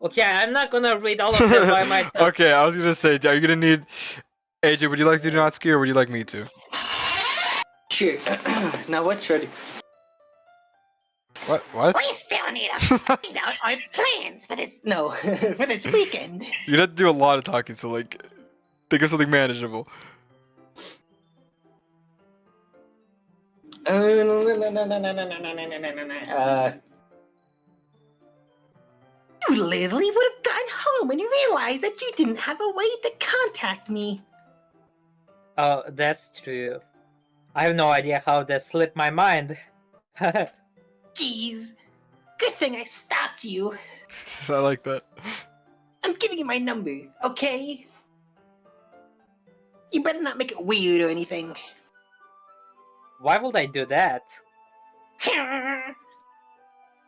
Okay, I'm not gonna read all of them by myself. Okay, I was gonna say, are you gonna need... AJ, would you like to do Natsuki or would you like me to? Sure. Now what should... What? We still need to find out our plans for this. No, for this weekend. You'd have to do a lot of talking, so like... Think of something manageable. You literally would have gotten home and realized that you didn't have a way to contact me. Oh, that's true. I have no idea how that slipped my mind. Jeez. Good thing I stopped you. I like that. I'm giving you my number, okay? You better not make it weird or anything. Why would I do that?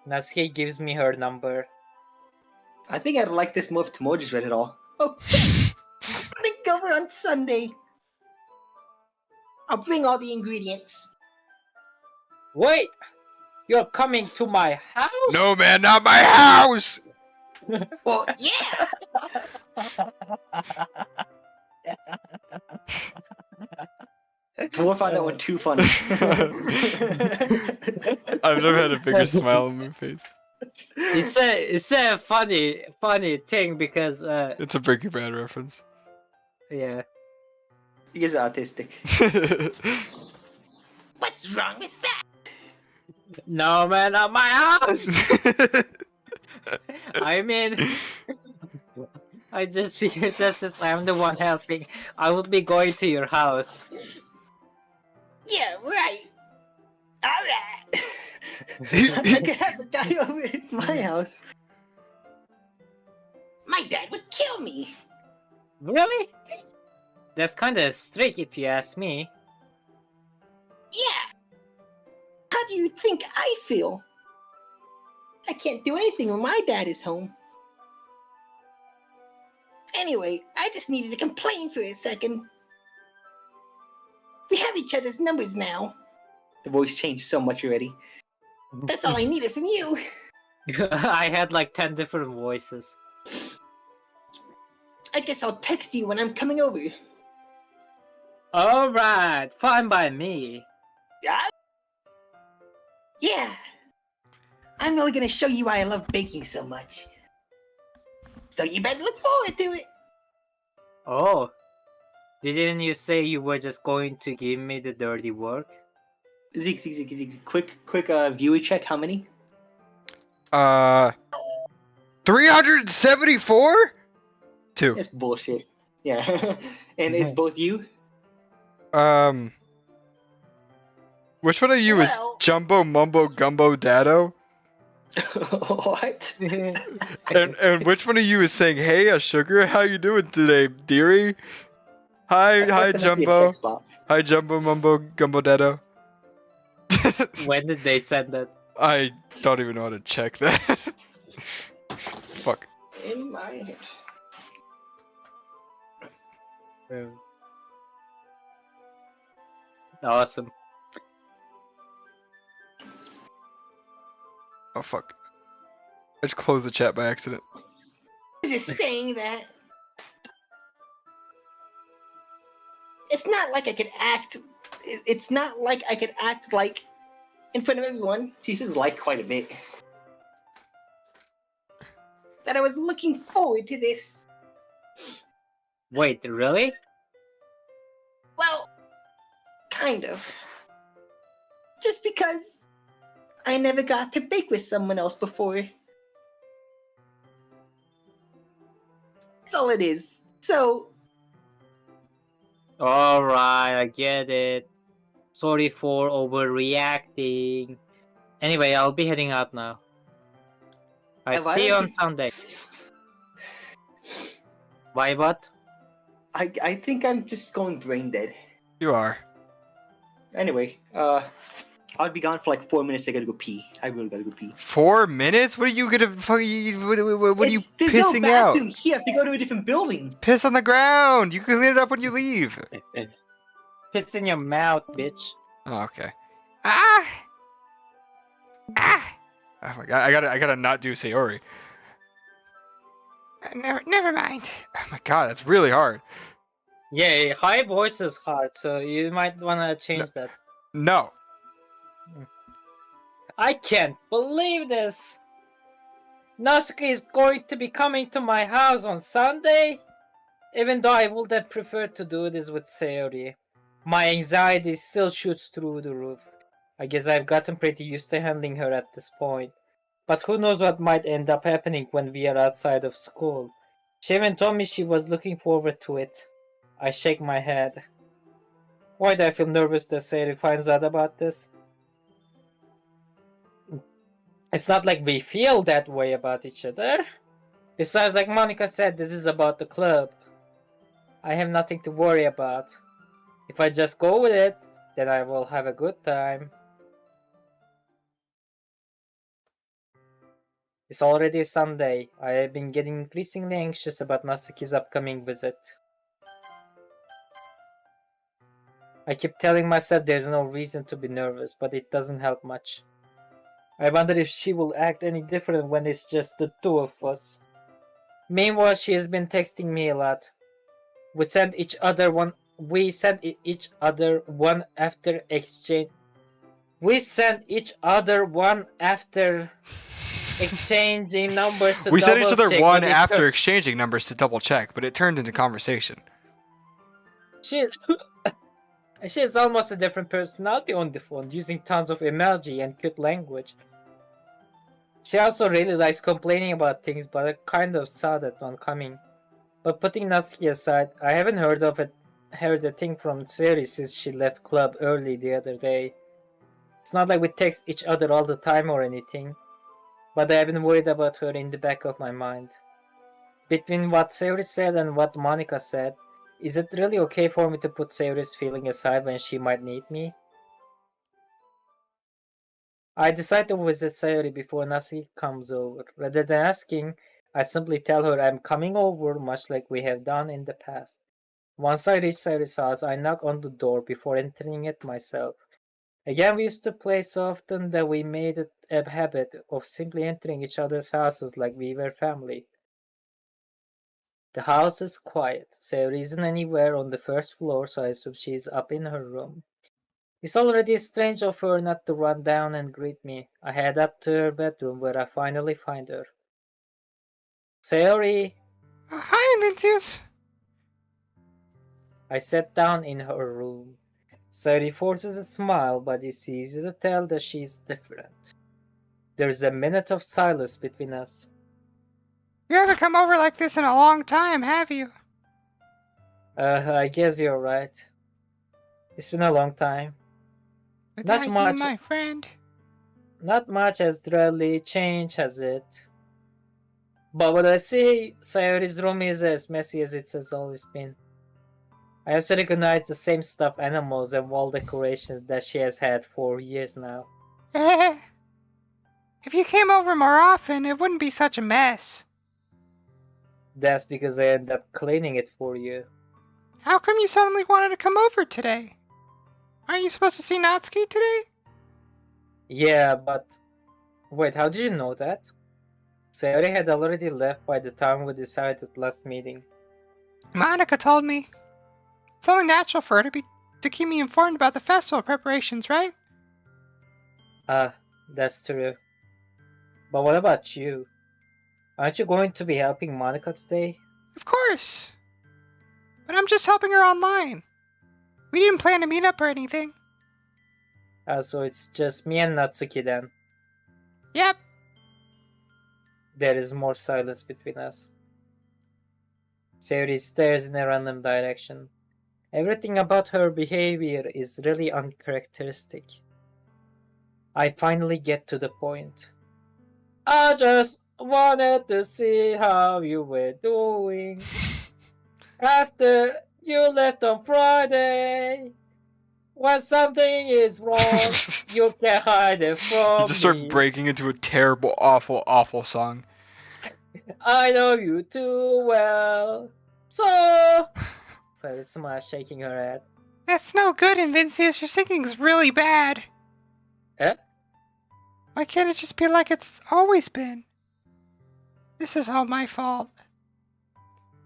Natsuki gives me her number. I think I'd like this more if Timor just read it all. Okay. I'm gonna go over on Sunday. I'll bring all the ingredients. Wait! You're coming to my house? No, man, not my house! Well, yeah! Dwarf found that one too funny. I've never had a bigger smile on my face. It's a funny thing because It's a Breaking Bad reference. yeah. He is autistic. What's wrong with that? No man, not my house. I mean, I just figured that since I'm the one helping, I would be going to your house. Yeah, right. Alright. I could have a guy over at my house. My dad would kill me. Really? That's kind of strict if you ask me. Yeah. How do you think I feel? I can't do anything when my dad is home. Anyway, I just needed to complain for a second. We have each other's numbers now. The voice changed so much already. That's all I needed from you. I had like 10 different voices. I guess I'll text you when I'm coming over. Alright, fine by me. Yeah. I'm really gonna show you why I love baking so much. So you better look forward to it. Oh. Didn't you say you were just going to give me the dirty work? Zeke. Quick viewer check. How many? 374? 2. That's bullshit. Yeah. And it's both you? Which one of you is Well- Jumbo Mumbo Gumbo Dado? What? And which one of you is saying, "Hey, sugar, how you doing today, dearie?" Hi, That might be a Jumbo. sex bot. Hi, Jumbo Mumbo Gumbo Dado. When did they send that? I don't even know how to check that. Fuck. In my head. Awesome. Oh fuck. I just closed the chat by accident. I was just saying that. It's not like I could act. It's not like I could act like in front of everyone She says like quite a bit. that I was looking forward to this. Wait, really? Well, kind of. Just because I never got to bake with someone else before. That's all it is. So, Alright, I get it. Sorry for overreacting. Anyway, I'll be heading out now. I Why see you don't on Sunday. Why what? I think I'm just going brain dead. You are. Anyway, I'll be gone for like 4 minutes. I gotta go pee. I really gotta go pee. 4 minutes? What are you gonna fucking? What are you There's pissing no out? bathroom here. I have to go to a different building. Piss on the ground. You can clean it up when you leave. Piss in your mouth, bitch. Oh, okay. Ah! Ah! Oh my god, I gotta not do Sayori. Never mind. Oh my god, that's really hard. Yeah, high voice is hard, so you might wanna change that. No. I can't believe this! Natsuki is going to be coming to my house on Sunday? Even though I would have preferred to do this with Sayori. My anxiety still shoots through the roof. I guess I've gotten pretty used to handling her at this point. But who knows what might end up happening when we are outside of school. She even told me she was looking forward to it. I shake my head. Why do I feel nervous that Sayori finds out about this? It's not like we feel that way about each other. Besides, like Monica said, this is about the club. I have nothing to worry about. If I just go with it, then I will have a good time. It's already Sunday. I have been getting increasingly anxious about Natsuki's upcoming visit. I keep telling myself there's no reason to be nervous, but it doesn't help much. I wonder if she will act any different when it's just the two of us. Meanwhile, she has been texting me a lot. We send each other one we sent each other one after exchange. We sent each other one after exchanging numbers to We sent each double other check, one but it after exchanging numbers to double check, but it turned into conversation. She she's almost a different personality on the phone, using tons of emoji and cute language. She also really likes complaining about things, but I kind of saw that one coming. But putting Natsuki aside, I haven't heard a thing from Siri since she left club early the other day. It's not like we text each other all the time or anything, but I've been worried about her in the back of my mind. Between what Sayori said and what Monica said, is it really okay for me to put Sayori's feeling aside when she might need me? I decide to visit Sayori before Natsuki comes over. Rather than asking, I simply tell her I'm coming over, much like we have done in the past. Once I reach Sayori's house, I knock on the door before entering it myself. Again, we used to play so often that we made it a habit of simply entering each other's houses like we were family. The house is quiet. Sayori isn't anywhere on the first floor, so I assume she's up in her room. It's already strange of her not to run down and greet me. I head up to her bedroom where I finally find her. Sayori! Hi, Mencius. I sat down in her room. Sayori forces a smile, but it's easy to tell that she's different. There's a minute of silence between us. You haven't come over like this in a long time, have you? I guess you're right. It's been a long time. Without Not you, much. my friend. Not much has really changed, has it? But what I see, Sayori's room is as messy as it has always been. I also recognize the same stuffed animals and wall decorations that she has had for years now. If you came over more often, it wouldn't be such a mess. That's because I end up cleaning it for you. How come you suddenly wanted to come over today? Aren't you supposed to see Natsuki today? Yeah, but... Wait, how did you know that? Sayori had already left by the time we decided last meeting. Monica told me. It's only natural for her to keep me informed about the festival preparations, right? That's true. But what about you? Aren't you going to be helping Monica today? Of course. But I'm just helping her online. We didn't plan to meet up or anything. So it's just me and Natsuki then. Yep. There is more silence between us. Sayori stares in a random direction. Everything about her behavior is really uncharacteristic. I finally get to the point. I just wanted to see how you were doing after you left on Friday. When something is wrong, you can't hide it from You just start me. breaking into a terrible, awful, awful song. I know you too well. So Smash shaking her head. That's no good, Invincius. Your singing's really bad. Eh? Why can't it just be like it's always been? This is all my fault.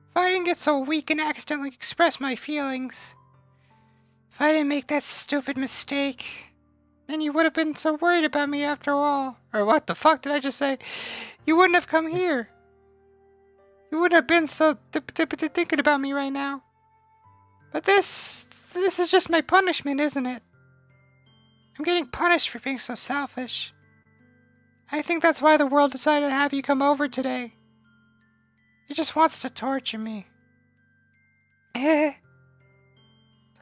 If I didn't get so weak and accidentally express my feelings, if I didn't make that stupid mistake, then you would have been so worried about me after all. Or what the fuck did I just say? You wouldn't have come here. You wouldn't have been so thinking about me right now. But this is just my punishment, isn't it? I'm getting punished for being so selfish. I think that's why the world decided to have you come over today. It just wants to torture me.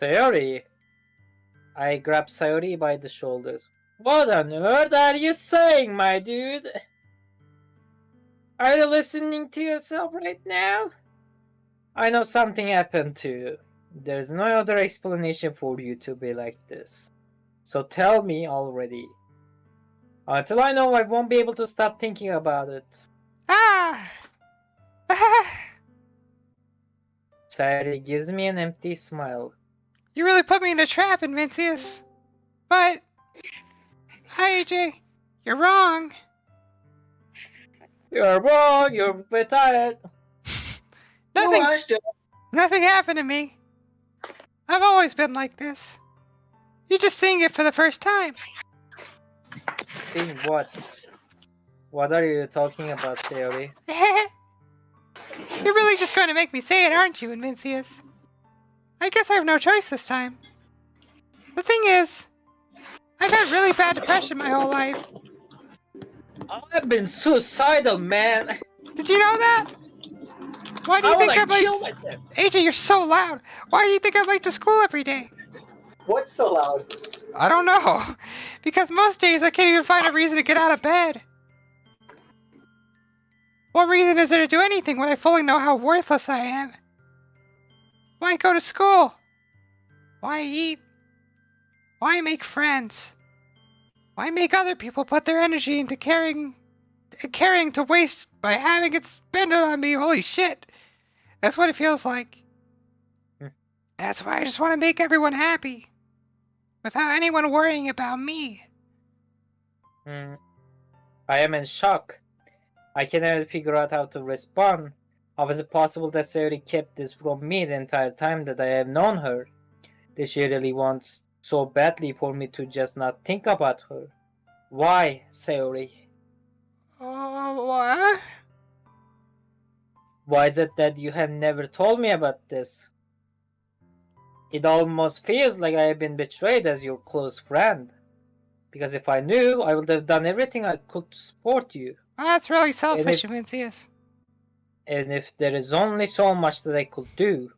Sayori. I grab Sayori by the shoulders. What on earth are you saying, my dude? Are you listening to yourself right now? I know something happened to you. There's no other explanation for you to be like this. So tell me already. Until I know, I won't be able to stop thinking about it. Ah! Sayori gives me an empty smile. You really put me in a trap, Invincius. But... Hi, AJ. You're wrong. You're wrong, you're retired. Nothing, No, I still. nothing happened to me. I've always been like this. You're just seeing it for the first time. Seeing what? What are you talking about, Sayori? You're really just going to make me say it, aren't you, Invincius? I guess I have no choice this time. The thing is, I've had really bad depression my whole life. I've been suicidal, man. Did you know that? Why do you How would think I I'm late? kill myself? AJ, you're so loud. Why do you think I'm late to school every day? What's so loud? I don't know. Because most days I can't even find a reason to get out of bed. What reason is there to do anything when I fully know how worthless I am? Why go to school? Why eat? Why make friends? Why make other people put their energy into caring to waste by having it spent on me? Holy shit. That's what it feels like. That's why I just want to make everyone happy. Without anyone worrying about me. I am in shock. I cannot figure out how to respond. How is it possible that Sayori kept this from me the entire time that I have known her? Did she really want so badly for me to just not think about her? Why, Sayori? What? Why is it that you have never told me about this? It almost feels like I have been betrayed as your close friend. Because if I knew, I would have done everything I could to support you. Well, that's really selfish, Vincius. And if there is only so much that I could do.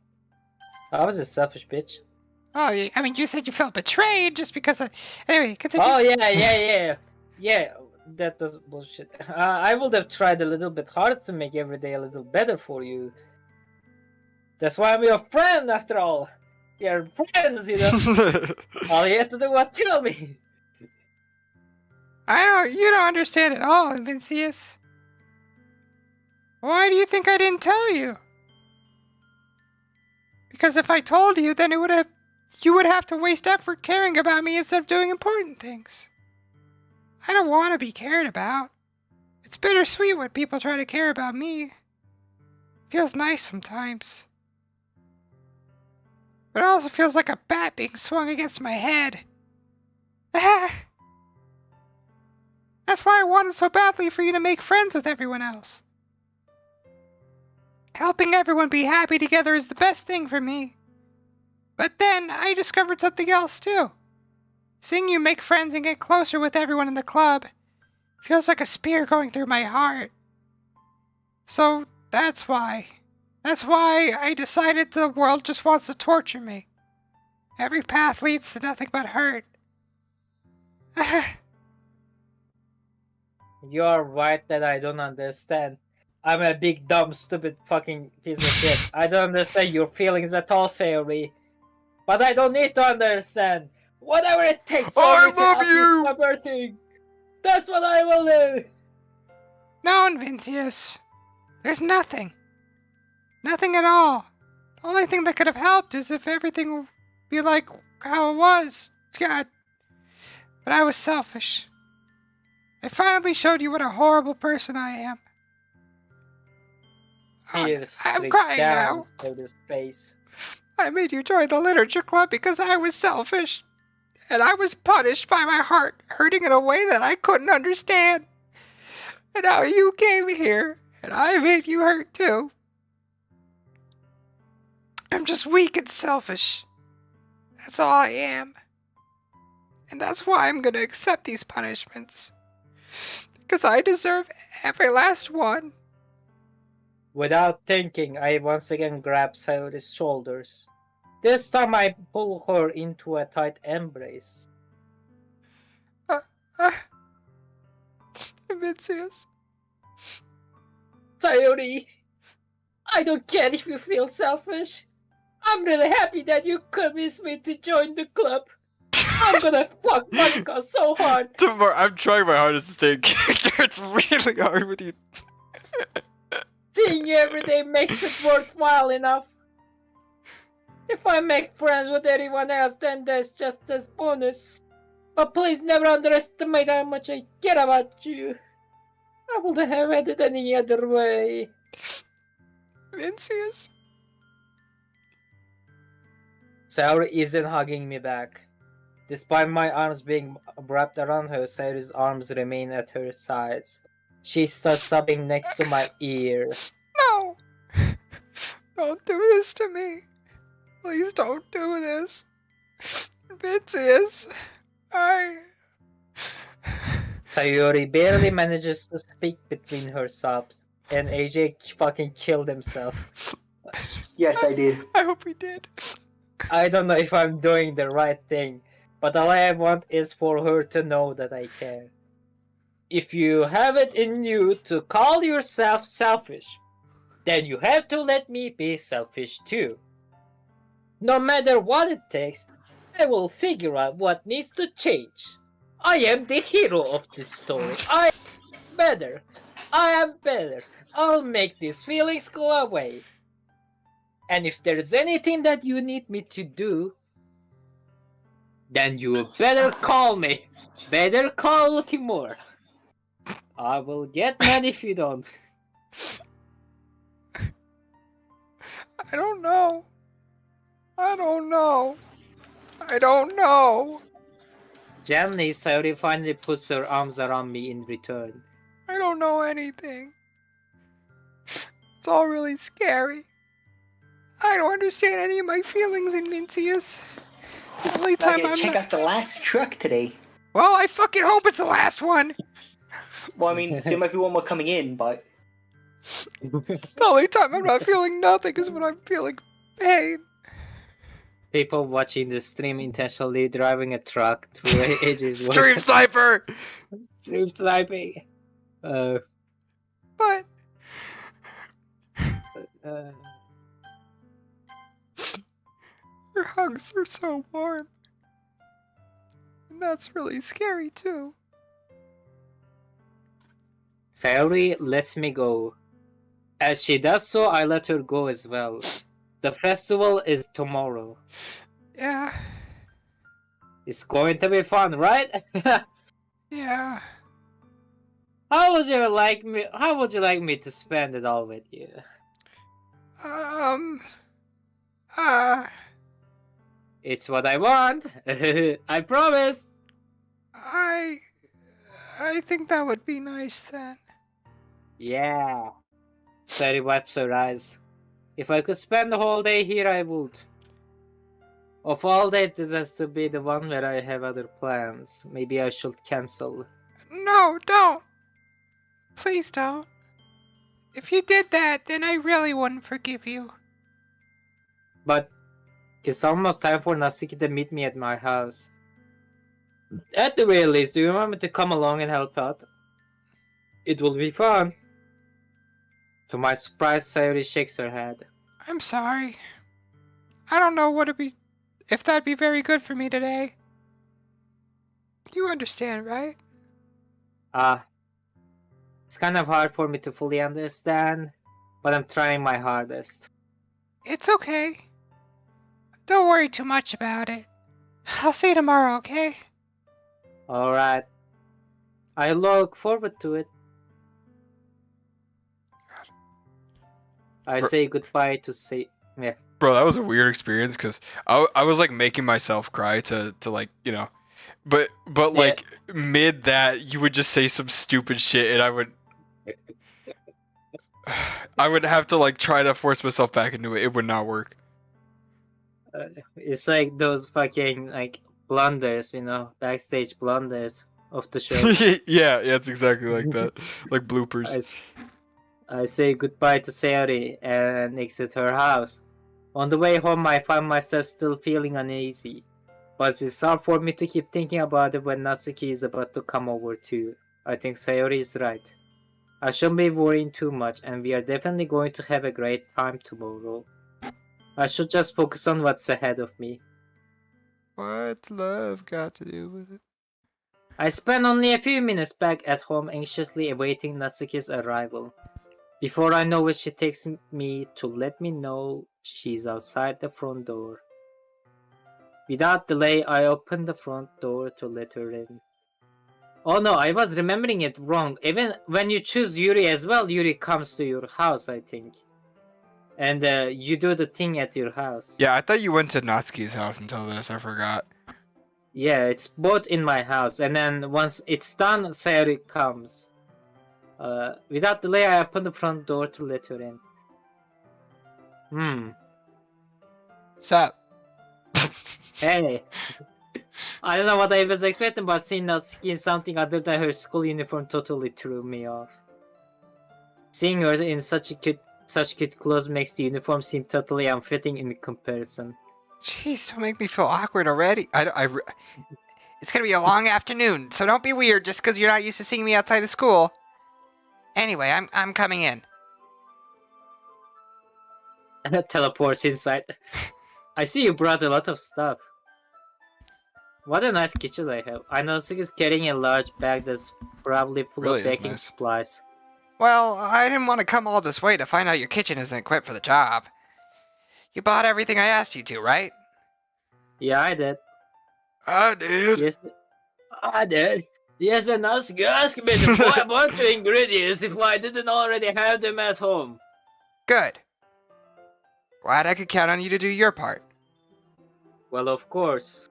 I was a selfish bitch. Oh, I mean, you said you felt betrayed just because of... Anyway, continue. Oh, yeah. Yeah, that was bullshit. I would have tried a little bit harder to make every day a little better for you. That's why I'm your friend, after all. We are friends, you know. All you had to do was tell me. You don't understand at all, Vincius. Why do you think I didn't tell you? Because if I told you, then you would have to waste effort caring about me instead of doing important things. I don't want to be cared about. It's bittersweet when people try to care about me. Feels nice sometimes. But it also feels like a bat being swung against my head. That's why I wanted so badly for you to make friends with everyone else. Helping everyone be happy together is the best thing for me. But then I discovered something else too. Seeing you make friends and get closer with everyone in the club feels like a spear going through my heart. So that's why I decided the world just wants to torture me. Every path leads to nothing but hurt. You are right that I don't understand. I'm a big, dumb, stupid fucking piece of shit. I don't understand your feelings at all, Sayori. But I don't need to understand. Whatever it takes for me to at least stop hurting. That's what I will do. No, Vincius. There's nothing. Nothing at all. The only thing that could have helped is if everything would be like how it was. God. But I was selfish. I finally showed you what a horrible person I am. I'm crying now. I made you join the literature club because I was selfish. And I was punished by my heart hurting in a way that I couldn't understand. And now you came here, and I made you hurt too. I'm just weak and selfish. That's all I am. And that's why I'm gonna accept these punishments. Because I deserve every last one. Without thinking, I once again grab Sayori's shoulders. This time I pull her into a tight embrace. Vincius. Sayori, I don't care if you feel selfish. I'm really happy that you convinced me to join the club. I'm gonna fuck Monika so hard. Timor, I'm trying my hardest to stay in character. It's really hard with you. Seeing you every day makes it worthwhile enough. If I make friends with anyone else, then that's just a bonus. But please never underestimate how much I care about you. I wouldn't have had it any other way. Vincius. Sayori isn't hugging me back. Despite my arms being wrapped around her, Sayori's arms remain at her sides. She starts sobbing next to my ear. No! Don't do this to me. Please don't do this. Vincius, Sayori barely manages to speak between her sobs, and AJ fucking killed himself. Yes, I did. I hope he did. I don't know if I'm doing the right thing, but all I want is for her to know that I care. If you have it in you to call yourself selfish, then you have to let me be selfish too. No matter what it takes, I will figure out what needs to change. I am the hero of this story. I am better. I am better. I'll make these feelings go away. And if there's anything that you need me to do, then you better call me. Better call Timor. I will get mad if you don't. I don't know. I don't know. I don't know. Gently, Sayori finally puts her arms around me in return. I don't know anything. It's all really scary. I don't understand any of my feelings in Vincius. The only time I'm Check not... out the last truck today. Well, I fucking hope it's the last one. Well, I mean, there might be one more coming in, but The only time I'm not feeling nothing is when I'm feeling pain. People watching the stream intentionally driving a truck through AJ's work. Stream sniper! Stream sniping. But Uh, your hugs are so warm. And that's really scary too. Sayori lets me go. As she does so, I let her go as well. The festival is tomorrow. Yeah, It's going to be fun, right? yeah. How would you like me to spend it all with you? It's what I want. I promise. I think that would be nice then. Yeah. Sayori wipes her eyes. If I could spend the whole day here, I would. Of all days, this has to be the one where I have other plans. Maybe I should cancel. No, don't. Please don't. If you did that, then I really wouldn't forgive you. But it's almost time for Natsuki to meet me at my house. At the very least, do you want me to come along and help out? It will be fun. To my surprise, Sayori shakes her head. I'm sorry. I don't know if that'd be very good for me today. You understand, right? It's kind of hard for me to fully understand, but I'm trying my hardest. It's okay. Don't worry too much about it. I'll see you tomorrow, okay? Alright. I look forward to it. I say goodbye to say... Yeah. Bro, that was a weird experience because I was like making myself cry to like, you know, but like mid that you would just say some stupid shit and I would have to like try to force myself back into it. It would not work. It's like those fucking like blunders, you know, backstage blunders of the show. yeah, it's exactly like that. Like bloopers. I say goodbye to Sayori and exit her house. On the way home, I find myself still feeling uneasy. But it's hard for me to keep thinking about it when Natsuki is about to come over too. I think Sayori is right. I shouldn't be worrying too much, and we are definitely going to have a great time tomorrow. I should just focus on what's ahead of me. What's love got to do with it? I spent only a few minutes back at home anxiously awaiting Natsuki's arrival. Before I know it, she takes me to let me know she's outside the front door. Without delay, I open the front door to let her in. Oh no, I was remembering it wrong. Even when you choose Yuri as well, Yuri comes to your house, I think. And you do the thing at your house. Yeah, I thought you went to Natsuki's house until this. I forgot. Yeah, it's both in my house, and then once it's done, Sayori comes. Without delay, I open the front door to let her in. Sup? Hey. I don't know what I was expecting, but seeing Natsuki in something other than her school uniform totally threw me off. Seeing her in such cute clothes makes the uniform seem totally unfitting in comparison. Jeez, don't make me feel awkward already. It's gonna be a long afternoon, so don't be weird just because you're not used to seeing me outside of school. Anyway, I'm coming in. Teleports inside. I see you brought a lot of stuff. What a nice kitchen I have. I know Natsuki's carrying a large bag that's probably full Really of is baking nice. supplies. Well, I didn't want to come all this way to find out your kitchen isn't equipped for the job. You bought everything I asked you to, right? Yeah, I did. I did. Yes, I did. Yes, and Natsuki asked me to buy a bunch of ingredients if I didn't already have them at home. Good. Glad I could count on you to do your part. Well, of course.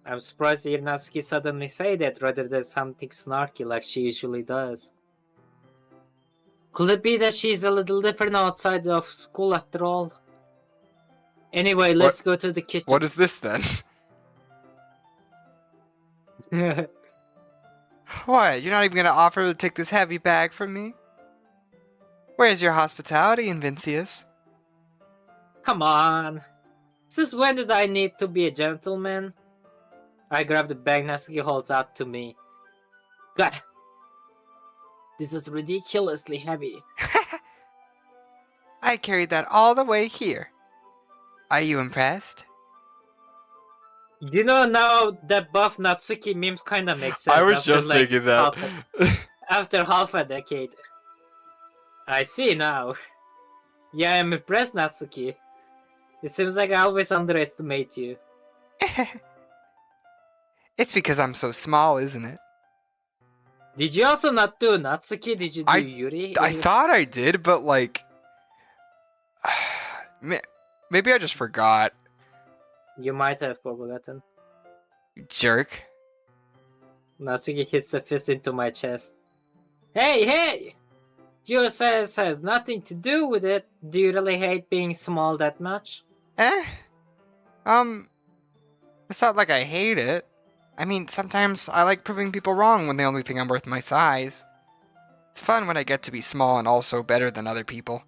I'm surprised to hear Natsuki suddenly say that rather than something snarky like she usually does. Could it be that she's a little different outside of school after all? Anyway, let's go to the kitchen. What is this then? What? You're not even gonna offer to take this heavy bag from me? Where's your hospitality, Invincius? Come on. Since when did I need to be a gentleman? I grab the bag Natsuki holds out to me. God, this is ridiculously heavy. I carried that all the way here. Are you impressed? You know, now that buff Natsuki memes kinda make sense. I was after, just like, thinking that. after half a decade. I see now. Yeah, I'm impressed, Natsuki. It seems like I always underestimate you. It's because I'm so small, isn't it? Did you also not do Natsuki? Did you do Yuri? I thought I did, but like... Maybe I just forgot. You might have forgotten. You jerk. Natsuki hits a fist into my chest. Hey, hey! Your size has nothing to do with it. Do you really hate being small that much? It's not like I hate it. I mean, sometimes I like proving people wrong when they only think I'm worth my size. It's fun when I get to be small and also better than other people.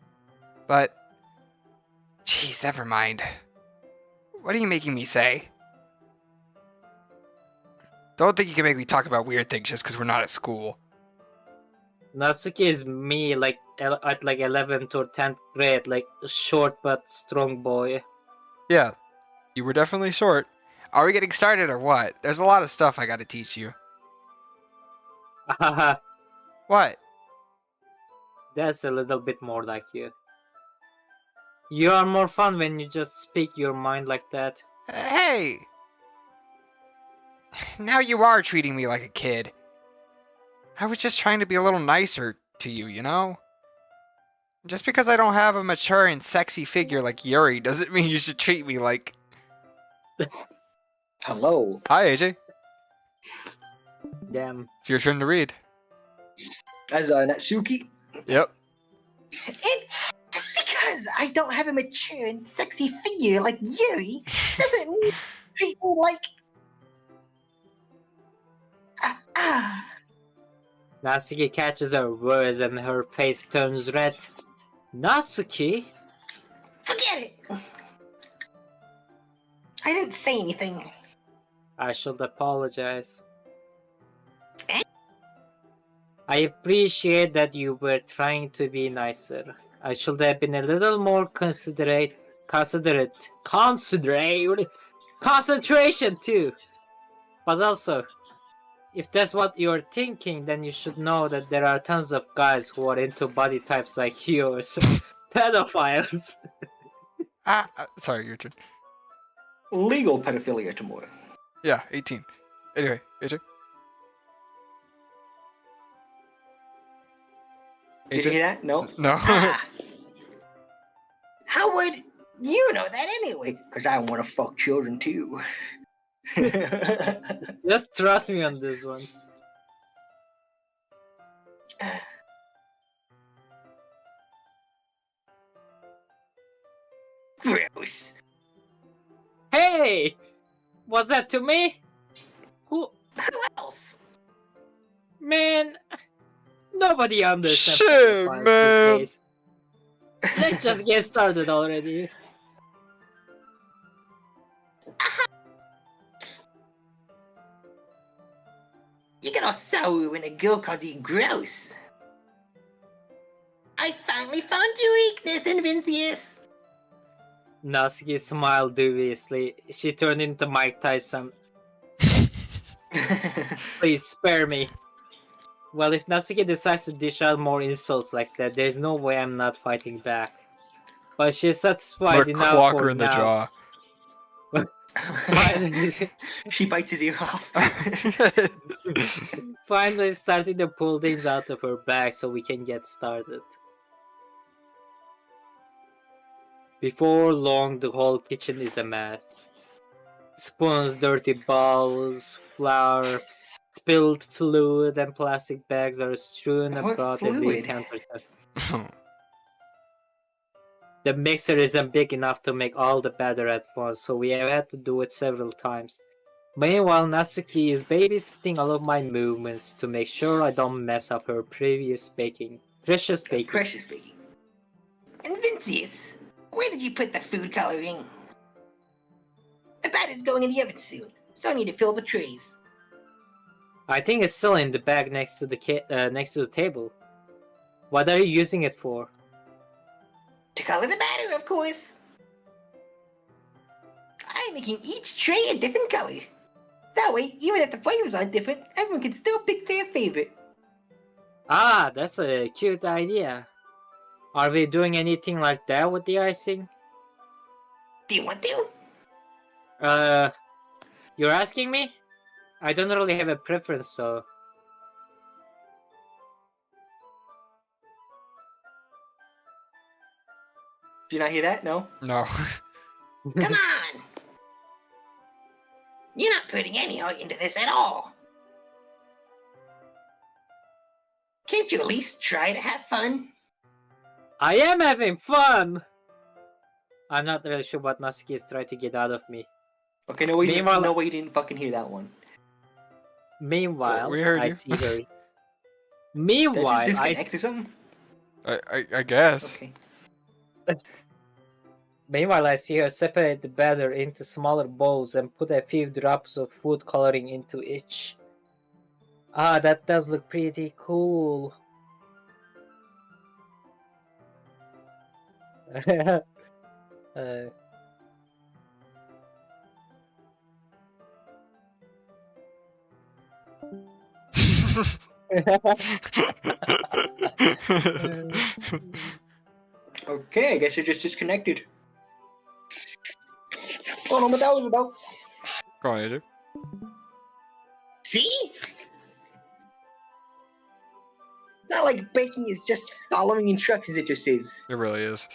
But... Jeez, never mind. What are you making me say? Don't think you can make me talk about weird things just because we're not at school. Natsuki is me, like, at like 11th or 10th grade, like, a short but strong boy. Yeah, you were definitely short. Are we getting started or what? There's a lot of stuff I gotta teach you. Haha, What? that's a little bit more like you. You are more fun when you just speak your mind like that. Hey! Now you are treating me like a kid. I was just trying to be a little nicer to you, you know? Just because I don't have a mature and sexy figure like Yuri doesn't mean you should treat me like... Hello. Hi, AJ. Damn. It's your turn to read. As Natsuki. Yep. And just because I don't have a mature and sexy figure like Yuri doesn't mean treat me like. Natsuki catches her words and her face turns red. Natsuki? Forget it. I didn't say anything. I should apologize. I appreciate that you were trying to be nicer. I should have been a little more considerate, concentration too. But also, if that's what you're thinking, then you should know that there are tons of guys who are into body types like yours. Pedophiles. Sorry, your turn. Legal pedophilia, Timor. Yeah, 18. Anyway, AJ. Did you hear that? No. No. Ah. How about that anyway, because I want to fuck children too. Just trust me on this one. Gross. Hey! Was that to me? Who? Who else? Man, nobody understands Shit, sacrifice man. these days. Let's just get started already. You get all sour when a girl calls you gross. I finally found your weakness, Invincius. Natsuki smiled dubiously. She turned into Mike Tyson. Please spare me. Well, if Natsuki decides to dish out more insults like that, there's no way I'm not fighting back. But she's I'm satisfied gonna enough clock for her in the now. jaw. Finally, She bites his ear off. finally starting to pull things out of her bag so we can get started. Before long, the whole kitchen is a mess. Spoons, dirty bowls, flour, spilled fluid, and plastic bags are strewn What about every fluid? countertop. The mixer isn't big enough to make all the batter at once, so we have had to do it several times. Meanwhile, Natsuki is babysitting all of my movements to make sure I don't mess up her precious baking. Precious baking. And Vincius, where did you put the food coloring? The batter's going in the oven soon, so I need to fill the trays. I think it's still in the bag next to the table. What are you using it for? To color the batter, of course. I'm making each tray a different color. That way, even if the flavors aren't different, everyone can still pick their favorite. Ah, that's a cute idea. Are we doing anything like that with the icing? Do you want to? You're asking me? I don't really have a preference, so... Do you not hear that? No? No. Come on! You're not putting any heart into this at all. Can't you at least try to have fun? I am having fun! I'm not really sure what Natsuki is trying to get out of me. Okay, no way, Meanwhile- no way you didn't fucking hear that one. Meanwhile, We heard I you. see her. Did I Meanwhile, just I disconnect or something? I guess. Okay. Meanwhile, I see her separate the batter into smaller bowls and put a few drops of food coloring into each. Ah, that does look pretty cool. uh, Okay, I guess you're just disconnected. Don't know what that was about. Go on, AJ. See? Not like baking is just following instructions, it just is. It really is.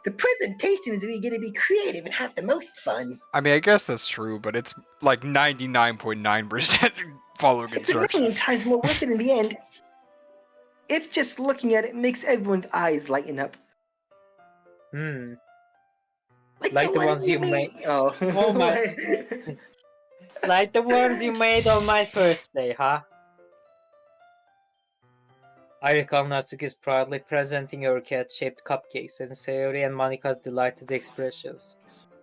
The presentation is where you're gonna be creative and have the most fun. I mean, I guess that's true, but it's like 99.9% following It's a million instructions. times more worth it in the end. If just looking at it makes everyone's eyes lighten up. hmm. Like Like the one ones you made. Oh. Oh my. Like the ones you made on my first day, huh? I recall Natsuki's proudly presenting her cat-shaped cupcakes and Sayori and Monika's delighted expressions.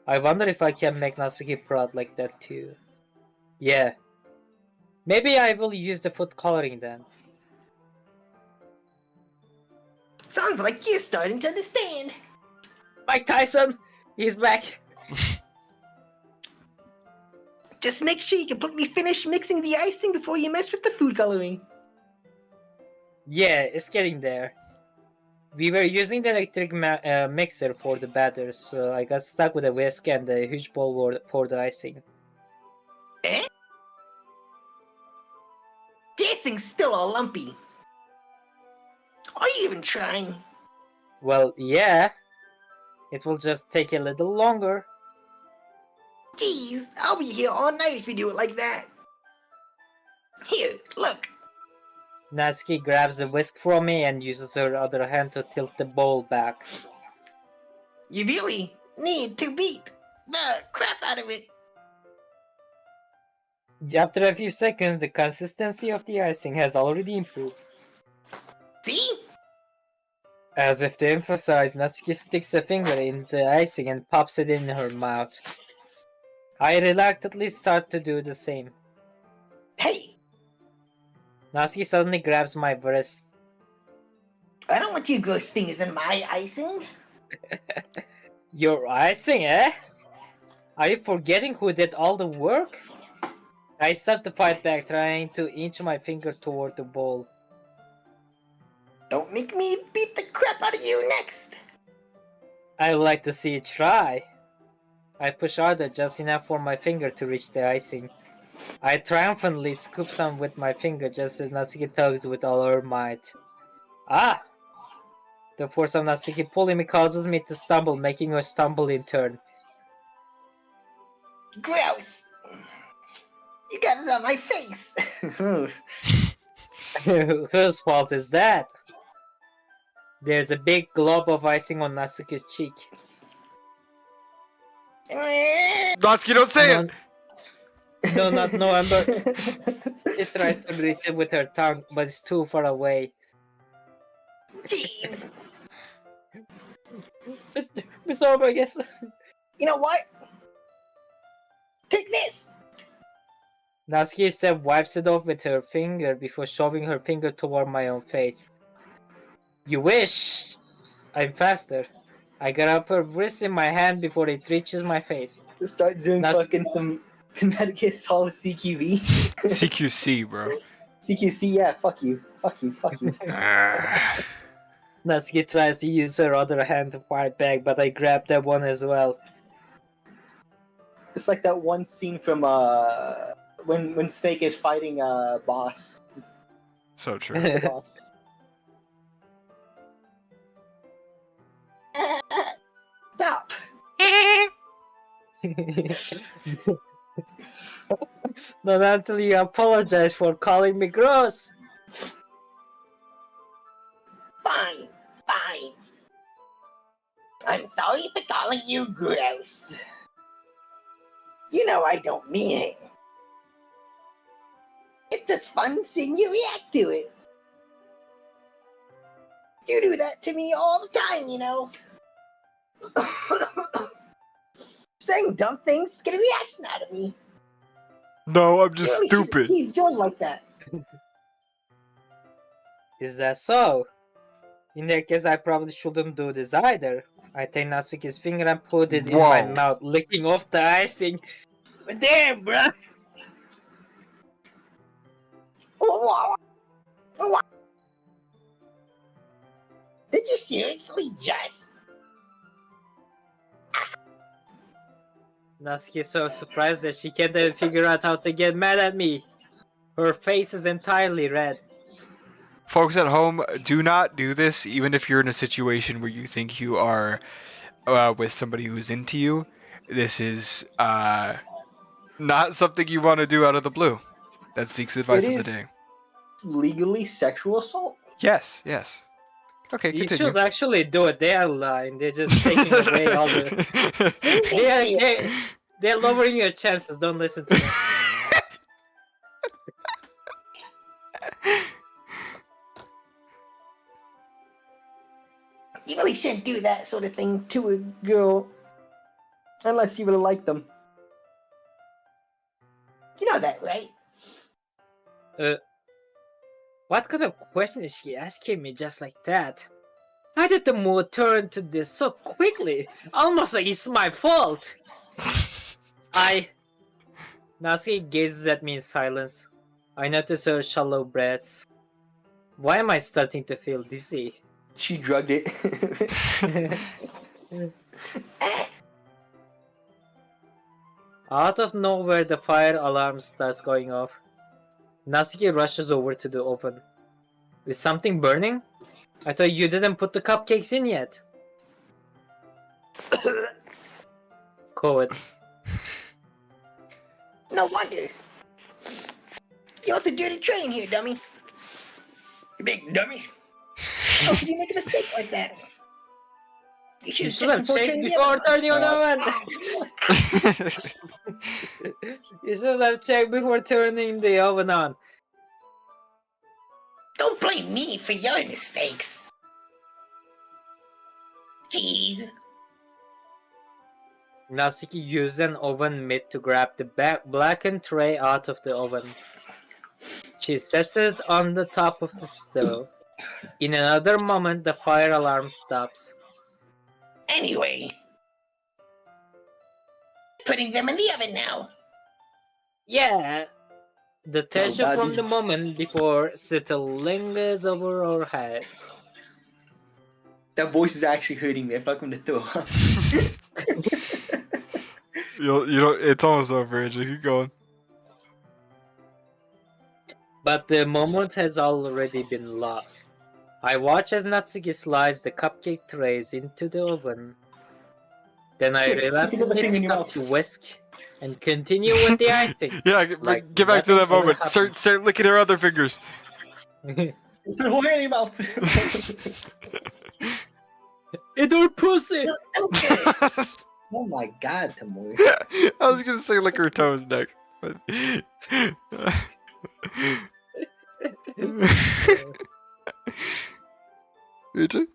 I wonder if I can make Natsuki proud like that too. Yeah. Maybe I will use the food coloring then. Sounds like you're starting to understand. Mike Tyson! He's back! Just make sure you completely finish mixing the icing before you mess with the food coloring. Yeah, it's getting there. We were using the electric mixer for the batter, so I got stuck with a whisk and a huge bowl for the icing. Eh? This thing's still all lumpy. Are you even trying? Well, yeah. It will just take a little longer. Geez, I'll be here all night if you do it like that. Here, look. Natsuki grabs the whisk from me and uses her other hand to tilt the bowl back. You really need to beat the crap out of it. After a few seconds, the consistency of the icing has already improved. See? As if to emphasize, Natsuki sticks a finger in the icing and pops it in her mouth. I reluctantly start to do the same. Hey, Natsuki suddenly grabs my wrist. I don't want you gross fingers in my icing. Your icing, eh? Are you forgetting who did all the work? I start to fight back, trying to inch my finger toward the bowl. Don't make me beat the crap out of you next. I would like to see you try. I push harder, just enough for my finger to reach the icing. I triumphantly scoop some with my finger just as Natsuki tugs with all her might. Ah! The force of Natsuki pulling me causes me to stumble, making her stumble in turn. Gross. You got it on my face. Whose fault is that? There's a big glob of icing on Natsuki's cheek. Natsuki, don't say it! No, not November. She tries to reach it with her tongue, but it's too far away. Jeez. Miss Over, yes. You know what? Take this. Natsuki instead wipes it off with her finger before shoving her finger toward my own face. You wish! I'm faster. I got up her wrist in my hand before it reaches my face. Start doing That's- fucking some Metal Gear Solid CQV. CQC, bro. CQC, yeah, fuck you. Fuck you, fuck you. Natsuki tries to use her other hand to fight back, but I grab that one as well. It's like that one scene from when Snake is fighting boss. So true. The boss. Stop. Not until you apologize for calling me gross. Fine, fine. I'm sorry for calling you gross. You know I don't mean it. It's just fun seeing you react to it. You do that to me all the time, you know. Saying dumb things get a reaction out of me. No, I'm just You really shouldn't stupid. tease girls like that. Is that so? In that case, I probably shouldn't do this either. I take Natsuki's finger and put it in my Whoa. mouth, licking off the icing. Damn, bruh! Did you seriously just? Natsuki is so surprised that she can't even figure out how to get mad at me. Her face is entirely red. Folks at home, do not do this, even if you're in a situation where you think you are with somebody who's into you. This is not something you want to do out of the blue. That's Zeke's advice It of is. the day. Legally sexual assault? Yes, yes. Okay, You continue. should actually do it. They are lying. They're just taking away all the. They're lowering your chances. Don't listen to them. You really shouldn't do that sort of thing to a girl. Unless you really like them. You know that, right? What kind of question is she asking me just like that? How did the mood turn to this so quickly? Almost like it's my fault. Natsuki gazes at me in silence. I notice her shallow breaths. Why am I starting to feel dizzy? She drugged it. Out of nowhere, the fire alarm starts going off. Natsuki rushes over to the oven. Is something burning? I thought you didn't put the cupcakes in yet. Code. No wonder. You're the dirty train here, dummy. You big dummy. How could you make a mistake like that? You You should should have checked turning the before oven on. turning on the oven. You should have checked before turning the oven on. Don't blame me for your mistakes. Jeez. Natsuki used an oven mitt to grab the blackened tray out of the oven. She sets it on the top of the stove. In another moment, the fire alarm stops. Anyway. Putting them in the oven now. Yeah! The tension God, from these- the moment before still lingers over our heads. That voice is actually hurting me. I feel like I'm gonna throw up. you know, it's almost over, AJ. Keep going. But the moment has already been lost. I watch as Natsuki slides the cupcake trays into the oven. Then I Here, stick another reluctantly thing in pick your up mouth. the whisk and continue with the icing. Yeah, Like get back to that nothing ever moment. happened. Start licking her other fingers. Put a whole hand in your mouth. It's our pussy! Okay. Oh my god, Timor. I was gonna say lick her toes next. But... AJ?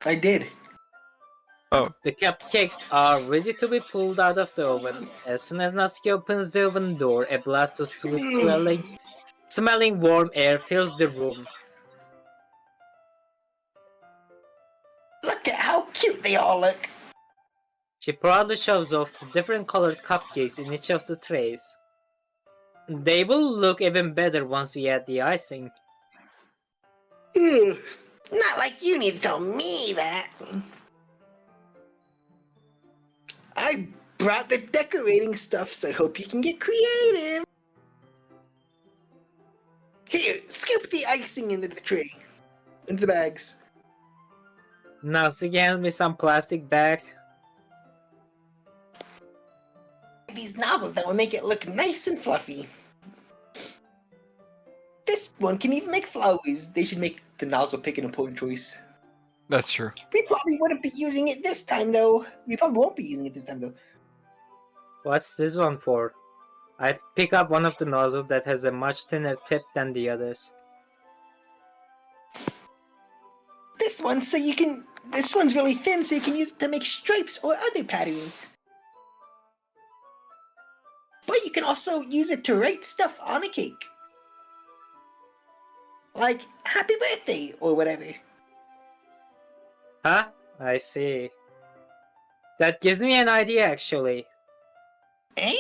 I did. The cupcakes are ready to be pulled out of the oven. As soon as Natsuki opens the oven door, a blast of sweet smelling warm air fills the room. Look at how cute they all look. She proudly shows off the different colored cupcakes in each of the trays. They will look even better once we add the icing. Not like you need to tell me that. I brought the decorating stuff, so I hope you can get creative. Here, scoop the icing into the tray. Into the bags. Natsuki hands me some plastic bags. These nozzles that will make it look nice and fluffy. This one can even make flowers. They should make the nozzle pick an important choice. That's true. We probably wouldn't be using it this time, though. We probably won't be using it this time though. What's this one for? I pick up one of the nozzles that has a much thinner tip than the others. This one, so you can. This one's really thin, so you can use it to make stripes or other patterns. But you can also use it to write stuff on a cake. Like, happy birthday, or whatever. Huh? I see. That gives me an idea actually. Eh?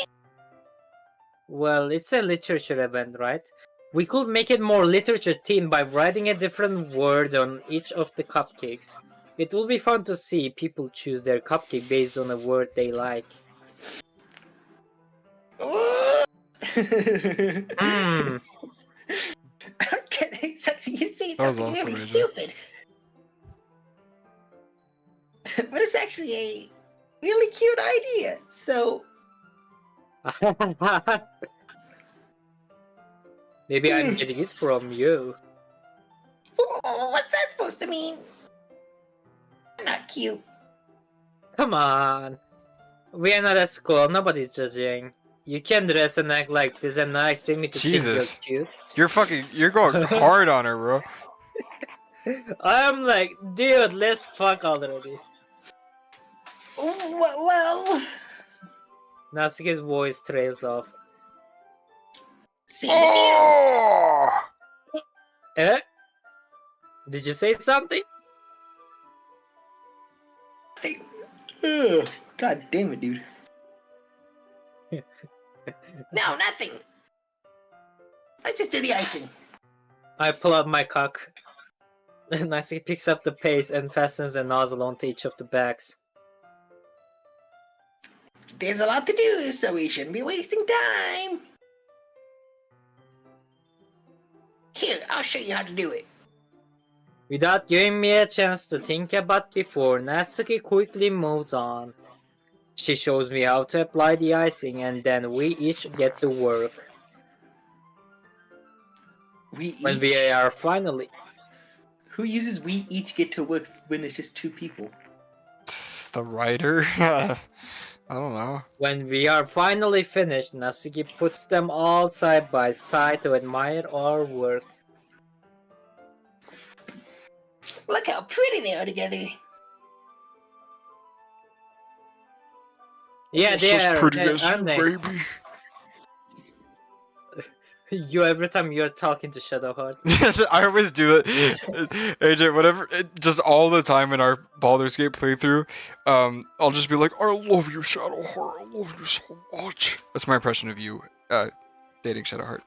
Well, it's a literature event, right? We could make it more literature themed by writing a different word on each of the cupcakes. It will be fun to see people choose their cupcake based on a word they like. Mmm. I was getting something. You say That was something awesome, really AJ. stupid. But it's actually a really cute idea. So, Maybe I'm getting it from you. what's that supposed to mean? I'm not cute. Come on. We are not at school, nobody's judging. You can dress and act like this and not expect me to Jesus. think you're You're going hard on her, bro. cute. I'm like, dude, let's fuck already. Well, Natsuki's voice trails off. see you. Oh! Eh? Did you say something? Ugh, god damn it, dude. No, nothing. Let's just do the icing. I pull out my cock. Natsuki picks up the paste and fastens a nozzle onto each of the bags. There's a lot to do, so we shouldn't be wasting time. Here, I'll show you how to do it. Without giving me a chance to think about before, Natsuki quickly moves on. She shows me how to apply the icing and then we each get to work. We When each. we are finally... Who uses we each get to work when it's just 2 people? The writer? I don't know. When we are finally finished, Natsuki puts them all side by side to admire our work. Look how pretty they are together. Yeah, they Almost as are, pretty as you, aren't they? baby. You every time you're talking to Shadowheart. I always do it. AJ, whatever, just all the time in our Baldur's Gate playthrough, I'll just be like, I love you, Shadowheart. I love you so much. That's my impression of you, dating Shadowheart.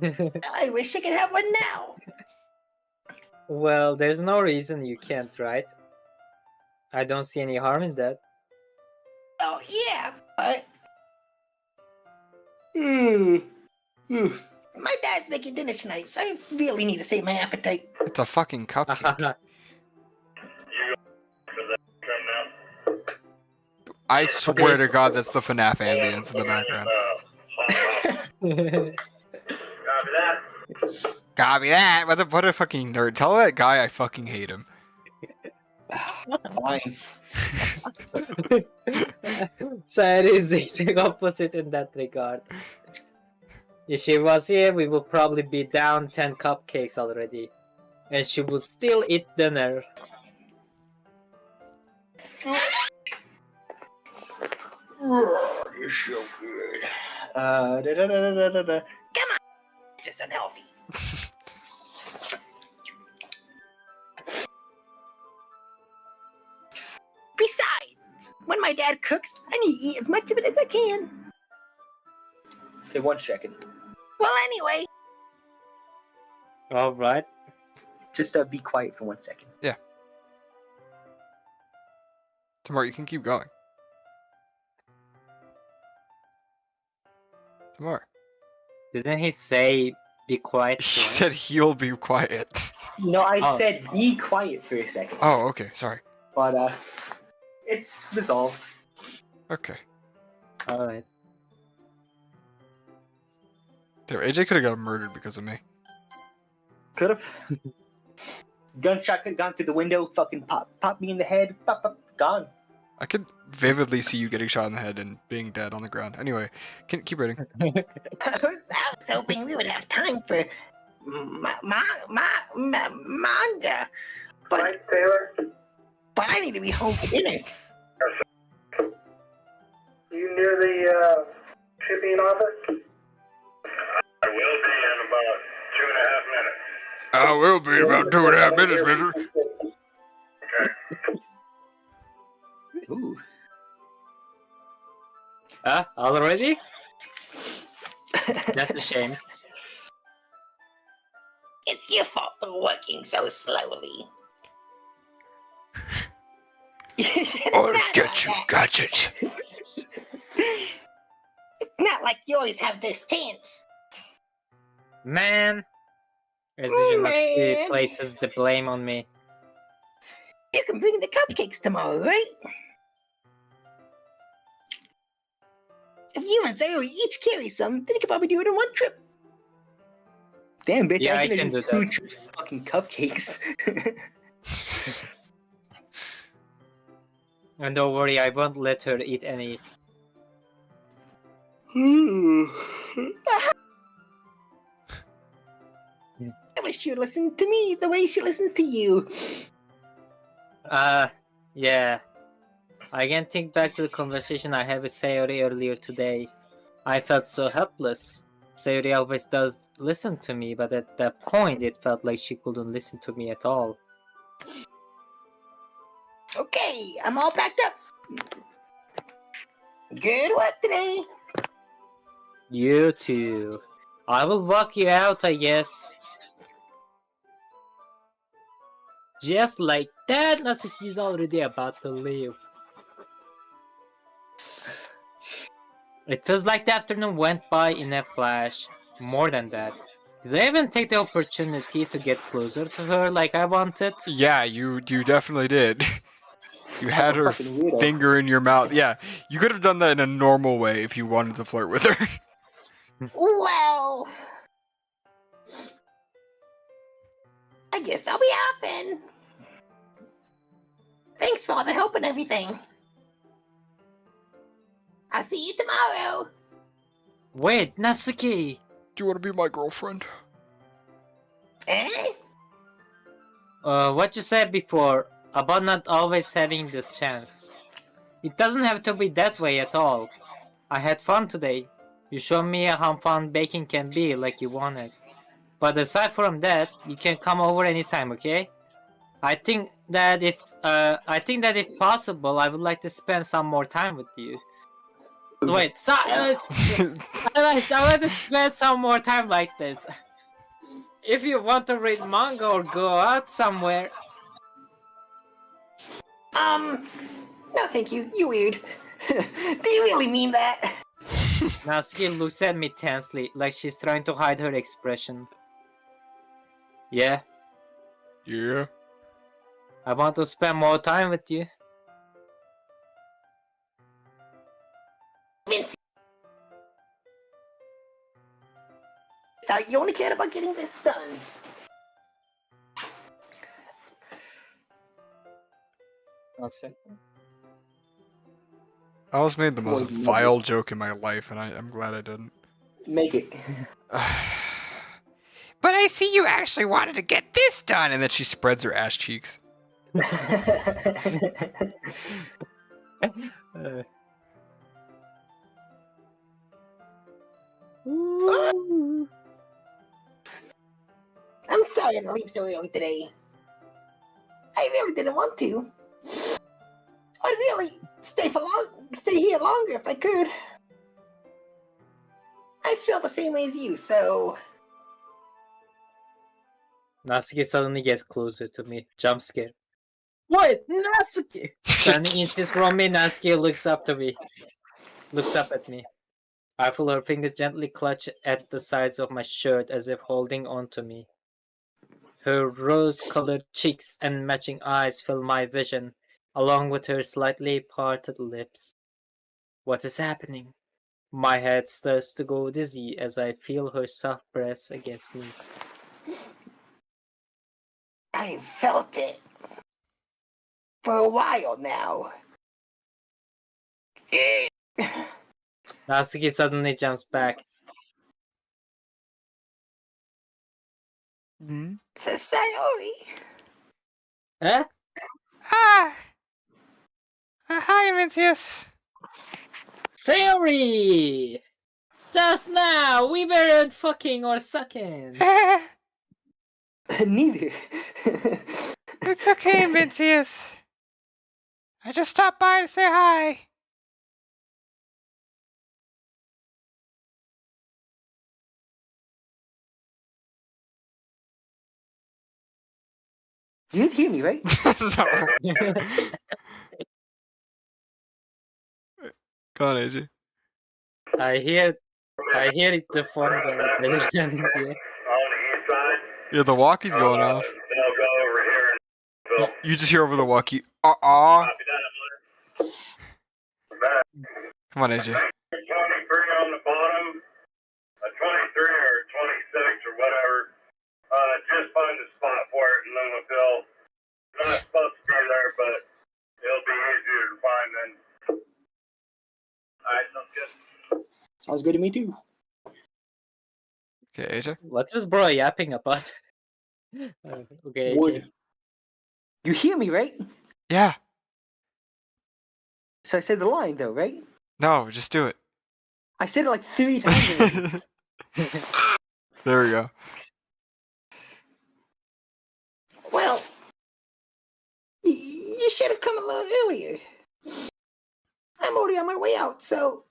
I wish I could have one now. Well, there's no reason you can't, right? I don't see any harm in that. Oh yeah, but my dad's making dinner tonight, so I really need to save my appetite. It's a fucking cupcake. I swear to God, that's the FNAF ambience in the background. Copy that. What a fucking nerd. Tell that guy I fucking hate him. Fine. So it is the exact opposite in that regard. If she was here, we would probably be down 10 cupcakes already. And she would still eat dinner. You're so good. Da-da-da-da-da-da. It's just unhealthy. Besides, when my dad cooks, I need to eat as much of it as I can. Okay, 1 second. Well, anyway, Alright. Just be quiet for 1 second. Timor, you can keep going. Timor. Didn't he say be quiet? He said he'll be quiet. No, I Oh. said be quiet for a second. Oh, okay. Sorry. But, it's resolved. Okay. Alright. There, AJ could have got murdered because of me. Could've. Gunshot could've gone through the window, fucking pop me in the head, pop, gone. I could vividly see you getting shot in the head and being dead on the ground. Anyway, keep reading. I was hoping we would have time for manga. But I need to be home for dinner. You near the shipping office? I will be in about 2.5 minutes. I will be about 2.5 minutes, mister. Ooh. Already? That's a shame. It's your fault for working so slowly. I'll get you, gadget. It's not like you always have this chance. Man! Resolution Natsuki Man. places the blame on me. You can bring the cupcakes tomorrow, right? If you and Zero each carry some, then you can probably do it in 1 trip. Damn, bitch, Yeah, I can can do do that. 2 fucking cupcakes. And don't worry, I won't let her eat any. I wish you'd listen to me the way she listens to you. Yeah. I can think back to the conversation I had with Sayori earlier today. I felt so helpless. Sayori always does listen to me, but at that point it felt like she couldn't listen to me at all. Okay, I'm all packed up. Good work today. You too. I will walk you out, I guess. Just like that, Natsuki's already about to leave. It feels like the afternoon went by in a flash. More than that. Did I even take the opportunity to get closer to her like I wanted? Yeah, you definitely did. You had a her fucking weirdo. finger in your mouth. Yeah, you could have done that in a normal way if you wanted to flirt with her. Well, I guess I'll be out then. Thanks for all the help and everything. I'll see you tomorrow. Wait, Natsuki! Do you want to be my girlfriend? Eh? What you said before about not always having this chance. It doesn't have to be that way at all. I had fun today. You showed me how fun baking can be like you wanted. But aside from that, you can come over anytime, okay? I think that if possible, I would like to spend some more time with you. Wait, I would like to spend some more time like this. If you want to read manga or go out somewhere, No thank you. You weird. Do you really mean that? Natsuki looks at me tensely, like she's trying to hide her expression. Yeah, Yeah. I want to spend more time with you. Vince. Thought you only cared about getting this done. I almost made the most Boy, you vile joke in my life, and I'm glad I didn't. Make it. But I see you actually wanted to get this done, and then she spreads her ass cheeks. Uh, I'm sorry to leave so early today. I really didn't want to. I'd really stay here longer if I could. I feel the same way as you, so Natsuki suddenly gets closer to me. Jump scare. What? Natsuki! Standing inches from me, Natsuki looks up at me. I feel her fingers gently clutch at the sides of my shirt as if holding on to me. Her rose-colored cheeks and matching eyes fill my vision, along with her slightly parted lips. What is happening? My head starts to go dizzy as I feel her soft breasts against me. I felt it for a while now. Natsuki suddenly jumps back. Sayori. Huh? Ah! Hi, Mencius. Sayori! Just now, we weren't fucking or sucking. Neither. It's okay, Mencius. I just stopped by to say hi. You didn't hear me, right? No. Go on, AJ. I hear it the phone better than you. On the east side, Yeah, the walkie's going off. they'll go over here and You just hear over the walkie. copy that. Back. Come on, AJ. 23 on the bottom, a 23 or 26 or whatever. Just find a spot for it and then we'll feel not supposed to be there, but it'll be easier to find then. Alright, sounds good. Sounds good to me too. Okay, AJ. What's this bro yapping about? Okay, Wood. AJ. You hear me, right? Yeah. So I said the line though, right? No, just do it. I said it like 3 times already. There we go. Well, you should have come a little earlier. I'm already on my way out, so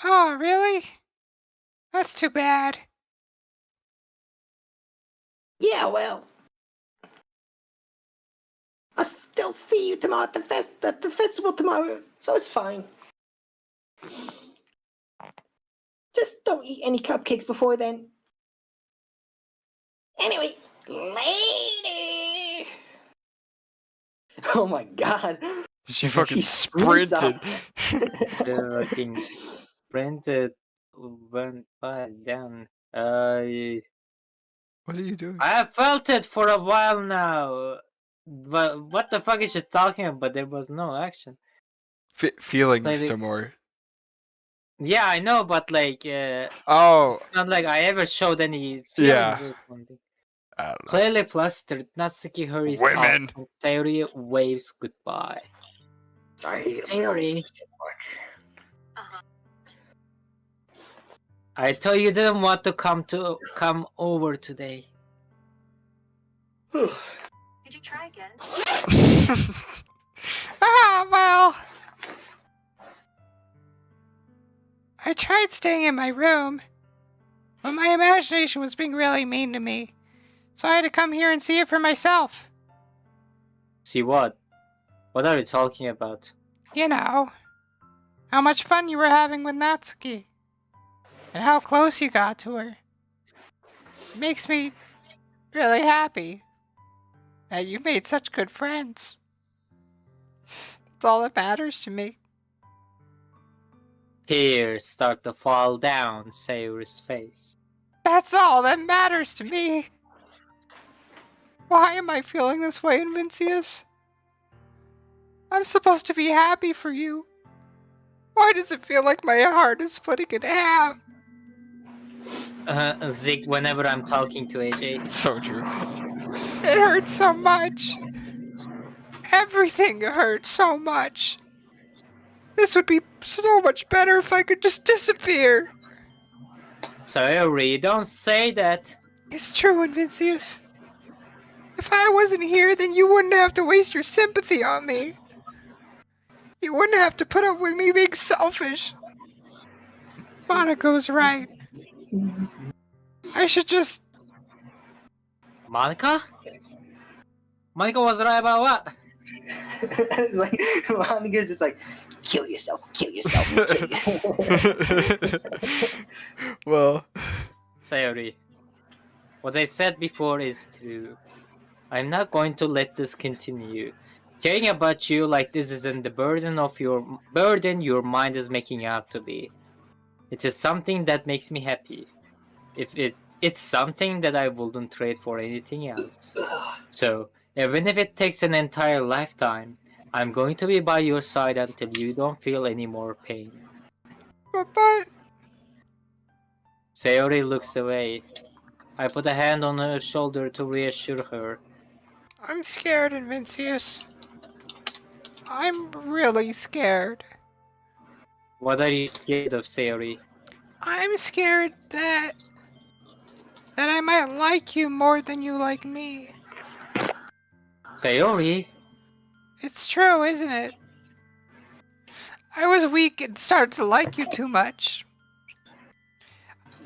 Oh, really? That's too bad. yeah, well. I'll still see you tomorrow at the festival tomorrow, so it's fine. Just don't eat any cupcakes before then. Anyway, later. Oh my god. She fucking She sprints sprinted. The fucking printed went by down. What are you doing? I have felt it for a while now. But what the fuck is she talking about? There was no action. Feelings, Like, Timor. yeah, I know, but like, Oh, it's not like I ever showed any Yeah. feelings or something. I don't know. Clearly flustered, Natsuki hurries Women. off and Sayori waves goodbye. I hate Sayori, so much. Uh-huh. I told you didn't want to come over today. Could you try again? Well. I tried staying in my room, but my imagination was being really mean to me. So I had to come here and see it for myself. See what? What are you talking about? You know, how much fun you were having with Natsuki. And how close you got to her. It makes me really happy that you made such good friends. That's all that matters to me. Tears start to fall down Sayori's face. That's all that matters to me. Why am I feeling this way, Vincius? I'm supposed to be happy for you. Why does it feel like my heart is splitting in half? Zig, whenever I'm talking to AJ. So true. It hurts so much. Everything hurts so much. This would be so much better if I could just disappear. Sayori, don't say that. It's true, Vincius. If I wasn't here, then you wouldn't have to waste your sympathy on me. You wouldn't have to put up with me being selfish. Monaco's right. I should just... Monica? Monica was right about what? It's like Monica's just like, kill yourself, kill yourself, kill yourself. Well, Sayori, what I said before is true. I'm not going to let this continue. Caring about you like this isn't the burden your mind is making out to be. It is something that makes me happy. It's something that I wouldn't trade for anything else. So, even if it takes an entire lifetime, I'm going to be by your side until you don't feel any more pain. But... Sayori looks away. I put a hand on her shoulder to reassure her. I'm scared, Vincius. I'm really scared. What are you scared of, Sayori? I'm scared that I might like you more than you like me. Sayori? It's true, isn't it? I was weak and started to like you too much.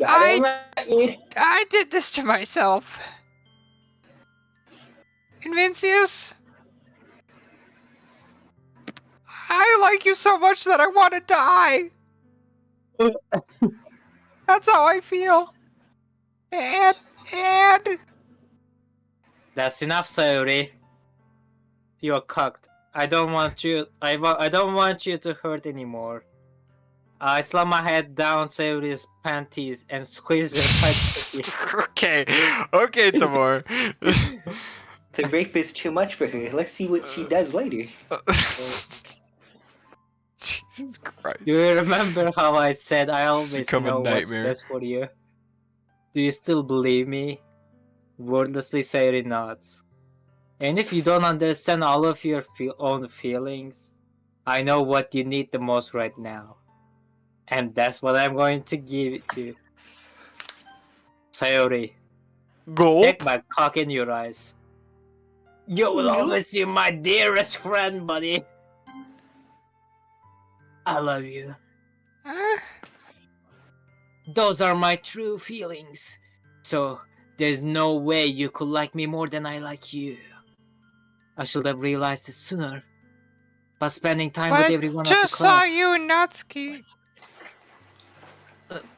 I did this to myself. Vincius, I like you so much that I want to die. That's how I feel. And That's enough, Sayori. You're cocked. I don't want you to hurt anymore. I slam my head down Sayori's panties and squeeze her tight. okay, Timor. The rape is too much for her. Let's see what she does later. Jesus Christ. Do you remember how I said I always become a know what's nightmare. best for you? Do you still believe me? Wordlessly Sayori nods. And if you don't understand all of your own feelings, I know what you need the most right now. And that's what I'm going to give it to you. Sayori, Gulp. take my cock in your eyes. You will always be my dearest friend, buddy. I love you. Those are my true feelings. So, there's no way you could like me more than I like you. I should have realized it sooner. But spending time with everyone at the just saw club. you and Natsuki.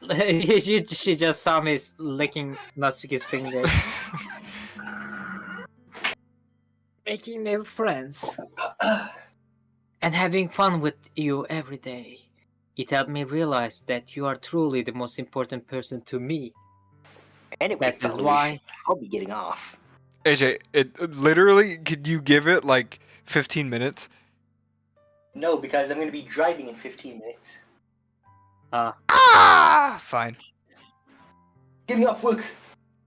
She just saw me licking Natsuki's fingers. Making new friends. And having fun with you every day. It helped me realize that you are truly the most important person to me. Anyway, That is fellas, why. I'll be getting off. AJ, literally, could you give it like 15 minutes? No, because I'm going to be driving in 15 minutes. Fine. Getting off work.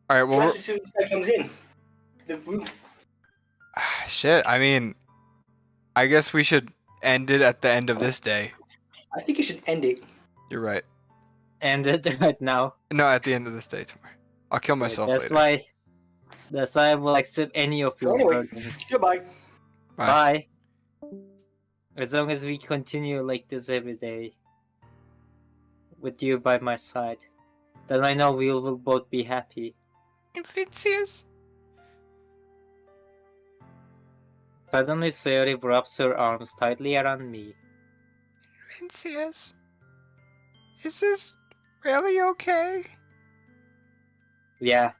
All right. Well, Just as soon as this guy comes in. The room. shit. I mean, I guess we should end it at the end of this day. I think you should end it. You're right. And right now. No, at the end of this day tomorrow. I'll kill myself That's later. That's why I will accept any of your Anyway, burdens. goodbye. Bye. Bye. As long as we continue like this every day, with you by my side, then I know we will both be happy. Vincius? Suddenly, Sayori wraps her arms tightly around me. Vincius? Is this really okay? Yeah.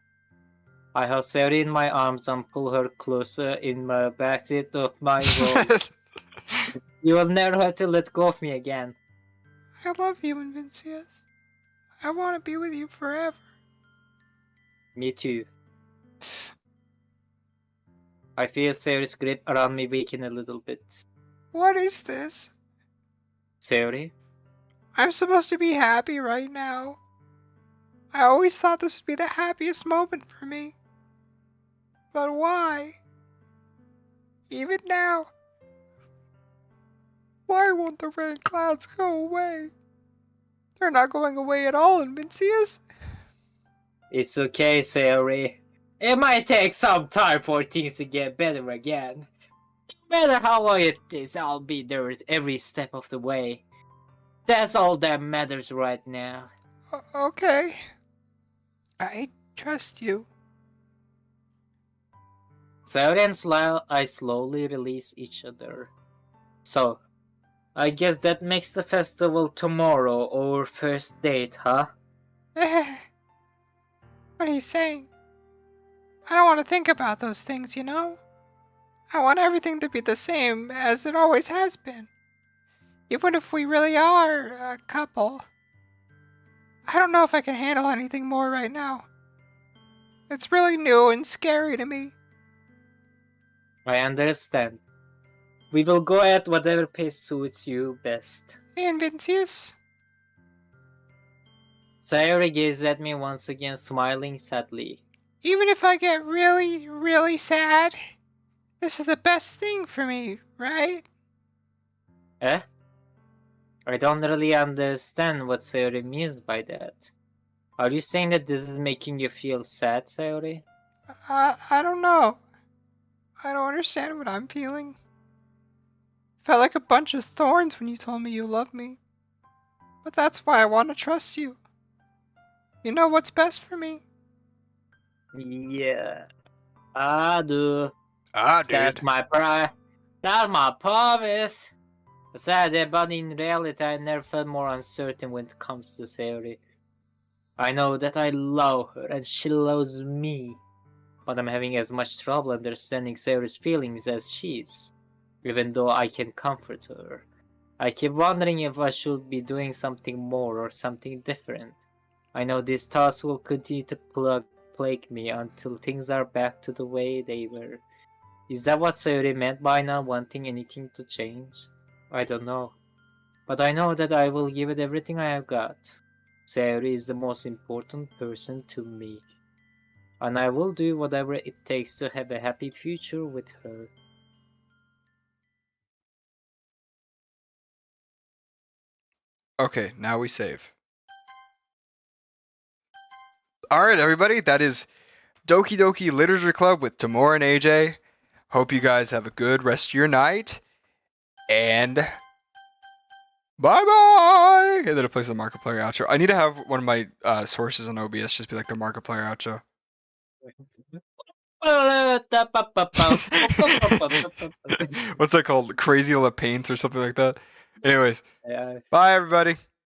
I have Sayori in my arms and pull her closer in my backseat of my road. You will never have to let go of me again. I love you, Vincius. I want to be with you forever. Me too. I feel Sayori's grip around me weaken a little bit. What is this? Sayori? I'm supposed to be happy right now. I always thought this would be the happiest moment for me. But why? Even now, why won't the rain clouds go away? They're not going away at all in Vincius. It's okay, Sayori. It might take some time for things to get better again. No matter how long it is, I'll be there every step of the way. That's all that matters right now. Okay. I trust you. Sayori and I slowly release each other. So, I guess that makes the festival tomorrow our first date, huh? What are you saying? I don't want to think about those things, you know? I want everything to be the same as it always has been. Even if we really are a couple. I don't know if I can handle anything more right now. It's really new and scary to me. I understand. We will go at whatever pace suits you best. And Vincius? Sayori gazes at me once again, smiling sadly. Even if I get really, really sad, this is the best thing for me, right? Eh? I don't really understand what Sayori means by that. Are you saying that this is making you feel sad, Sayori? I don't know. I don't understand what I'm feeling. Felt like a bunch of thorns when you told me you love me. But that's why I want to trust you. You know what's best for me. Yeah. I do. Ah, dude. That's my promise. Sad that, but in reality, I never felt more uncertain when it comes to Sayori. I know that I love her and she loves me, but I'm having as much trouble understanding Sayori's feelings as she is. Even though I can comfort her, I keep wondering if I should be doing something more or something different. I know these thoughts will continue to plague me until things are back to the way they were. Is that what Sayori meant by not wanting anything to change? I don't know. But I know that I will give it everything I have got. Sayori is the most important person to me. And I will do whatever it takes to have a happy future with her. Okay, now we save. Alright, everybody, that is Doki Doki Literature Club with Timor and AJ. Hope you guys have a good rest of your night. And bye-bye! And then it plays the Markiplier outro. I need to have one of my sources on OBS just be like the Markiplier outro. What's that called? Crazy La Paints or something like that? Anyways, Yeah. bye, everybody.